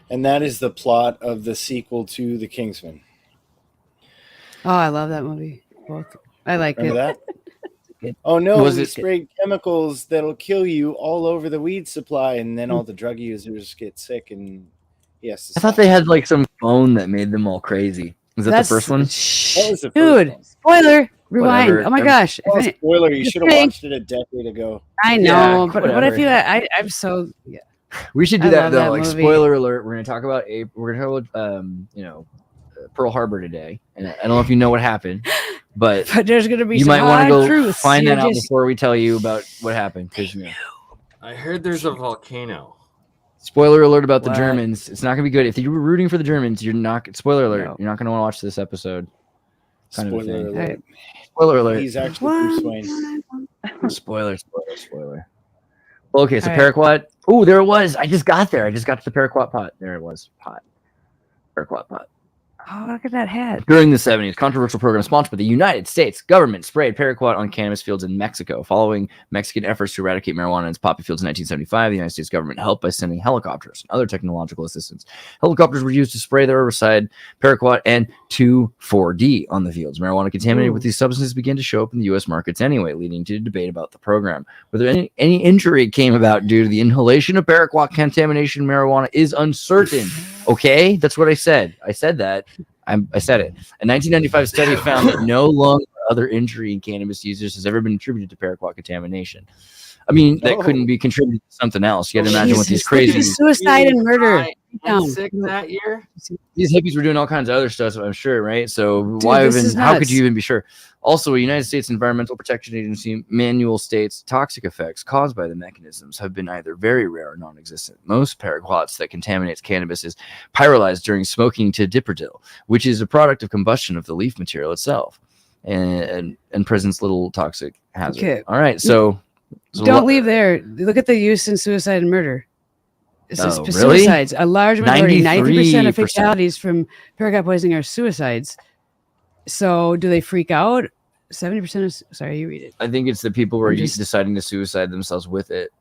And that is the plot of the sequel to The Kingsman. Oh, I love that movie. Both. I like Remember it. that? Oh no, Was we it- sprayed chemicals that'll kill you all over the weed supply, and then all the drug users get sick. And yes, I thought they had like some phone that made them all crazy. Was that the first one? Shh, That was the first dude, one. spoiler. Rewind. Whatever. Oh my gosh. Oh, If any- spoiler! You should have kidding. watched it a decade ago. I know, Yeah, but what if whatever. I'm so yeah. We should do I that love though. that Like movie. spoiler alert, we're gonna talk about we're gonna talk about Pearl Harbor today, and I don't know if you know what happened, but But there's gonna be you some might want to hard go truths. find You're that out just- before we tell you about what happened. 'Cause, I heard there's a volcano. spoiler alert about the What? Germans. It's not gonna be good. If you were rooting for the Germans, you're not. Spoiler alert. No. You're not gonna want to watch this episode. Kind of a Spoiler thing. alert. Spoiler alert. He's actually Bruce Wayne. Spoiler. Well, okay, so All right. paraquat. Oh, there it was. I just got there. I just got to the paraquat pot. There it was. Paraquat pot. Oh, look at that hat. During the 70s, controversial program sponsored by the United States government sprayed paraquat on cannabis fields in Mexico. Following Mexican efforts to eradicate marijuana in its poppy fields in 1975, the United States government helped by sending helicopters and other technological assistance. Helicopters were used to spray the herbicide paraquat and 2,4-D on the fields. Marijuana contaminated with these substances began to show up in the U.S. markets anyway, leading to a debate about the program. Whether any injury came about due to the inhalation of paraquat contamination in marijuana is uncertain. Okay, that's what I said. I said that. I said it. A 1995 study found that no lung or other injury in cannabis users has ever been attributed to paraquat contamination. I mean, that couldn't be contributed to something else. You got to imagine what these Jesus, look at crazy suicide and murder. I'm Down. sick that year. these hippies were doing all kinds of other stuff, I'm sure, right? So why this even? is How could nuts. you even be sure? Also, a United States Environmental Protection Agency manual states toxic effects caused by the mechanisms have been either very rare or non-existent. Most paraquats that contaminates cannabis is pyrolyzed during smoking to diprodil, which is a product of combustion of the leaf material itself, and presents little toxic hazard. Okay. All right, so Don't leave there. Look at the use in suicide and murder. It's Oh, just really? suicides. A large majority, 93% of 93%. fatalities from paraquat poisoning are suicides. So do they freak out? 70% of sorry, you read it. I think it's the people who are I'm just- deciding to suicide themselves with it.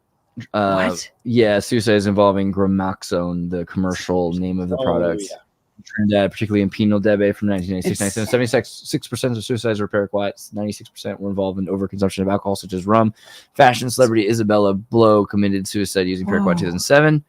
What? Yeah, suicides involving Gramoxone, the commercial name of the product. yeah. Trinidad, particularly in Penal Debe from 1986, It's- 76% of suicides were paraquats. 96% were involved in overconsumption of alcohol, such as rum. Fashion celebrity Isabella Blow committed suicide using paraquat Whoa. in 2007.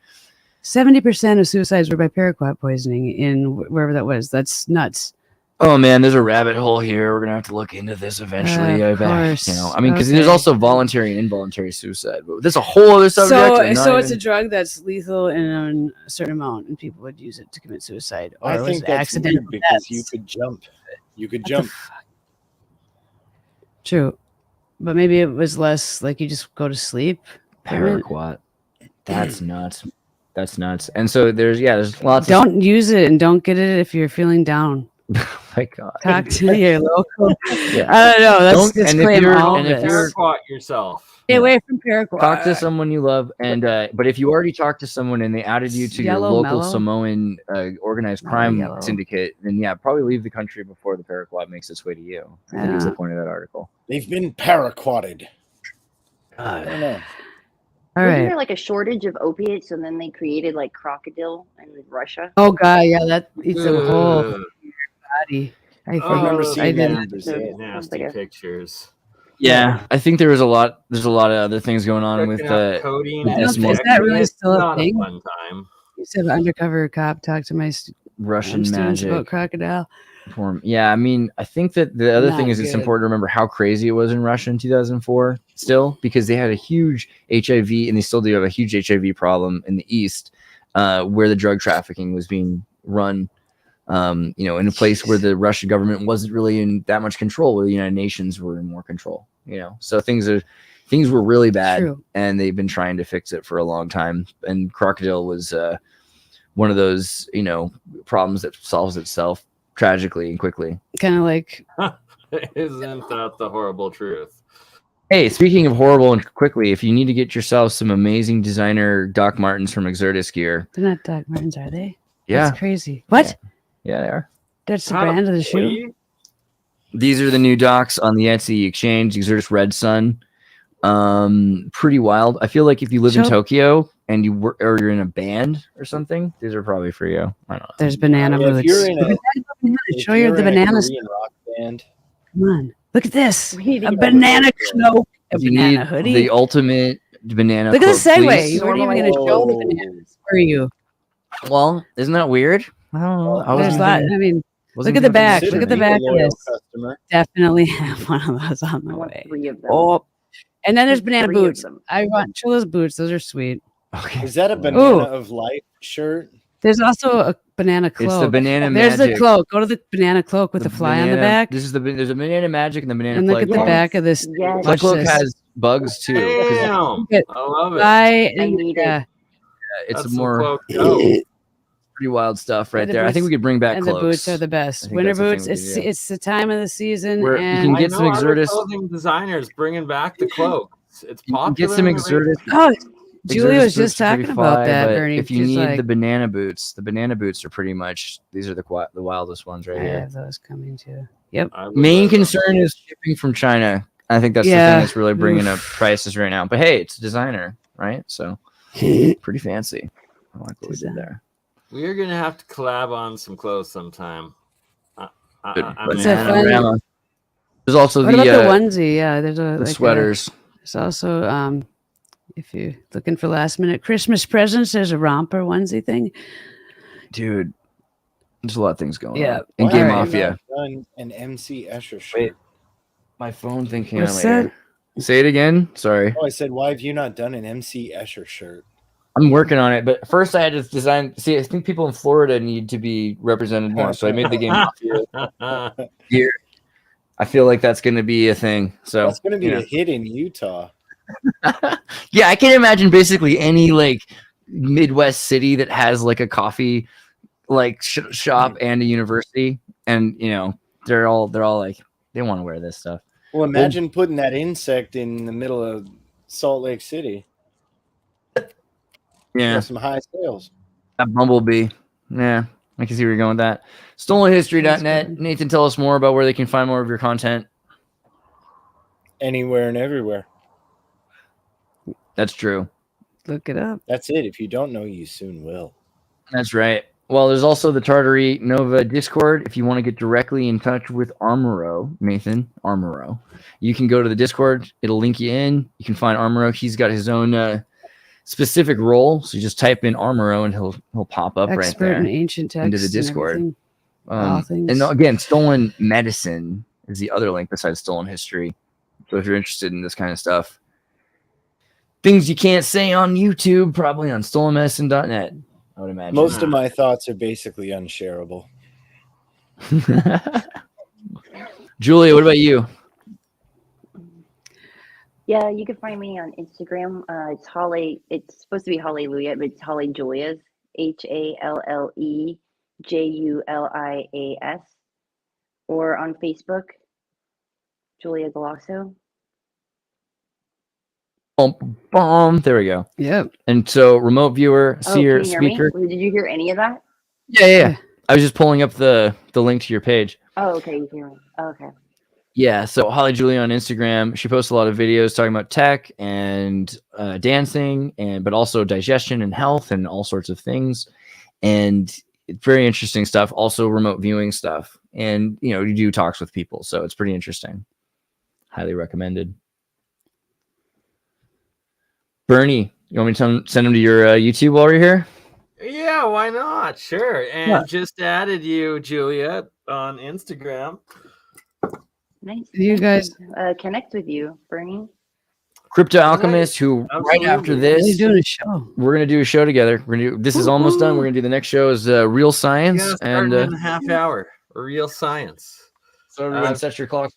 70% of suicides were by paraquat poisoning in wherever that was. That's nuts. Oh man, there's a rabbit hole here. We're gonna have to look into this eventually. Of I bet. course. You know, I mean, because there's Okay. also voluntary and involuntary suicide, but that's a whole other subject. I'm not So it's a even- drug that's lethal in a certain amount, and people would use it to commit suicide. Or I it was think that's accidental weird because deaths. you could jump. You could What the jump. fuck? True, but maybe it was less like you just go to sleep. Paraquat. That's nuts. That's nuts. And so there's lots of Don't use it and don't get it if you're feeling down. oh my god. Talk to your local. Yeah. I don't know. That's Don't- just and if claim you're- all and of if this. you're- Paraquat yourself. Stay away from paraquat. Talk to someone you love, and but if you already talked to someone and they added you to Yellow your local mellow? Samoan organized Oh, crime yellow. syndicate, then yeah, probably leave the country before the paraquat makes its way to you. I think is the point of that article. They've been paraquatted. I God. don't know. All Wasn't right. there like a shortage of opiates, and then they created like crocodile in Russia? Oh god, yeah, that eats the whole Ugh. body. I think I remember Oh, seeing I that did. in Brazil. Nasty like a- pictures. Yeah, I think there's a lot of other things going on with Picking up the codeine with and Is decimal that really it's still a not thing? a fun time. You said undercover cop talked to my Russian students about magic crocodile. form. Yeah, I mean, I think that the other thing Not is it's good. important to remember how crazy it was in Russia in 2004 still, because they had a huge HIV, and they still do have a huge HIV problem in the East, where the drug trafficking was being run, in a place where the Russian government wasn't really in that much control, where the United Nations were in more control, so things were really bad. True. And they've been trying to fix it for a long time. And crocodile was one of those, problems that solves itself tragically and quickly. Kind of like Isn't that the horrible truth? Hey, speaking of horrible and quickly, if you need to get yourself some amazing designer Doc Martens from Xirtus gear, they're not Doc Martens, are they? yeah, That's crazy. What? yeah, they are. That's the Not a brand of the shoe. flea? These are the new Docs on the Etsy exchange, Xirtus Red Sun. Pretty wild. I feel like if you live in Show- Tokyo and you're in a band or something, these are probably for you. I don't know. There's banana Yeah, if boots. you're in a- Look at that. If Show you you're the in a banana. Korean rock band, Come on. Look at this. We need to A get that banana with cloak. A If you banana need hoodie. the ultimate banana. Look at the cloak, segue. please. You weren't even going to show the Whoa. bananas. Were you? Well, isn't that weird? I don't know. I There's wasn't a lot. even- I mean, wasn't look at the even back. considering Look at the it. back of loyal this. customer. Definitely have one of those on the I want way. 3 of them. Oh, and then there's banana 3 of boots. them. I want Chula's boots. Those are sweet. Okay. Is that a banana Ooh. of life shirt? There's also a banana cloak. It's the banana There's magic. the cloak. Go to the banana cloak with the fly on the banana- back. There's a banana magic and the banana And look flag at the cloak. back of this. Yes. Flag Watch cloak this. has bugs too. 'Cause Damn, Get- I love it. Fly I and need it. yeah, it's That's more some cloak dope. pretty wild stuff right the there. I think we boots- could bring back and cloaks. the boots are the I best. think Winter that's the thing boots. we It's could do. it's the time of the season, Where you and can I get some know other Xirtus. clothing designers bringing back the cloaks. It's You popular. can get some and everything. Xirtus. oh, Julie Xirtus was just boots are pretty talking about fly, that, but Bernie. if you She's need like, the banana boots are pretty much these are the wildest ones right I here. have those coming too. Yep. I would Main love them. concern is shipping from China. I think that's the Yeah. thing that's really bringing Oof. up prices right now. But hey, it's a designer, right? So pretty fancy. I like what we did there. We are gonna have to collab on some clothes sometime. Good I'm It's a in. fun- Bananarama. There's also What the about the onesie? Yeah, there's a the like sweaters. there's also if you're looking for last minute Christmas presents, there's a romper onesie thing. Dude, there's a lot of things going Yeah. on. And Why Game have you Mafia. not done an MC Escher shirt? Wait. My phone thing came What's on later. Say it again. Sorry. Oh, I said, why have you not done an MC Escher shirt? I'm working on it, but first I had to design. See, I think people in Florida need to be represented more, so I made the Game Mafia gear. I feel like that's going to be a thing. So That's going to be you know. a hit in Utah. Yeah, I can imagine basically any like Midwest city that has like a coffee like shop and a university, and they're all like they want to wear this stuff. Well, imagine putting that insect in the middle of Salt Lake City. Yeah, Got some high sales. that bumblebee. Yeah, I can see where you're going with that. Stolenhistory.net. Nathan, tell us more about where they can find more of your content. Anywhere and everywhere. That's true. Look it up. That's it. If you don't know, you soon will. That's right. Well, there's also the Tartary Nova Discord. If you want to get directly in touch with Armoro, Nathan, Armoro, you can go to the Discord. It'll link you in. You can find Armoro. He's got his own specific role. So you just type in Armoro and he'll pop up right Expert there. in ancient texts into the and Discord. everything. All things. And again, Stolen Medicine is the other link besides Stolen History. So if you're interested in this kind of stuff, things you can't say on YouTube, probably on stolenmedicine.net, I would imagine. Most of my thoughts are basically unshareable. Julia, what about you? Yeah, you can find me on Instagram. It's Holly. It's supposed to be Hallelujah, but it's Holly Julias. HALLEJULIAS. Or on Facebook, Julia Galasso. Boom. There we go. Yep. And so remote viewer, seer, can you hear me? speaker. Did you hear any of that? Yeah. I was just pulling up the link to your page. Oh, okay. You hear me? Oh, okay. Yeah, so Holly Julia on Instagram, she posts a lot of videos talking about tech and dancing, but also digestion and health and all sorts of things, and it's very interesting stuff. Also, remote viewing stuff, and you do talks with people, so it's pretty interesting. Highly recommended. Bernie, you want me to send them to your YouTube while we're here? Yeah, why not? Sure. And Yeah. just added you, Juliet, on Instagram. Nice. You guys connect with you, Bernie. Crypto Alchemist, who right after Absolutely. this, doing a show. we're gonna do a show together. This is almost done. We're gonna do the next show is Real Science, Yeah, and starting in a half hour. Real science. so everyone set your clock.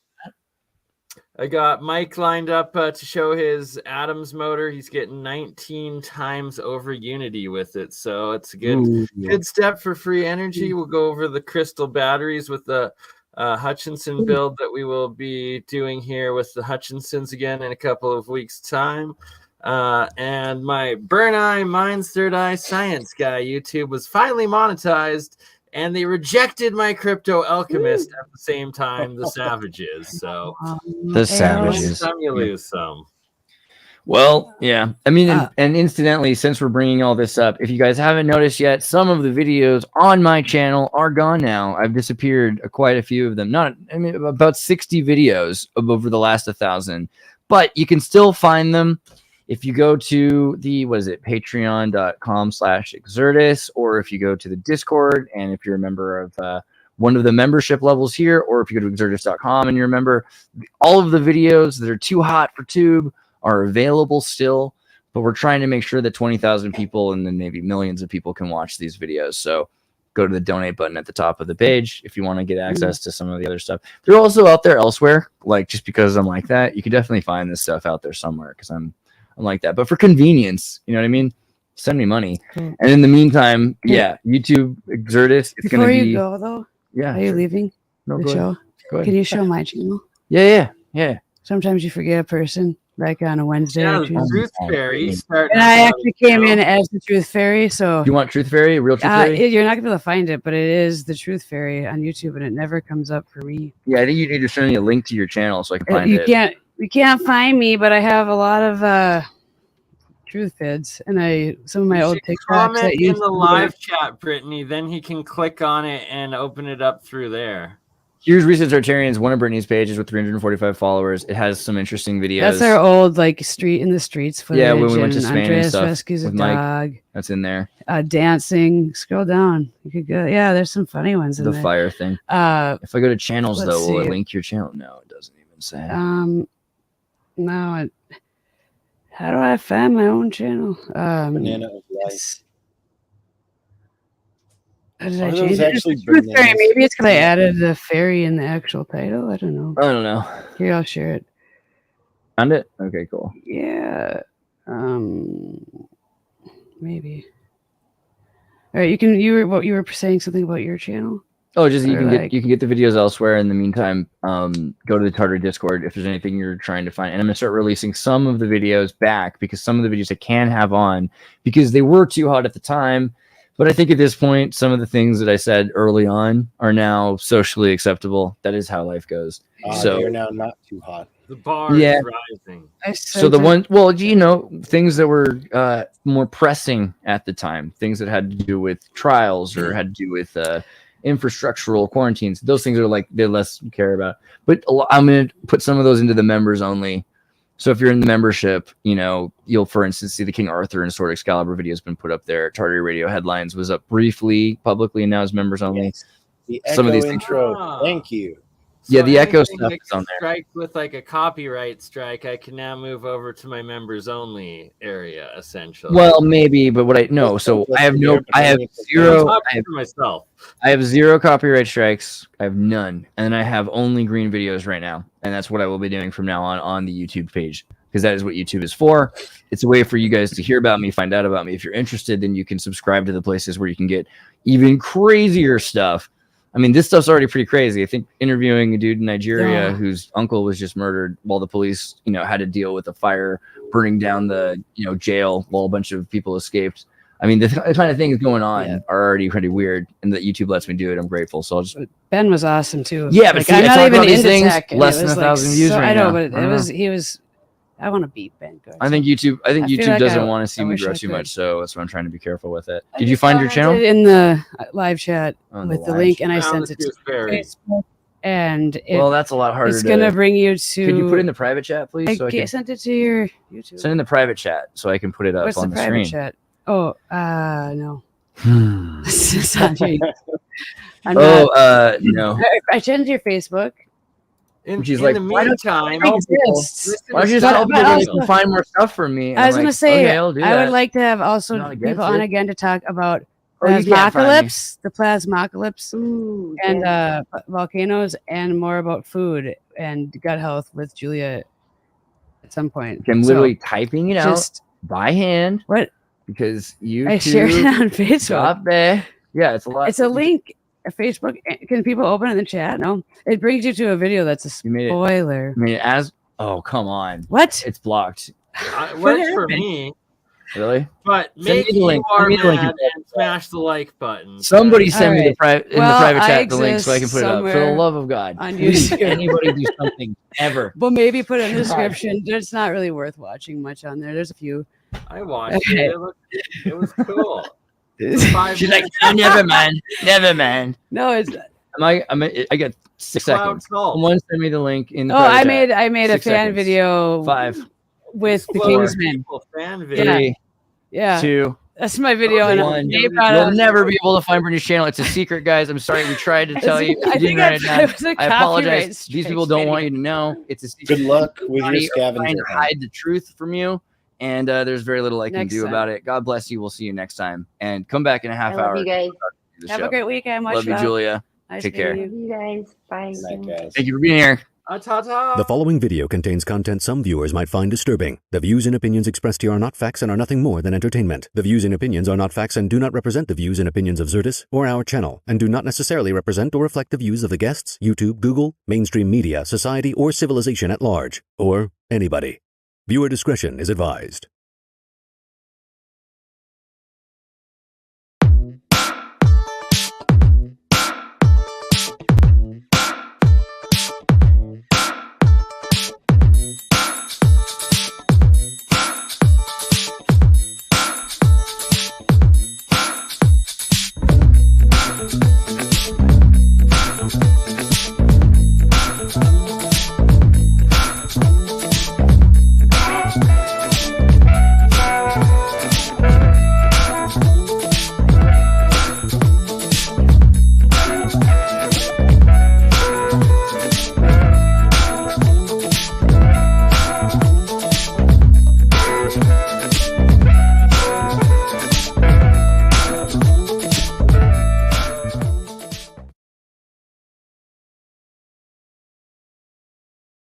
I got Mike lined up to show his Adams motor. He's getting 19 times over Unity with it, so it's a good step for free energy. We'll go over the crystal batteries with the Hutchinson build that we will be doing here with the Hutchinsons again in a couple of weeks' time. And my Burn Eye Minds Third Eye Science Guy YouTube was finally monetized, and they rejected my Crypto Alchemist at the same time, the Savages. So The Savages. some you lose some. Well, yeah. I mean, and incidentally, since we're bringing all this up, if you guys haven't noticed yet, some of the videos on my channel are gone now. I've disappeared quite a few of them. About 60 videos over the last 1,000. But you can still find them if you go to the, patreon.com/Xirtus, or if you go to the Discord, and if you're a member of one of the membership levels here, or if you go to Xirtus.com and you remember, all of the videos that are too hot for tube are available still, but we're trying to make sure that 20,000 people and then maybe millions of people can watch these videos. So go to the donate button at the top of the page if you want to get access to some of the other stuff. They're also out there elsewhere. Like, just because I'm like that, you can definitely find this stuff out there somewhere, because I'm like that. But for convenience, you know what I mean? Send me money. And in the meantime, YouTube Xirtus. It's Before gonna be. you go though, Yeah. are you leaving No, the go show? ahead. Go ahead. Can you show my channel? Yeah. Sometimes you forget a person, like on a Wednesday Yeah, or the Tuesday. Truth Fairy. starting And up I on actually the came in channel. as the Truth Fairy, so You want Truth Fairy? Real Truth Fairy? you're not gonna be able to find it, but it is the Truth Fairy on YouTube, and it never comes up for me. Yeah, I think you need to send me a link to your channel so I can find You it. you can't find me, but I have a lot of truth vids, and some of my You old should TikToks comment that in used the to be live chat, Brittany. Then he can click on it and open it up through there. Here's Recent Tartarians, one of Brittany's pages with 345 followers. It has some interesting videos. That's our old street in the streets footage. Yeah, when we went to and Spain and Andreas stuff rescues a with Mike. dog. That's in there. Dancing. Scroll down. You could go. Yeah, there's some funny ones in The there. fire thing. If I go to channels, let's though, will it see. link your channel? No, it doesn't even say. No. How do I find my own channel? Banana of life. How did Are I those change it? actually It's Truth Fairy. bananas? Maybe it's because I added the fairy in the actual title. I don't know. I don't know. Here, I'll share it. Found it? Okay, cool. Yeah. Maybe. All right. You were saying something about your channel? Oh, just you Or can like- you can get the videos elsewhere. In the meantime, go to the Tartar Discord if there's anything you're trying to find. And I'm gonna start releasing some of the videos back, because some of the videos I can have on, because they were too hot at the time. But I think at this point, some of the things that I said early on are now socially acceptable. That is how life goes. So They're now not too hot. The bar Yeah. is rising. So the one, well, things that were more pressing at the time, things that had to do with trials or had to do with infrastructural quarantines, those things are like they're less care about. But I'm going to put some of those into the members only. So if you're in the membership, you'll, for instance, see the King Arthur and Sword Excalibur video has been put up there. Tartary Radio Headlines was up briefly, publicly, and now is members only. Yes. The Some of Echo these things- intro. Thank you. Yeah, the Echo anything stuff that is on there. Strike with like a copyright strike, I can now move over to my members only area, essentially. Well, maybe, but what I know, so I have zero. For myself. I have 0 copyright strikes. I have none, and I have only green videos right now, and that's what I will be doing from now on the YouTube page, because that is what YouTube is for. It's a way for you guys to hear about me, find out about me. If you're interested, then you can subscribe to the places where you can get even crazier stuff. I mean, this stuff's already pretty crazy. I think interviewing a dude in Nigeria whose uncle was just murdered while the police, had to deal with a fire burning down the, jail while a bunch of people escaped. I mean, the kind of things going on are already pretty weird, and that YouTube lets me do it. I'm grateful. So I'll just. Ben was awesome too. Yeah, but see, I'm I not talk even about these into things, tech, and less it than was 1,000 views right I know, now. but I don't know. he was. I want to beat Ben Good. I think YouTube feel like doesn't want to see I me wish grow I too could. much, so that's why I'm trying to be careful with it. I Did you just find your channel? commented in the live chat On with the live link, and I Found sent the it to Tooth Fairy. Facebook. and Well, that's a lot harder. it's gonna bring you to. Could you put it in the private chat, please? I So I can sent it to your YouTube. send in the private chat so I can put it up What's on the the private screen. chat? Oh, no. It's not your- I'm Oh, not- no. I sent your Facebook. She's in like, the why don't meantime, It exists. Why don't you just But- tell but people they also- can find more stuff from me? And I was I'm gonna like, say, okay, I'll do I that. would like to have also Not against people on it. again to talk about Or you can't find me. plasmocalypse, the plasmocalypse, Ooh, and yeah. volcanoes, and more about food and gut health with Julia at some point. I'm So, literally typing it out just by hand what because you I shared it on Facebook. Stop there. Yeah, it's a lot. It's a link. A Facebook. Can people open it in the chat? No, it brings you to a video that's a You made it. spoiler. I mean, oh, come on. What? It's blocked. it What works for happened? me. Really? But Send me make the you link. are Send me the link. mad and smash the like button. Somebody So- send me the Alright. in Well, the private I chat the link so I can exist put it up. For the somewhere love of God. on Please, YouTube. anybody do something ever. But maybe put it in the description. It's not really worth watching much on there. There's a few. I watched Okay. it. It was cool. It was 5 She's like, minutes. oh, never mind. Never mind. No, it's. I got 6 Cloud seconds. salt. Someone send me the link in the Oh, private I chat. made a 6 fan seconds. video 5, with the 4, Kingsman. People fan video. 3, Yeah, 2, that's my video. and 1. they You'll brought never be able to find Brittany's channel. It's a secret, guys. I'm sorry. We tried to tell you. I You didn't think write it down. it was a I copyright apologize. These people don't want you video. to know. It's a secret. Good luck with your Everybody are trying scavenger to hunt. hide the truth from you, and there's very little I can Next do time. about it. God bless you. We'll see you next time, and come back in a half I love hour. you guys. to the Have show. a great weekend. Much Love you, love. Julia. Nice Take care. meeting you. Love you guys. Bye. Good night, guys. Thank you for being here. Ta-ta. The following video contains content some viewers might find disturbing. The views and opinions expressed here are not facts and are nothing more than entertainment. The views and opinions are not facts and do not represent the views and opinions of Xirtus or our channel, and do not necessarily represent or reflect the views of the guests, YouTube, Google, mainstream media, society, or civilization at large, or anybody. Viewer discretion is advised.